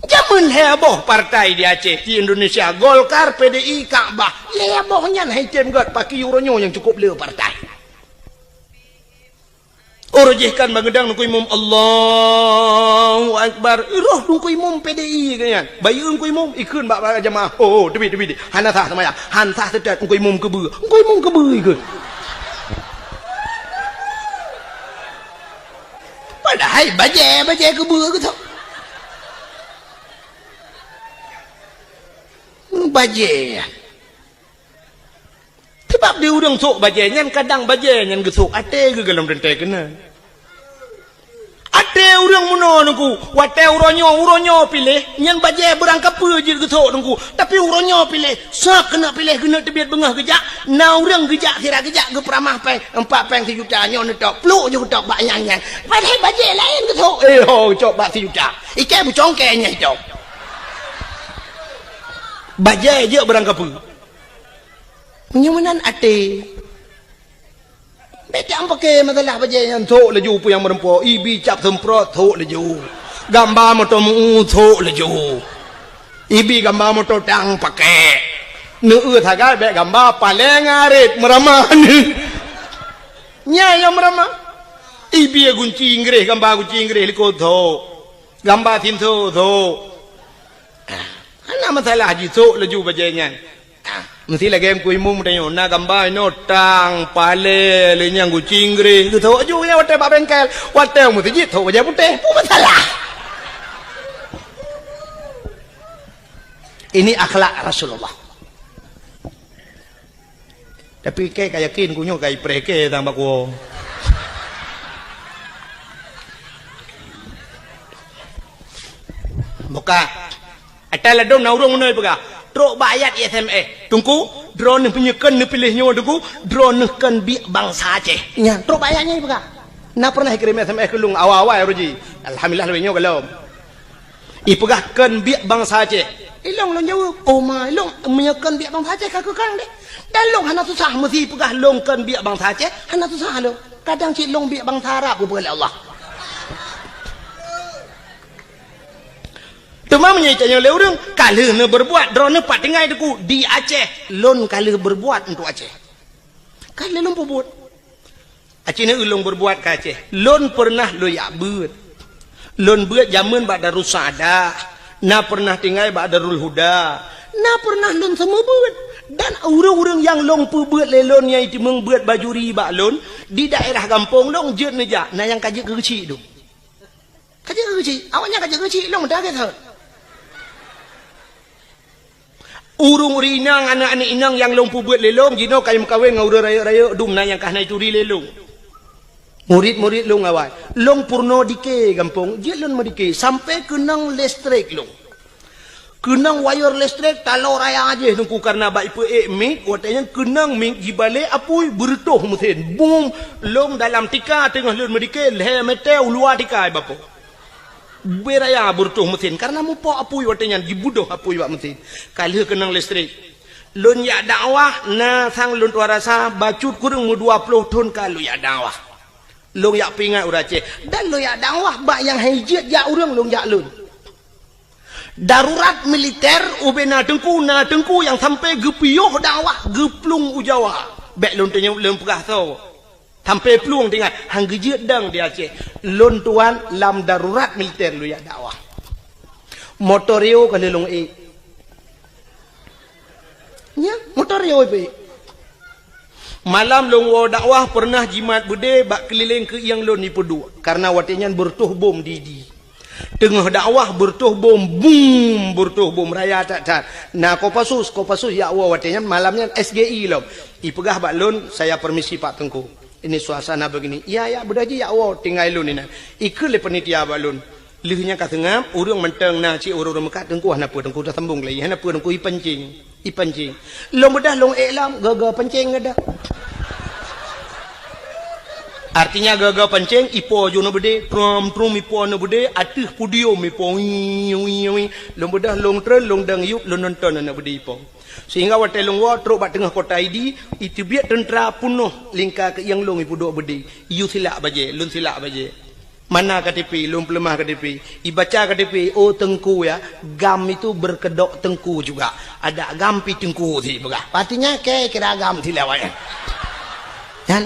Zaman heboh partai di Aceh di Indonesia Golkar, PDI, Kaabah. Hebohnya haitem gat pakai uronyo yang cukup leu partai. Orojihkan bagedang nungku imam Allahu Akbar. Roh nungku imam PDI kan. Bayi nungku imam ikun bak jamaah. Oh, tebi. Hanasah sama ya. Hansah sedat nungku imam kebe. Nungku imam kebe ikut. Padahal baje kebur ke tu. Baje. Sebab dia orang sok baje nyan kadang baje nyan gesok ate ke dalam dentai kena. Ate orang muno nungku, wate uronyo pilih nyan baje berangkap je gesok nungku. Tapi uronyo pilih, sak kena pilih kena tebiat bengah kejak. Na orang kejak sira kejak ke peramah peng 4 peng 1 juta nyon tok pluk je tok bak nyang. Padahal baje lain gesok. Cok bak 1 juta. Ikai bu congkenya itu. Baje je berangkap. Nyumanan ate. Betul pakai masalah baje yang tok laju pu yang merempo. Ibi cap semprot tok laju. Gambar motor mu tok laju. Ibi gambar motor tang pakai. Nu thagai be gambar paling arit meramah ni. Nya yang meramah. Ibi gunci Inggris gambar gunci Inggris liko tok. Gambar tin tok. Ana masalah ji tok laju baje nya. Mesti lagi yang kuimum tanya, nak gambar ini tang pale lenyang kucingre, tu tahu aja yang water pak bengkel, water mesti jit tahu aja putih, pun masalah. Ini akhlak Rasulullah. Tapi kayak yakin kunyo kayak preke tambah ku. Buka, atal adom na urung munoi pega. Trok bayat SMA. Tunggu, drone penyekan ni pilihnya tunggu, drone kan bi bangsa Aceh. Nya, trok bayatnya juga. Na pernah kirim SMS ke lung awal-awal ruji. Alhamdulillah lebih nyo kalau. Ipegahkan biak bangsa Aceh. Ilong long jawab, oh my long menyekan biak bangsa Aceh kaku kang deh. Dan long hana susah mesti pegah longkan biak bangsa Aceh, hana susah lo. Kadang cik long biak bangsa Arab pun oleh Allah. Cuma menyaitannya oleh orang kalau ne berbuat drone pat tinggal deku di Aceh, lon kalau berbuat untuk Aceh. Kalau lon berbuat Aceh ni ulung berbuat ke Aceh. Lon pernah lo yak beut. Lon beut zaman bak Darus Saadah. Na pernah tinggal bak Darul Huda. Na pernah lon semua beut. Dan orang-orang yang long pu beut lelon yang itu membuat baju riba lon di daerah kampung long jet neja. Na yang kajik kecil tu. Kajik kecil. Awaknya kajik kecil long dah kata. Urung rinang anak-anak inang yang long pu beut lelong jino kayu kawin ngau raya-raya dum na yang kah nai turi lelong. Murid-murid long awal. Long purno dike kampung, je lon medike sampai kenang listrik long. Kenang wire listrik talau raya aja nungku karena baik pe mik watanya kenang mik di balik apui bertuh mesin. Boom long dalam tika tengah lon medike le metel luar tika bapo. Beraya bertuh mesin karena mupo apui watanya dibudoh apui wak mesin. Kalau kenang listrik. Lon ya dakwah na sang lon tuarasa bacut kurang mu 20 ton kalau ya dakwah. Long yak pingat urang Aceh dan lo yak dakwah bak yang hijat ya urang long yak lun darurat militer ubena tengku yang sampai gepioh dakwah geplung ujawa bek lon tanya lon pegah so sampai pelung tinggal hang gejat dang di Aceh lon tuan lam darurat militer lo yak dakwah motorio kalau long nya motorio malam long wo dakwah pernah jimat bude bak keliling ke yang lon ni pedu karena watinyan bertuh bom didi tengah dakwah bertuh bom boom bertuh bom raya tak nah kopasus ya wo watinyan malamnya SGI lom ipegah bak lon saya permisi Pak Tengku ini suasana begini ya bedaji ya wo tinggal lon ni ikut le panitia bak lon lihnya katengam urang menteng na ci urang mekat Tengku hana pe Tengku dah sambung lagi hana pe Tengku ipancing long bedah long eklam gaga pancing ada artinya gaga pancing ipo jo no bede trum ipo no bede atih pudio ipo long bedah long tren long dang yup long nonton na bede ipo sehingga watai long wa tro bat tengah kota ID itu biak tentera punuh lingka ke yang long ipo do bede yu silak baje lun silak baje mana KTP long pelemah KTP ibaca KTP oh Tengku ya gam itu berkedok Tengku juga ada gampi Tengku sih begah artinya kira gam silawanya ya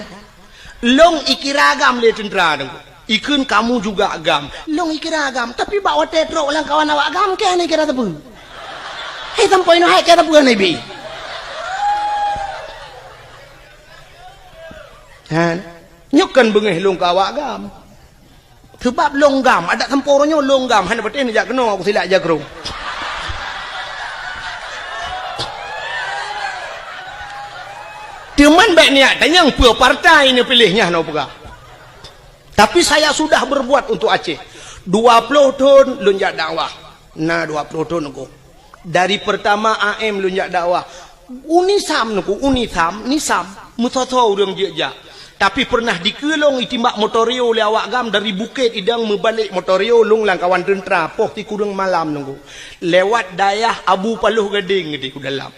long ikiragam le tentera Tengku ikun kamu juga agam long ikiragam tapi bawa tetro ulang kawan awak agam ke ni kira tepu hei sampai no hai kira tepu ni bi han nyukan bengeh long kawak agam sebab longgam ada temporonnya longgam hanya betul ni jak kena aku silap jagrung teman baik niat tanya pua partai ni pilihnya no pegah tapi saya sudah berbuat untuk Aceh 20 tahun lunjak dakwah nah 20 tahun aku dari pertama AM lunjak dakwah unisam nisam musoso urang jejak tapi pernah dikelong itimbak motorio oleh awak gam dari Bukit Idang membalik motorio lung langkawan tentera poh ti kurang malam nunggu lewat dayah Abu Paluh Gading di ku dalam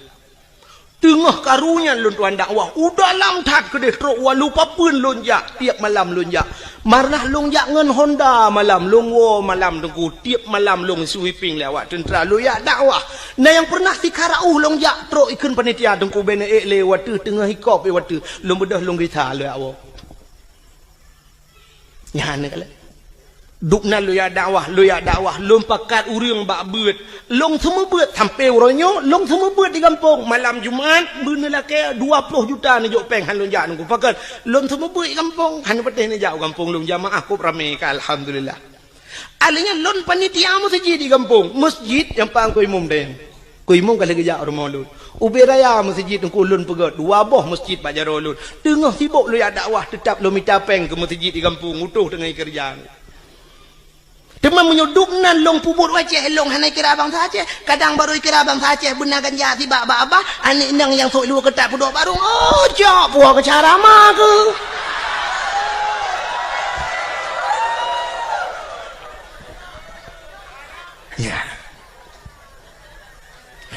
tengah karunya lun tuan dakwah dalam tak kedeh truk walupa pun lonjak tiap malam lonjak marnah lonjak ngan Honda malam longwo malam tengku tiap malam long sweeping lewat tentera lu ya dakwah nah yang pernah si karau lonjak truk ikun panitia tengku bene lewat tengah hikop lewat long bedah long gita lu awo nyane kala dukna lu ya dakwah lom pakat urang bak beut long semua beut sampai uronyo long semua beut di kampung malam Jumaat beuna lake 20 juta ni jok peng han lonjak nunggu pakat long semua beut di kampung han peteh ni jauh kampung long jamaah kop rame ka alhamdulillah alinya lon panitia masjid di kampung masjid yang pang ko imum den ko imum kala geja rumah lun uberaya masjid nungku lun pegat dua boh masjid pak jaro lun tengah sibuk lu ya dakwah tetap lu minta peng ke masjid di kampung utuh tengah kerjaan teman menyuduk nan long pubur wajah long hanai kira abang saja kadang baru kira abang saja benar ganja tiba abah anik nang yang sok lu ketak pudok barung oh jok buah ke cara mah ke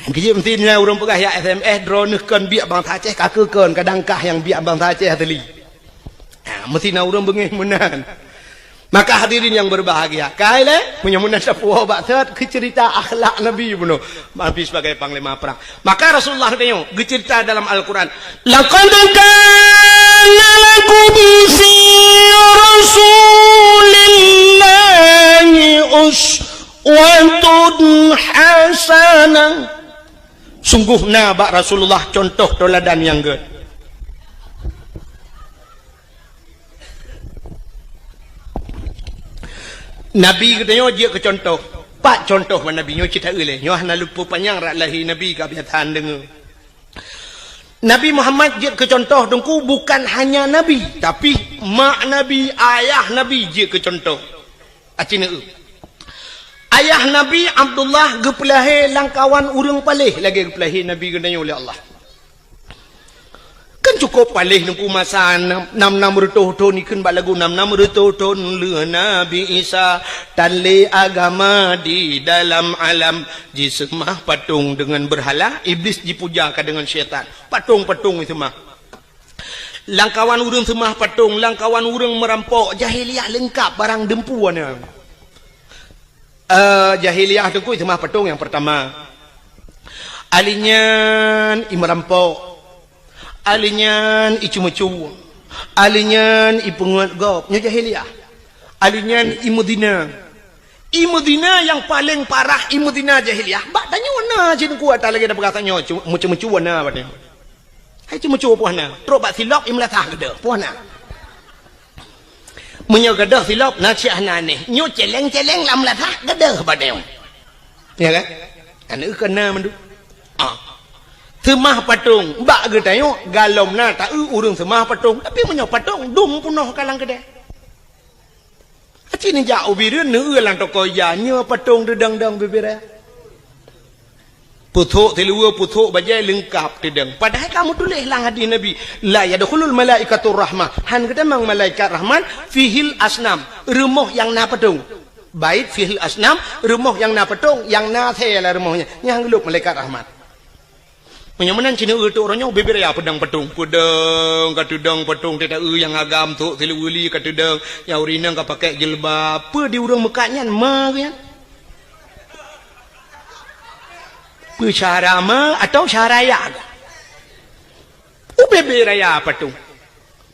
Kerja mestinya orang pegah ya SMS drone kan biak bang Aceh kakekan kadangkah yang biak bang Aceh tadi. Mestinya orang bengih menan. Maka hadirin yang berbahagia, kaile punya munan sapua batat ke cerita akhlak Nabi bunuh Nabi sebagai panglima perang. Maka Rasulullah tanya, cerita dalam Al-Qur'an, laqad kana lakum fi rasulillahi uswatun hasanah. Sungguh nabak Rasulullah contoh teladan yang good. Nabi katanya dia ke contoh. Pak contoh mana Nabi nyo cerita ele. Nyo hana lupa panjang rak lahi Nabi ka biatan dengar. Nabi Muhammad dia ke contoh dengku bukan hanya Nabi, tapi mak Nabi, ayah Nabi dia ke contoh. Acina ayah Nabi Abdullah gepelahe langkawan urang palih lagi gepelahe Nabi katanya oleh Allah. Kan cukup palih nungku masa 6 tahun ni kan balagu 6 tahun le Nabi Isa tanle agama di dalam alam jisemah patung dengan berhala iblis dipujakan dengan syaitan patung-patung itu mah langkawan urang semah patung langkawan urang merampok jahiliah lengkap barang dempuan jahiliah tu itu mah patung yang pertama alinyan merampok alinyan icu-mecu alinyan ipungat gop nyo jahiliah alinyan imudina yang paling parah imudina jahiliah bak tanya wana jin kuat lagi ada perkataannya mecu-mecu wana badnya hai cu-mecu puana teruk bak silap imlatah gede puana menyo gede silap nasi anane nyo celeng-celeng lam latah gede badnya ya kan anu kena mendu semah patung bak ke tayo galom na tak urung semah patung tapi menyo patung dum punoh kalang kedai aci ni jauh biru nu lang toko ya nyo patung dedang-dang bibira puthuk tilua puthuk bajai lengkap dedang padahal kamu tulis lang hadis Nabi la yadkhulul malaikatur rahmah han kata mang malaikat rahman fihil asnam rumah yang na patung bait fihil asnam rumah yang na patung yang na thela rumahnya yang geluk malaikat rahmat. Menyamanan Cina tu orangnya bebera ya pedang patung katudang patung tidak yang agam tu tiluli katudang yang urinang ka pakai jilbab apa di urang mekatnya ma kan cara ma atau cara ya bebera ya patung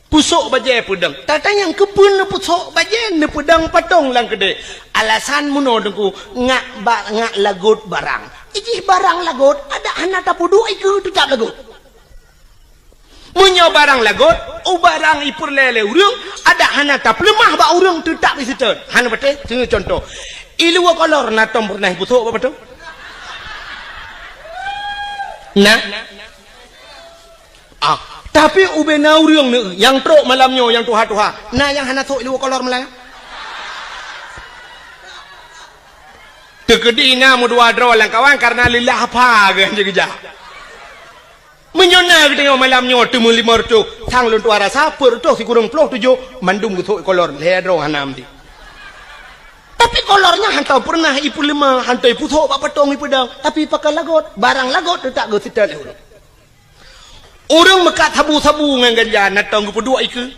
pusuk bajai pedang tata yang kepun pusuk bajai ne pedang patung lang kede alasan muno dengku ngak lagut barang ijih barang lagot ada anak tapudu iku tetap lagot munyo barang lagot barang ipur lele urang ada anak tap lemah ba urang tetap di situ han bete contoh ilu kolor na tom pernah putuk apa betul nah tapi ubena urang yang trok malamnya yang tuha-tuha nah yang hana tok ilu kolor melaya tegedina mudua draw lang kawan karena lillah apa kan jaga menyona kita malam nyo tu mulimor tu sang lun tuara sapur tu si kurang ploh tujuh mandum gitu kolor le draw hanam di tapi kolornya hantau pernah ipu lima hantau ipu thok pak patong ipu dang tapi pakai lagot barang lagot tak go sital orang mekat sabu-sabu ngan ganja natong pedua iku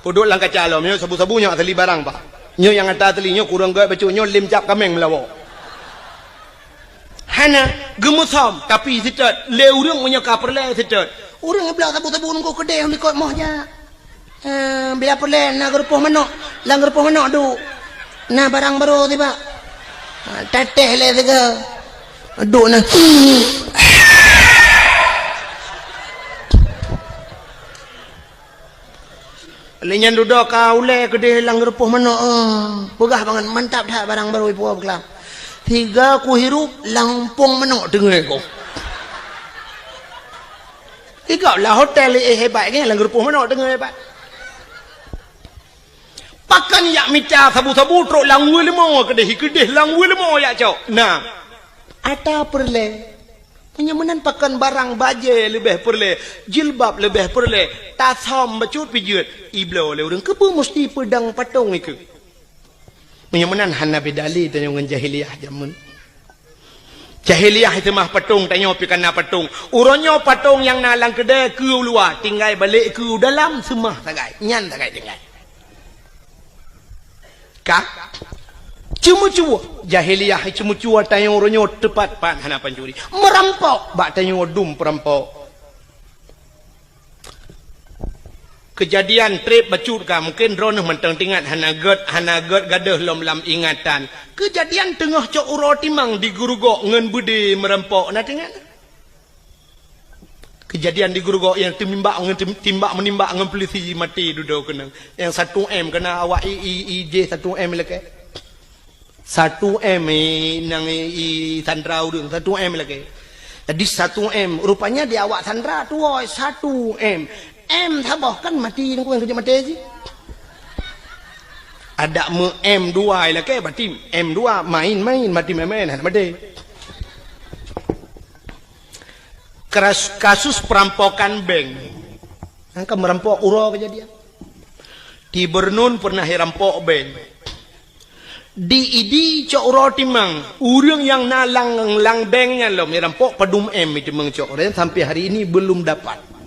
pedua lang kacalom nyo sabu-sabunya atali barang pak nyo yang ada telinyo kurang gak baca nyo lim cap kameng melawa hana gemusam tapi sitat le urang punya kaperle sitat urang belah sabu-sabu nunggu kedai ni kot mohnya biar perle nak gerupuh manok lang gerupuh manok du na barang baru tiba teteh le tiga duk na lenyan duduk kau le kedai lang gerupuh manok pegah banget mantap dah barang baru ibu berkelam tiga ku hirup lampung manok dengar kau tiga lah hotel hebat kan lang gerupuh manok dengar hebat pakan yak mica sabu-sabu truk lang limo kedai lang limo yak cok nah ada perle penyamanan pakan barang baje lebih perle jilbab lebih perle tasom bacut pijut iblo le urang kepu mesti pedang patung iku penyamanan hana bedali dan yang jahiliyah jamun Jahiliah itu mah patung tanya pi kana patung. Uronyo patung yang nalang kedai ke luar, tinggal balik ke dalam semah tagai. Nyan tagai tinggal. Ka? Cuma-cuma jahiliah cuma-cuma tanya uronyo tepat pan hana pancuri. Merampok bak tanya dum perampok. Kejadian trip bacut ka mungkin ronah mentang tingat hana ged gadah lom lam ingatan. Kejadian tengah cok uro timang di gurugok ngen budi merempok na tingat. Kejadian di gurugok yang timbak menimbak ngen polisi mati duduk kena. Yang 1M kena awak IJ 1M leke. 1M nang Sandra udung 1M leke. Jadi 1M rupanya dia awak Sandra tu 1M. M saboh kan mati nang yang kerja mati sih. Ada M2 lah ke berarti M2 main mati main mati. Kasus perampokan bank. Angka merampok uro kejadian. Di Bernun pernah rampok bank. Di ID cok uro timang. Urang yang nalang lang banknya lo merampok padum M itu mengcok. Dan sampai hari ini belum dapat.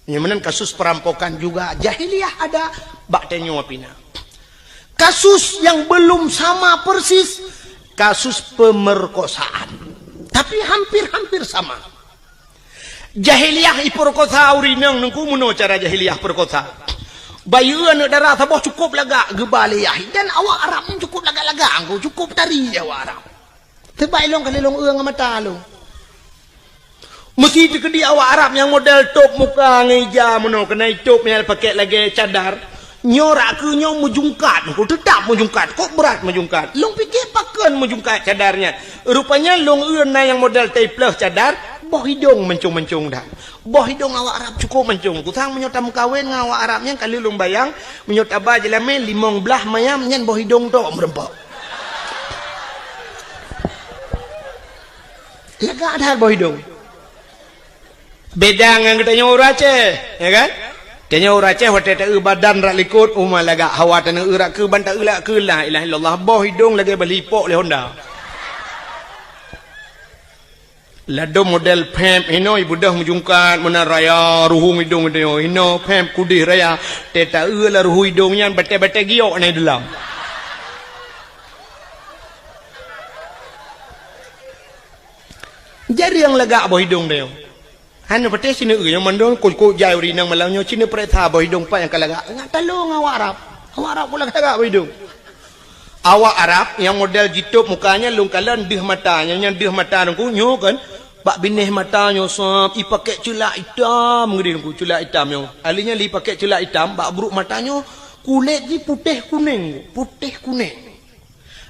Yang kasus perampokan juga jahiliyah ada bak tenyo pina. Kasus yang belum sama persis kasus pemerkosaan. Tapi hampir sama. Jahiliyah iperkosa urinang nengku muno cara jahiliyah perkosa. Bayuan darah saboh cukup laga gebaliyah dan awak Arab cukup laga-laga angku cukup tari awak Arab. Tebailong kalilong uang mata lo. Mesti di awak Arab yang model top muka ngeja mono kena top yang pakai lagi cadar nyorak ke nyo mujungkat kok tetap mujungkat kok berat mujungkat long fikir pakan mujungkat cadarnya rupanya long euna yang model tapeleh cadar boh hidung mencung-mencung dah boh hidung awak Arab cukup mencung kusang menyota mukawin ngawak Arabnya kali long bayang menyota ba jelame limong belah mayam nyen boh hidung tu merempok laga ada boh hidung. Beda dengan kita nyawa Aceh, ya kan? Kita nyawa Aceh waktu itu badan rak likut, umar laga hawa tanah urak ke bantak ulak ke lah ilah illallah boh hidung lagi berlipok le Honda. Lado model pemp hino ibu dah menjungkat mana raya ruhung hidung itu hino pemp kudih raya teta lah ruhu hidungnya bete-bete giok ni dalam. Jadi yang lega boh hidung dia. Hanya pete sini yang mandong kok jai uri nang malangnya sini pereta boh hidung pak yang kalaga ngat talung awak Arab pula kagak boh hidung awak Arab yang model jitup mukanya lungkalan deh matanya yang deh mata nungku nyo kan bak binih matanya sop i pakai celak hitam ngeri nungku celak hitam yo alinya li pakai celak hitam bak buruk matanya kulit di putih kuning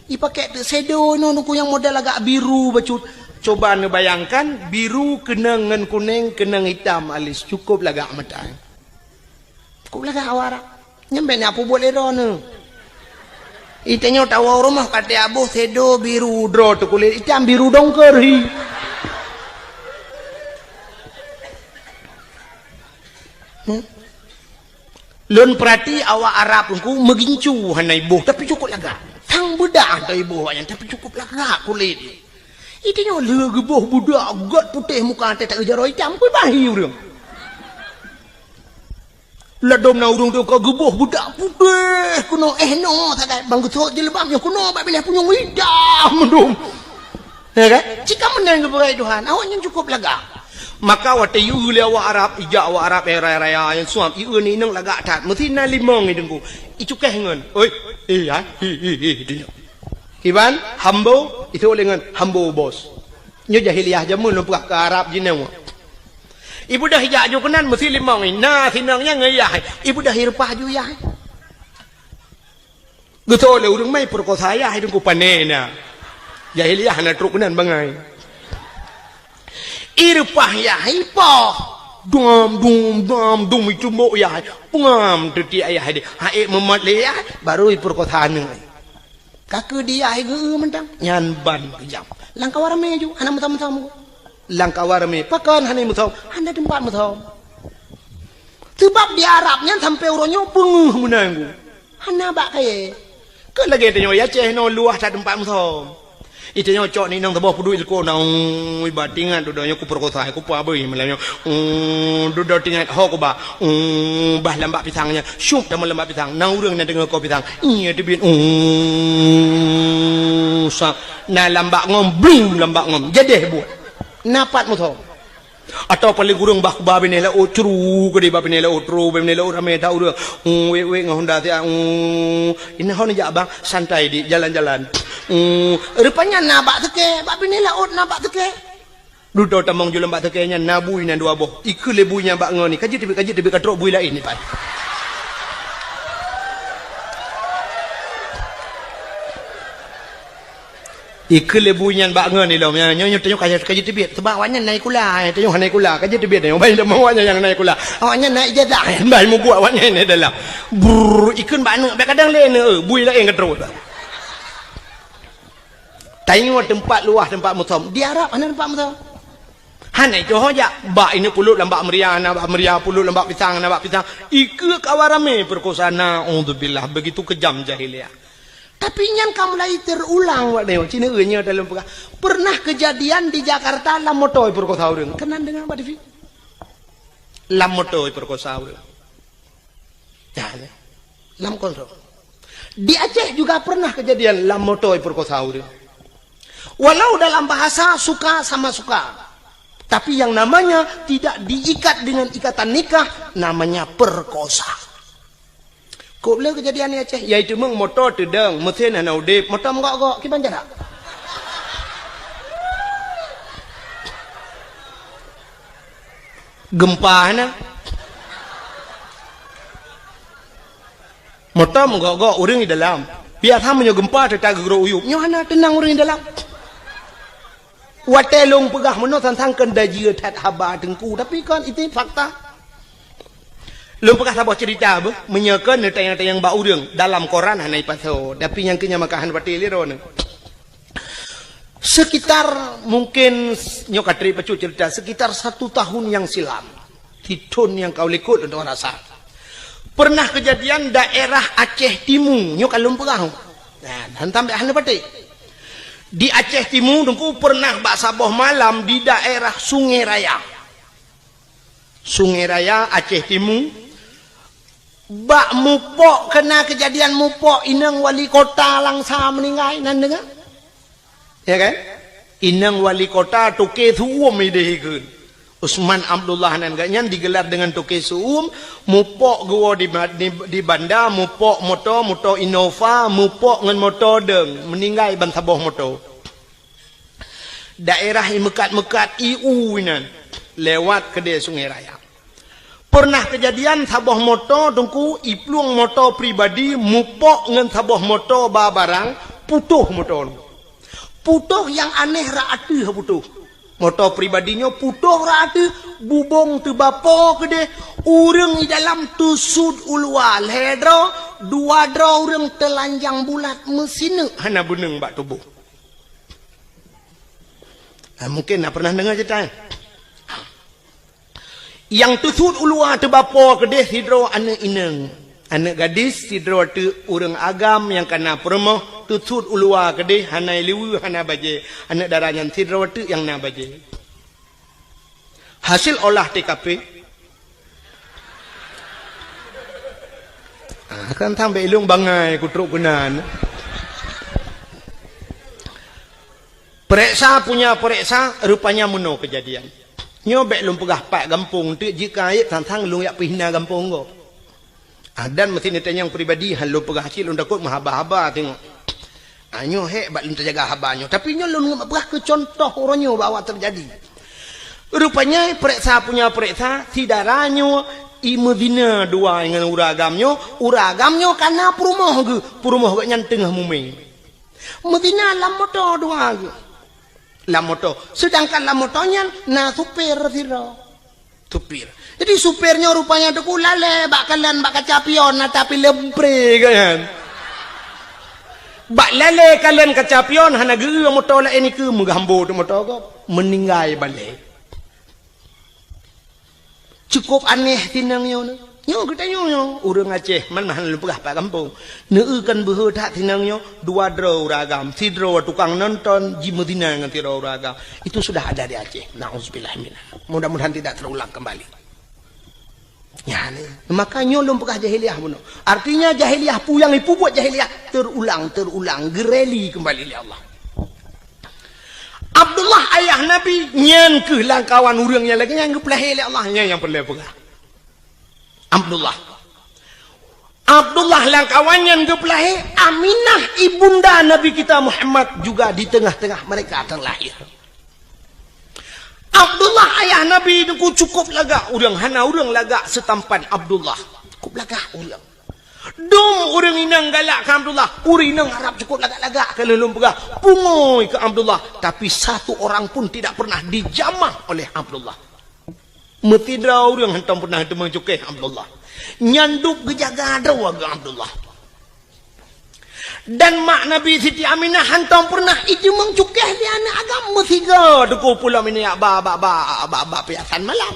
i pakai shadow nungku yang model agak biru bacut. Coba anda bayangkan biru kenangan kuning kenang hitam alis cukup lagak mata. Cukup lagak awak nyampe ni apa boleh rona. Itanya tahu rumah kata abu sedo biru draw tu kulit hitam biru dongker hi. Lun perhati awak Arab ku megincu hanai ibu tapi cukup lagak. Tang budak tu ibu yang tapi cukup lagak kulit. Itu yang lega boh budak gat putih muka tak kejar hitam pun bahi urang. Ladom na urang tu ka geboh budak putih kuno no tak bang gusok je lebamnya kuno bak bilih punyung hitam mendung. Ya kan? Jika menang kepada Tuhan awaknya cukup lega. Maka waktu yu le awak Arab ijak awak Arab raya yang suam ieu ni nang lega tat mesti na limong ni dengku. I cukeh ngan. Oi, ya. Iban hambo itu dengan hambo bos. Nyo jahiliyah jamun lu ke Arab jinau. Ibu dah hijak ju kenan mesti limong ni. Nah sinangnya ngeyah. Ibu dah hirpah ju ya. Betul le urang mai perkosa ya hidung ku panena. Jahiliyah na truk kenan bangai. Irpah ya hipo. Dum itu mbok ya. Pengam teti ayah dia. Hae memat le ya baru perkosa ni. Kakak dia ai ge mentang nyan ban kejam langkah warame ju hana mutam langkah warame pakan hana mutam hana tempat mutam sebab di Arab nyan sampai uronyo penguh menanggu hana bak kaye ke lagi tanyo ya ceh no luah tak tempat mutam Itu nyocok ni nang tebah pedui ko nang batingan dudanya ku perkosa ku pa beuy melanyo. Dudo tingat ho ko ba. Bah lambak pisangnya. Syup dalam lambak pisang. Nang urang na dengar ko pisang. Iya debit. Sa na lambak ngom bling lambak ngom. Jadi buat. Napat mo to. Atau paling kurang bah ba benela o curu ke di ba benela o tru benela o rame ta urang. We ngahonda ti ini hon ja bang santai di jalan-jalan. Rupanya nabak teke, bak bini laut nabak teke. Duduk tamang jual nabak teke nya nabui nan dua boh. Iku lebunya bak ngoni. Kaji tibi katrok bui lain ni pan. Iku lebunya bak ngoni lom. Nyonya tanya kaji tibi. Sebab awaknya naik kula. Tanya naik kula. Kaji tibi ni. Baik dah awaknya yang naik kula. Awaknya naik jadah. Baik mu buat awaknya ni dalam. Brr, ikun bak nak. Kadang lain bui lain katrok. Tengok tempat luas tempat mutom. Di Arab mana tempat mutom? Hanai tu hoja. Bak ini pulut lambak meriah, nambak meriah pulut lambak pisang, nambak pisang. Ika kawarame perkosaan. Alhamdulillah begitu kejam jahiliyah. Tapi yang kamu lagi terulang wak neo. Cina enya dalam pernah kejadian di Jakarta lam motoi perkosa orang. Kenan dengan Pak Devi? Lam motoi perkosa orang. Ya, lam kontrol. Di Aceh juga pernah kejadian lam motoi perkosa orang. Walau dalam bahasa suka sama suka, tapi yang namanya tidak diikat dengan ikatan nikah, namanya perkosa. Kau boleh kejadian ni Aceh, yaitu meng motor tedeng, mesin hana udip, motor menggok-gok, kiban jarak. Gempa hana, motor menggok-gok, orang di dalam. Biar hanya gempa tetap gerok uyup, nyohana tenang orang di dalam. Watelong pegah menot tentang kendaji tat haba tengku, tapi kan itu fakta. Long pegah sabah cerita apa? Menyakan netayang-netayang bau urang dalam koran hanai paso, tapi yang kenya makahan pati liron. Sekitar mungkin nyokatri pacu cerita sekitar 1 tahun yang silam. Hitun yang kau likut untuk rasa. Pernah kejadian daerah Aceh Timur, nyokalung pegah. Nah, hantam hanai pati. Di Aceh Timur, dengku pernah bak saboh malam di daerah Sungai Raya. Sungai Raya, Aceh Timur. Bak mupok, kena kejadian mupok, inang wali kota langsa meninggal, nan dengar? Ya kan? Inang wali kota tuke suum idehikan. Usman Abdullah nan ganyan digelar dengan tuke suum, mupok gua di banda, mupok moto Innova, mupok ngan moto deng, meninggal ban saboh moto. Daerah yang mekat-mekat IU nan lewat ke dia Sungai Raya. Pernah kejadian saboh moto tungku iplung moto pribadi mupok ngan saboh moto barang putuh motor. Putuh yang aneh raatu putuh. Motor pribadinya putuh raatu bubong tu bapo ke dia urang di dalam tusud ulwal hedro dua dro urang telanjang bulat mesin hana beneng bak tubuh. Mungkin nak pernah dengar cerita. Yang tusud ulwal tu bapo ke dia hidro anak ineng. Anak gadis hidro tu urang agam yang kena permoh tusud ulwa kedih hanai liwu hana baje anak darahnya sidro tu yang na baje hasil olah TKP kan sampai ilung bangai kutruk gunan periksa punya periksa rupanya meno kejadian nyobek lung pegah pak gampung tu jika ayat tantang lung yak pihna gampung go dan mesti ditanya yang pribadi halu pegah hasil lung takut mahaba-haba tengok anyo hebat lu terjaga habanyo tapi nyo lu ngabah ke contoh oronyo bawa terjadi rupanya periksa punya periksa si daranyo imedina dua dengan uragamnyo karena perumoh ke nyan tengah muming medina lam moto dua ge lam moto sedangkan lam motonya na supir siro supir jadi supirnya rupanya deku lale bakalan bak kacapion tapi lebre kan bak lele kalian kecapion hana geu motor la ini ke menggambo tu motor ko meninggal balik cukup aneh tinangnya Nyo kita nyo urang Aceh man mahan lepah pak kampung. Neukan behe tak tinangnya 2 draw ragam, 3 draw tukang nonton di Medina dengan 3 draw ragam. Itu sudah ada di Aceh. Nauzubillah minah. Mudah-mudahan tidak terulang kembali. Ya ni. Maka nyo lumpah jahiliyah mono. Artinya jahiliyah puyang ipu buat jahiliyah terulang gereli kembali oleh Allah. Abdullah ayah Nabi nyen ke langkawan urang yang lagi yang geplah oleh Allah yang perlu pegah. Abdullah langkawannya geplah Aminah ibunda Nabi kita Muhammad juga di tengah-tengah mereka terlahir. Abdullah ayah Nabi itu cukup laga urang hana urang laga setampan Abdullah cukup laga urang dong urang inang galak ke Abdullah urang inang harap cukup laga-laga ke lelum pegah pungoy ke Abdullah tapi satu orang pun tidak pernah dijamah oleh Abdullah. Metidra orang hantam pernah temang cukai Abdullah. Nyanduk gejaga dawa ke Abdullah. Dan mak Nabi Siti Aminah hantam pernah itu mengcukai di anak agama 3 deku pulau ini ba piasan malam.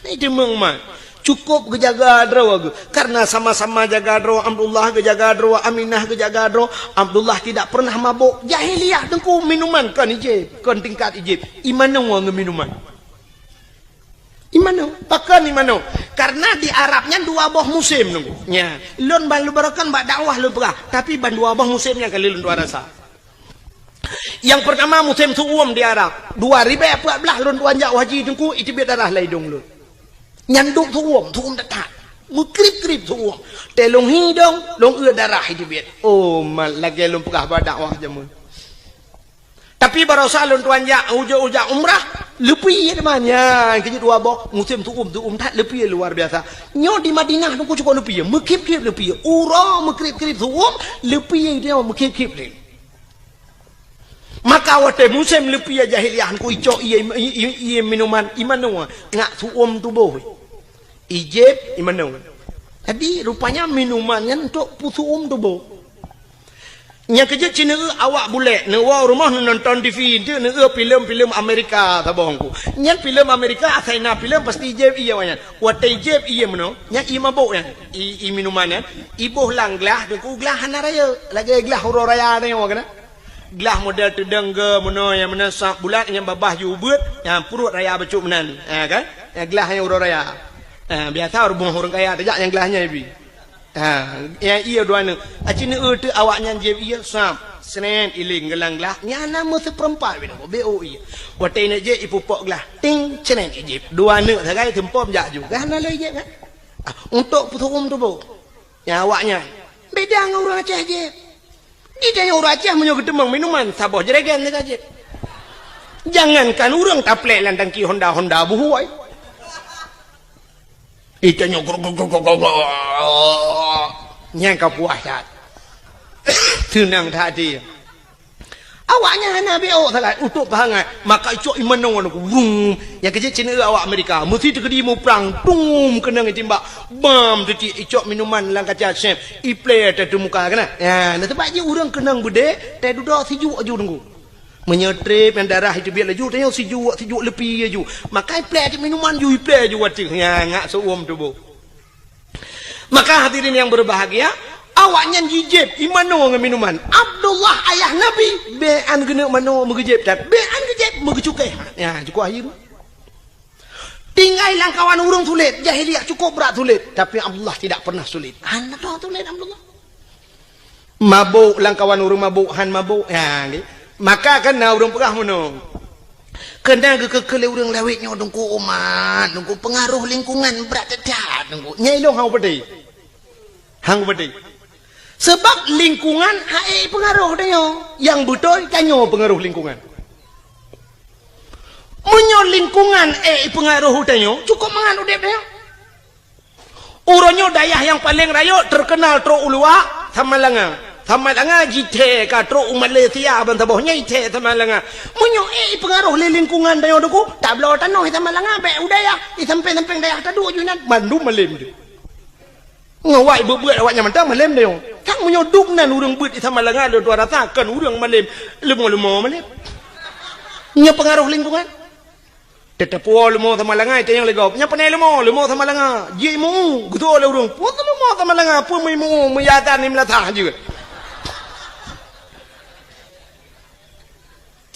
Itu mengman. Cukup gejaga dawa ke. Karena sama-sama jaga dawa Abdullah gejaga dawa Aminah gejaga dawa Abdullah tidak pernah mabuk. Jahiliyah deku minuman kan ijib, kan tingkat ijib. Imana wang minuman. Imano? Pakan imano? Karena di Arabnya 2 buah musim nunggu. Nya, lon ban lu barakan bak dakwah lu pegah, tapi ban 2 buah musimnya kali lon 2 rasa. Yang pertama musim suum di Arab. 2014 lon wanjak haji nunggu itu biar darah laidung lu. Nyanduk suum dekat. Mukrip-krip suum. Telung hidung, long darah itu biar. Oh, mal lagi lon pegah bak dakwah jamun. Tapi baru salun tuan ya ujak umrah lebih namanya kerja 2 boh musim tu tak lebih luar biasa. Nyo di Madinah tu cukup lebih mekip-kip lebih ura mekrip-krip tu lebih dia mekip-kip le. Maka wate musim lebih jahiliyah ku icok iya minuman imano ngak suum tu boh. Ijib imano. Jadi rupanya minumannya untuk pusuum tu boh. Yang kerja Cina awak boleh nawa rumah nonton TV itu nawa filem Amerika tabongku. Yang filem Amerika asalnya filem pasti jeb iya wanyan. Watai jeb iya mano. Yang mabuk yang i minumannya. Ibuh lang gelah deku gelah hanaraya lagi gelah huru raya ni awak kena. Gelah model tedeng ke mano yang mana sak bulat yang babah jubut yang perut raya becuk menan. Kan? Yang gelah yang huru raya. Biasa orang kaya tajak yang gelahnya ibi. Yang iya dua ni. Acina tu awaknya jeb iya sam. Senen iling gelang gelah. Nyana mesti perempat bina. BO iya. Watai nak jeb ipupok gelah. Ting senen jeb. 2 ni sagai tempom jak juga. Hana lagi jeb kan. Untuk puturum tu bu. Yang awaknya. Beda dengan orang Aceh jeb. Dia yang orang Aceh menyuruh ketemang minuman. Sabah jeragan ni jeb. Jangankan orang taplek landang ki Honda buhuai. Itanya yang kau puasat tenang tadi awaknya hana BO sangat untuk bahangan maka icok imanong yang kecil Cina awak Amerika mesti terkedi mu perang tung kena ngetimbak bam tu icok minuman lang kaca chef iplay tu muka kena ya nanti sebab je orang kenang bude teh duduk sejuk aja tunggu menyetrip yang darah itu biar laju tanya sejuk lebih aja maka iplay minuman ju iplay aja watik ya ngak seuam tu bu. Maka hadirin yang berbahagia awaknya jijib imano dengan minuman Abdullah ayah Nabi bean kena mano megejib dan bean kejib megecukai ya cukup akhir tinggal langkawan urung sulit jahiliyah cukup berat sulit tapi Abdullah tidak pernah sulit anak tu sulit Abdullah mabuk langkawan urung mabuk han mabuk ya maka kena urung pegah mano kena kekele urung lawitnya dungku umat dungku pengaruh lingkungan berat dekat dungku nyailong hang berdei sebab lingkungan hae pengaruh dia yang betul kanyo pengaruh lingkungan munyo lingkungan pengaruh dia cukup mangan udep dia uronyo dayah yang paling rayo terkenal tro ulua Tamalanga jite ka tro Malaysia ban taboh nyai te tamalanga munyo pengaruh lingkungan dia doku tablo tanoh tamalanga be udaya sampai dayah tadu junan Bandung malim dia ngawai berbuat awaknya mentah malam dia kang menyoduk nan urang beut di sama lengan lu rasakan urang malam lemo malam nya pengaruh lingkungan Tetapu lumo sama langai tayang legop. Nya panai lumo sama langa. Ji mu gudo le urung. Pu lumo sama langa pu mu meyatan ni melatah juga.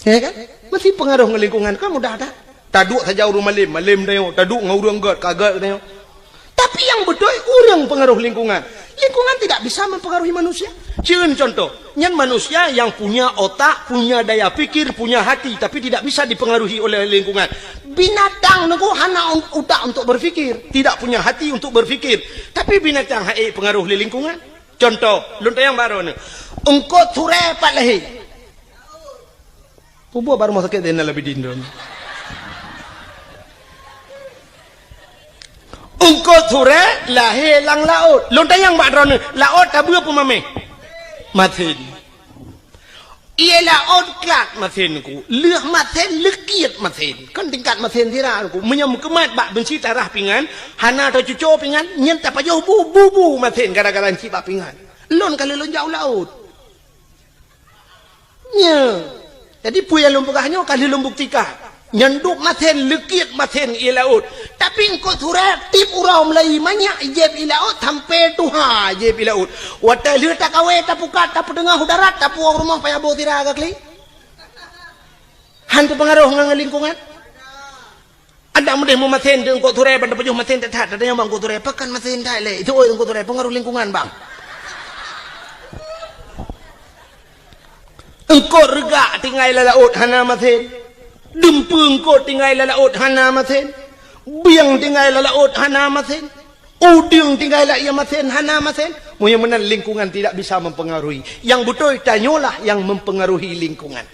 Ya kan? Masih pengaruh ke lingkungan kan mudah dah. Taduk saja urung malim dayo. Taduk ngurung kaget dayo. Tapi yang betul urang pengaruh lingkungan. Lingkungan tidak bisa mempengaruhi manusia. Cun contoh, nyan manusia yang punya otak, punya daya pikir, punya hati, tapi tidak bisa dipengaruhi oleh lingkungan. Binatang nunggu hana otak untuk berfikir, tidak punya hati untuk berfikir. Tapi binatang hai pengaruh di lingkungan. Contoh, lunta yang baru ni. Engkau ture pat lehi. Pubu baru mau sakit dia lebih dindon. Engkau ture lahir lang laut. Lontar yang baru ni laut tabu apa mame? Matin. Ia laut kelak matin ku. Leh matin lekiat matin. Kan tingkat matin tira ku. Menyam kemat bak benci tarah pingan. Hana atau cucu pingan. Nyen tak payah bu matin gara-gara benci bak pingan. Lon kalau lon jauh laut. Nya. Jadi puya lumbuk hanya kali lumbuk tika. Nyanduk maten lekit maten ia laut. Tapi engkau surat tip urau Melayu banyak jeb ia laut sampai tuha jeb ia laut. Wata lihat tak kawe tak pukat tak pedengah udarat tak puang rumah payah bawa tira agak kli. Hantu pengaruh dengan lingkungan. Ada mudah mau maten engkau surat pada pejuh maten tak ada yang bang engkau surat pakan maten tak le. Itu engkau surat pengaruh lingkungan bang. Engkau regak tinggal laut hana maten. Dempung engkau tinggal laut hana maten. Biang tinggal laut hana maten. Uding tinggal ia maten hana maten. Mudah-mudahan lingkungan tidak bisa mempengaruhi. Yang betul tanyalah yang mempengaruhi lingkungan.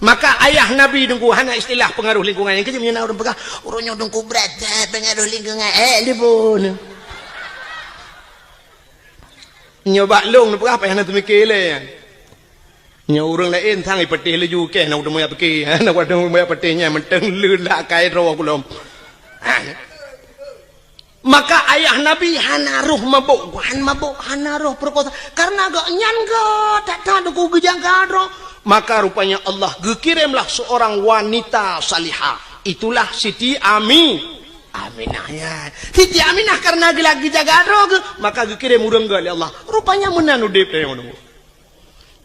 Maka ayah Nabi dengku hana istilah pengaruh lingkungan. Yang kecil orang pegang urutnya dengku berat pengaruh lingkungan. Dia pun nyoba long apa yang nak mikir le. Nya orang lain thang ipetih le ju ke nak udah moya peki nak udah moya petihnya menteng lelak kai ro kulom. Maka ayah Nabi hana roh mabuk hana roh perkosa karena gak nyan tak tahu ku gejang roh. Maka rupanya Allah kirimlah seorang wanita salihah. Itulah Siti Aminah ya. Siti Aminah karena lagi jaga roh maka kirim urang gali Allah. Rupanya menanu dep tayong.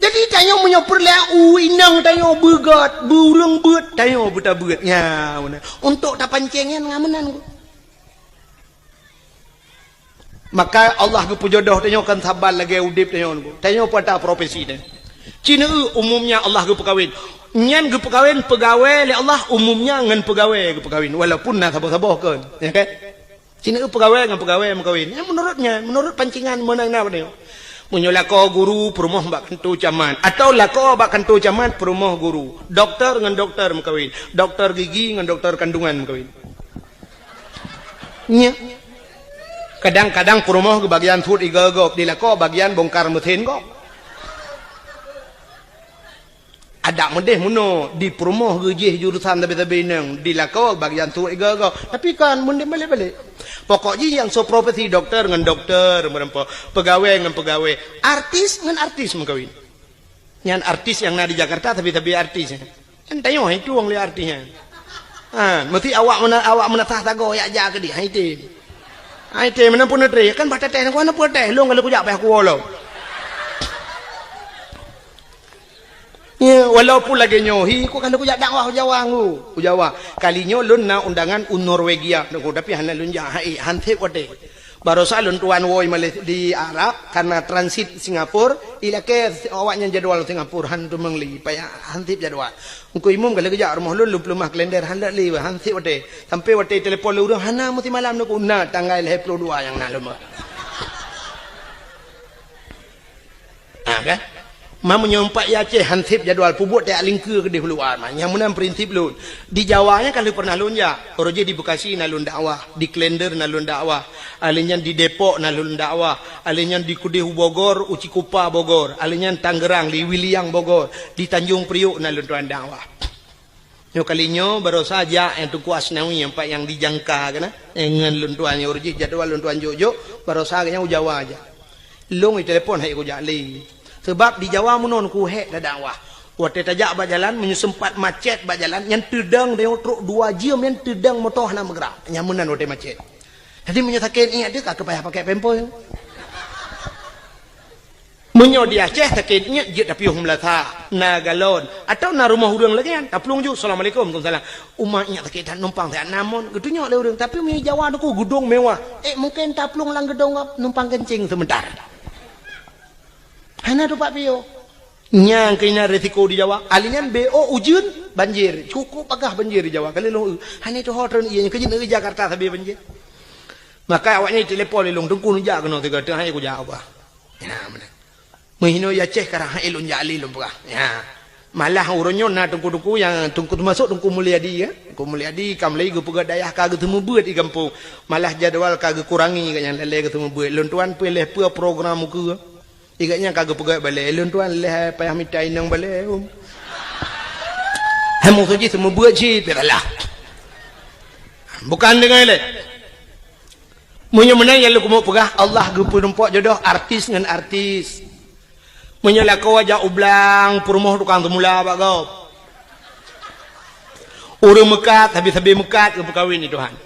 Jadi tayo punya perla inang tayo begat burung bet tayo buta betnya untuk tak pancengnya ngamenan. Maka Allah ke pujodoh tayo kan sabar lagi udip tayo pada profesi dia. Cina umumnya Allah ke pekawin. Nyan ke pekawin pegawai le Allah umumnya ngan pegawai ke pekawin walaupun nak sabar-sabar kan. Ya kan? Cina pegawai ngan pegawai mengkawin. Ya menurut pancingan menang apa dia. Punya lako guru perumoh bak kentu caman atau lako bak kentu caman perumoh guru doktor dengan doktor mengkawin doktor gigi dengan doktor kandungan mengkawin nya kadang-kadang perumoh ke bagian food igagop di lako bagian bongkar mesin kok ada medeh muno di perumoh gejih jurusan tabe-tabe nang di lako bagian food igagop tapi kan munde balik-balik. Pokoknya yang so profesi dokter dengan dokter, pegawai dengan pegawai, artis dengan artis mengkawin. Yang artis yang ada di Jakarta tapi artis. Kan tayo itu wong li artisnya. Mesti awak menatah tago ya jaga di haite. Haite menampun netre kan bata teh ko na puteh long kalau kujak payah kuolo. Ya, walaupun lagi nyohi, ko kalau kujak dakwah Jawa kalinya lun na undangan Norwegia, tapi hana lun jahai hante kote. Baru salun tuan woi di Arab karena transit Singapura, ilake awaknya jadwal Singapura hantu mengli, payah hantip jadwal. Engko imum kalau kujak rumah lun lumah kalender handa li hante kote. Sampai kote telepon lu hana mesti malam nuku na tanggal 22 yang na lumah. Kan? Mamanya empat yace hansip jadwal pubut tak lingkar ke di keluar yang menang prinsip lun di Jawanya kalau pernah lun ya roje di Bekasi nalun dakwah di Klender nalun dakwah alinyan di Depok nalun dakwah alinyan di Kudihu Bogor Uci Kupa Bogor alinyan Tangerang di Wiliang Bogor di Tanjung Priuk nalun tuan dakwah yo kalinya baru saja yang tu kuas nawi yang pak yang dijangka kana dengan lun tuan roje jadwal lun tuan Jojo baru saja yang Jawa aja long telepon hai ko jali sebab di Jawa menon ku hek dah dakwah Waktu tajak berjalan, menyesempat macet berjalan, yang terdang dia truk 2 jam yang terdang motor nak bergerak. Nyamunan waktu macet. Jadi menyatakan ingat dia tak payah pakai pempo. Menyo di Aceh sakit ingat je tapi melata na galon atau na rumah urang lagi kan. Taplung ju. Assalamualaikum. Waalaikumsalam. Umat ingat sakit tak numpang tak namun. Gedunya oleh urang tapi mi Jawa aku gedung mewah. Mungkin taplung lang gedung numpang kencing sebentar. Hana tu Pak Pio. Nyang kena resiko di Jawa. Alingan BO ujun banjir. Cukup agak banjir di Jawa. Kali long hanya tu hotel ianya kerja negeri Jakarta tapi banjir. Maka awaknya telepon long tungku nujak kena tiga tengah aku jawab. Ya mana. Menghino ya Aceh karang elun jali lum pula. Ya. Malah uronyo na tungku-tungku yang tungku masuk tungku Mulyadi ya. Tungku Mulyadi kam lagi ge pegak dayah kage temu beut di kampung. Malah jadual kage kurangi kat yang lele ke temu beut. Lun tuan pilih pe program muka. Igaknya kagak pegawai balik. Lun tuan leh payah minta inang balik. Hamu saja semua buat je terlah. Bukan dengan le. Munyo menang yang lu kumuk pegah Allah ge purumpak jodoh artis dengan artis. Munyo la kau aja ublang purmoh tukang temula pak kau. Urang mekat habis-habis mekat ke perkahwin ni Tuhan.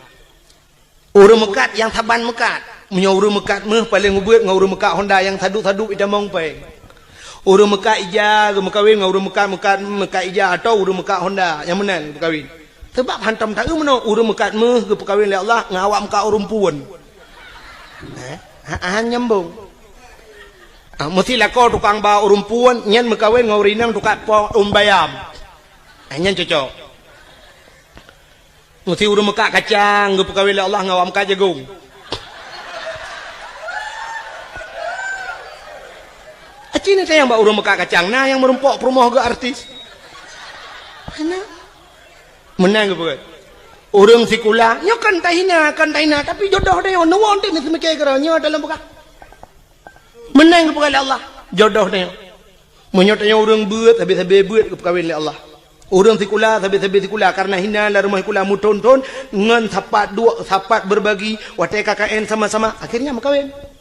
Urang mekat yang saban mekat. Menyuruh mekat meh paling ngebuat ngurus mekat Honda yang sadu-sadu ida mong pe. Urus mekat ija ke mekawin ngurus mekat ija atau urus mekat Honda yang menang perkahwin. Sebab hantam tak meno urus mekat meh ke perkahwin oleh Allah ngawak mekat urang puan. Nyambung. Mesti lah kau tukang bawa urang puan nyen mekawin ngaurinang tukak po bayam. Nyen cocok. Mesti urus mekat kacang ke perkahwin oleh Allah ngawak mekat jagung. Cina saya yang bawa urang mekat kacang nah yang merumpok perumahan ke artis mana menang ke berat urang sikula nyo kan tahina tapi jodoh dia nuwon dia ni semikir kira nyo dalam bekat menang ke berat Allah jodoh dia menyotanya urang buat habis-habis buat ke perkahwin oleh Allah urang sikula habis-habis sikula karena hina lah rumah sikula muton-ton ngan sapat berbagi watai KKN sama-sama akhirnya berkahwin.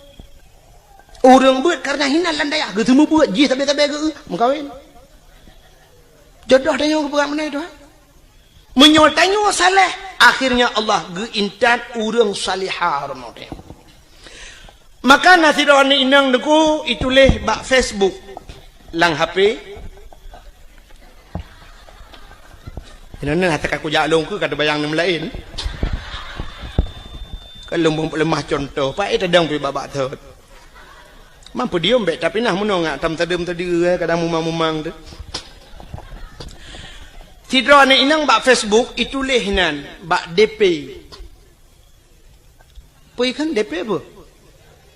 Orang buat karena hina landaya ke semua buat je sampai-sampai ke mengkawin. Jodoh tanya ke perang mana itu? Menyotanya saleh akhirnya Allah ge intan urang salihah ramai. Maka nasiran ni inang deku ituleh bak Facebook lang HP. Ini hati aku jalung ke kata bayang nem lain. Kalau lemah contoh, pak itu dang pi babak tu. Mampu dia mbak tapi nah menongak tam tadem tadi kadang mumang-mumang tu. Tidra ni inang bak Facebook itu lehnan bak DP. Pui kan DP apa?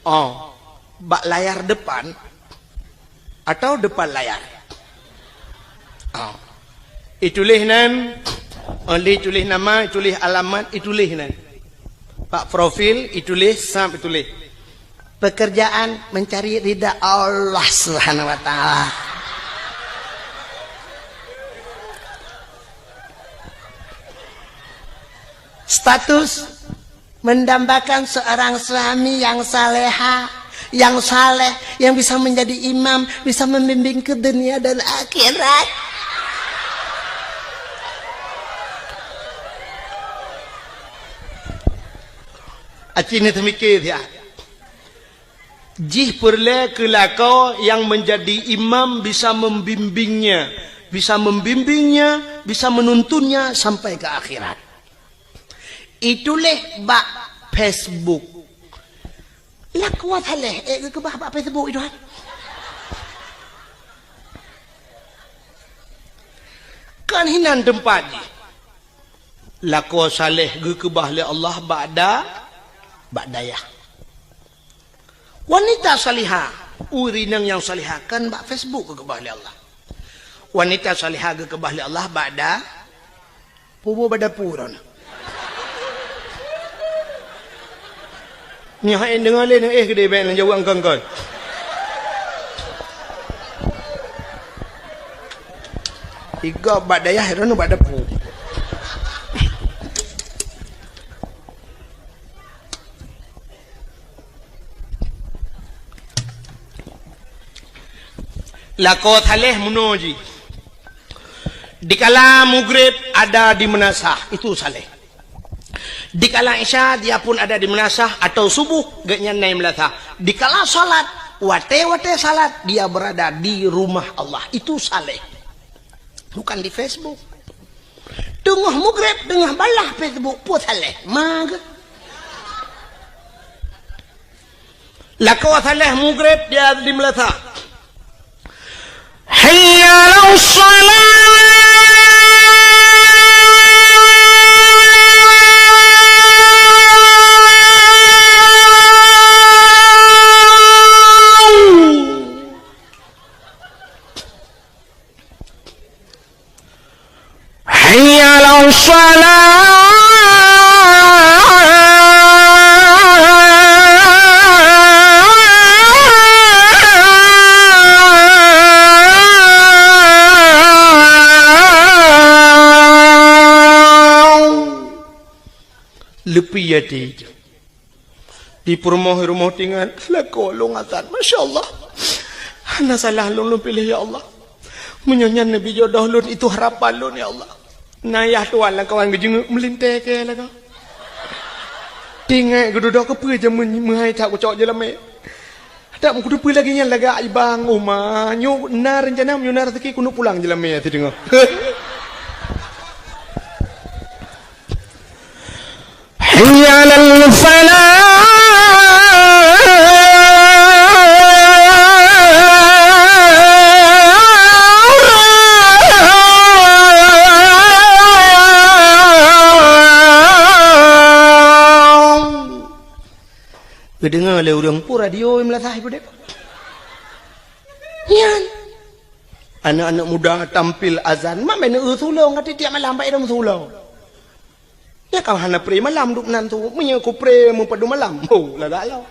Oh, bak layar depan atau depan layar. Oh. Itu lehnan oleh tulis nama, tulis alamat, itu lehnan. Bak profil itu leh sampai tulis pekerjaan mencari ridha Allah Subhanahu wa taala. Status mendambakan seorang suami yang saleha, yang saleh, yang bisa menjadi imam, bisa membimbing ke dunia dan akhirat. Acini temikir ya. Jih perle kelakau yang menjadi imam bisa membimbingnya, bisa menuntunnya sampai ke akhirat. Itulah bak Facebook. Lah kuat haleh, ke bak Facebook itu. Kan hinan tempat ni. Laku saleh ke bah le Allah ba'dayah. Wanita salihah, urinang yang salihah kan bak Facebook ke bahli Allah. Wanita salihah ke bahli Allah ba'da pubu badapuran. Ni hain dengar lain gede ben jauh angkang kan. Tiga ba'dayah rano badapu. Lako thaleh munoji Dikala maghrib ada di menasah, itu saleh. Dikala isya dia pun ada di menasah atau subuh ganyan naik melatah. Dikala salat wate salat dia berada di rumah Allah, itu saleh. Bukan di Facebook. Tengah maghrib tengah balah Facebook pun saleh. Mag. Lakau saleh maghrib dia di melatah. Hayya 'alas salat. Lepi ya di rumah tinggal laku lungatan, masya Allah. Hana salah lun pilih ya Allah. Menyanyian Nabi jodoh lun itu harapan lun ya Allah. Nayah tuan lah kawan gejeng melintai ke lah kau. Tinggal geduduk kepa je menghai tak kucok je lama. Tak mau kudu lagi yang laga ibang rumah. Nyu nar rencana nyu nar rezeki kuno pulang je lama tu dengar. Hayya 'alal falah. Dengar oleh orang pun radio yang melatah ibu dek. Yan. Anak-anak muda tampil azan. Mak main sulung kata tiap malam baik dong sulung. Ya kau hana pre malam duk nan tu. Punya ku pre mempadu malam. Oh lagak lau.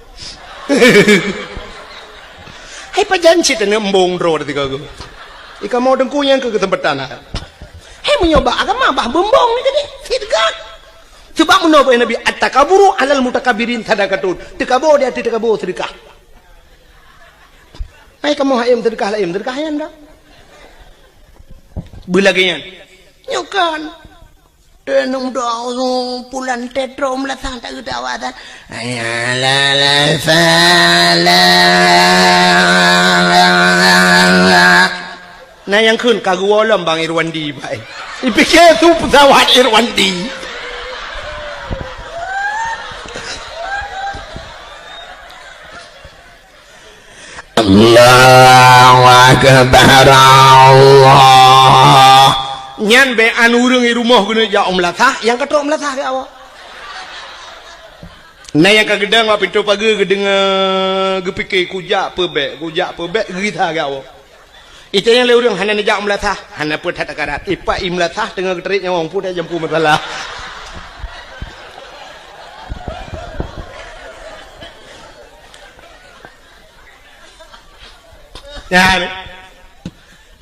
Hai pajan cita ni embong ro tiga aku. Ika mau dengku yang ke tempat tanah. Hai menyoba agama bah bembong ni tadi. Fitkan. Sebab menapa Nabi at-takaburu alal mutakabirin sadaqatun. Tekabur dia tekabur sedekah. Ai kamu hayam sedekah la sedekah yan dah. Bulagian. Nyokan. Denung doa pulan tetro melatang tak ada awatan. La la fala. Nah yang kun kagualam Bang Irwandi baik. Dipikir tu pesawat Irwandi. Allahu Akbar Allah. Nyan be anu urang di rumah guna ja melatah, yang ketok melatah ke awak. Nah yang kagedang wa pintu pagi gedeng gepikir kujak pebek gerita ke awak. Itu yang le urang hana ja melatah, hana pun tak karat. Ipa melatah tengah geterik nyawang pun dah jampu masalah. Ya,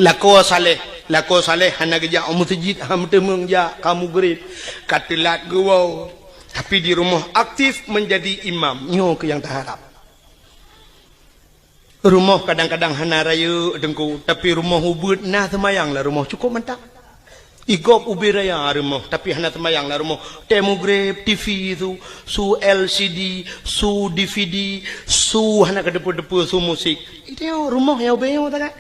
lako saleh hana kerja masjid ham temung ja kamu gerit katilat gua tapi di rumah aktif menjadi imam nyo ke yang terharap. Rumah kadang-kadang hana raya dengku tapi rumah ubud nah semayang lah rumah cukup mantap. Igop ubi raya rumah tapi hana semayang lah rumah temu grab TV tu su LCD su DVD su hana kedepu-depu su musik itu rumah yang ubi tak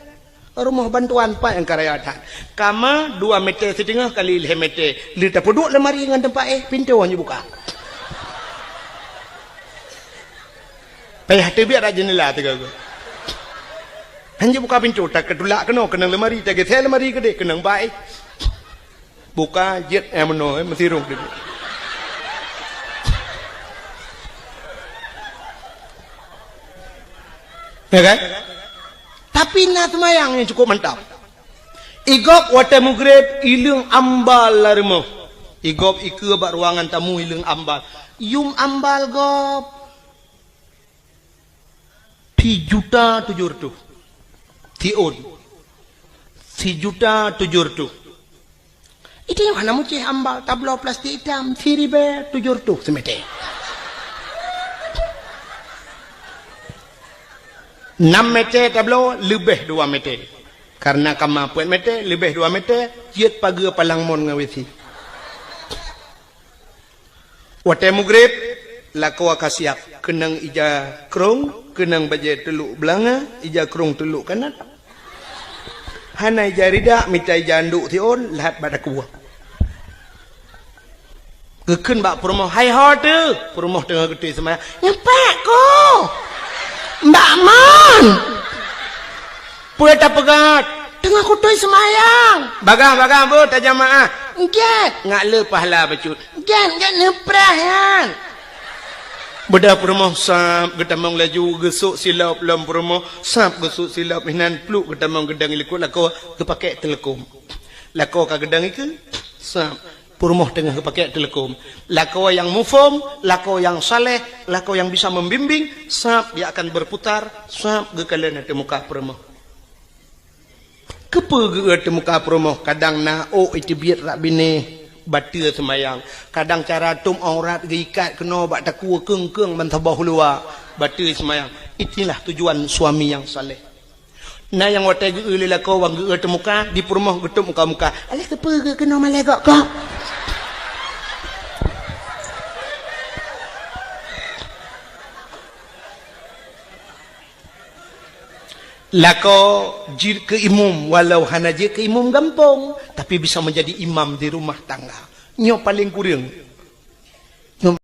rumah bantuan pak yang karayatan kama 2 meter setengah kali 5 meter lita peduk lemari dengan tempat pintu hanya buka payah tebi ada jendela tu kau hanya buka pintu tak kedulak kena lemari tak ke lemari gede kena baik buka jet emno mesti rong dia. Ya kan? Tapi nak semayang yang cukup mantap. Igop wate mugrib ilung ambal larmo. Igop ike bak ruangan tamu ilung ambal. Yum ambal gop 3.700.000. Tiun. 3.700.000. Itu yang mana mucih ambal tablo plastik hitam 3.700 semete. 6 meter tablo lebih 2 meter. Karena kemampuan meter lebih 2 meter, jiat pagar palang mon ngawisi. Watai mugrib, lako akasiap kenang ija krong, kenang baje teluk belanga, ija krong teluk kanan. Hanai jarida mitai janduk tion lahat pada kuah. Keken bak promoh hai hote, promoh tengah gede semaya. Nyepak ko. Mbak Mon. Puet tak pegat. Tengah kutui semayang. Bagang bu tak jamaah. Get. Ngak le pahala bacut. Get neprah yan. Beda promoh sap getamong laju gesuk silap lam promoh sap gesuk silap hinan pluk getamong gedang ilikut lako kepakai telekom. Lako ka gedang iku sap promoh tengah kepakai telekom. Lako yang mufom, lako yang saleh, lako yang bisa membimbing, sap dia akan berputar, sap gekalan ada muka promoh. Kepa ge muka promoh kadang na itu biar rak bini batia semayang. Kadang cara tum aurat geikat kena bak takua keng-keng mentabah luar batia semayang. Itulah tujuan suami yang saleh. Nah yang watai ge lila kau wang ge muka di promoh getuk muka-muka. Alah kepa ge kena malagak kau. Lako jir ke imam walau hana je ke imam gampang tapi bisa menjadi imam di rumah tangga. Nyo paling kurang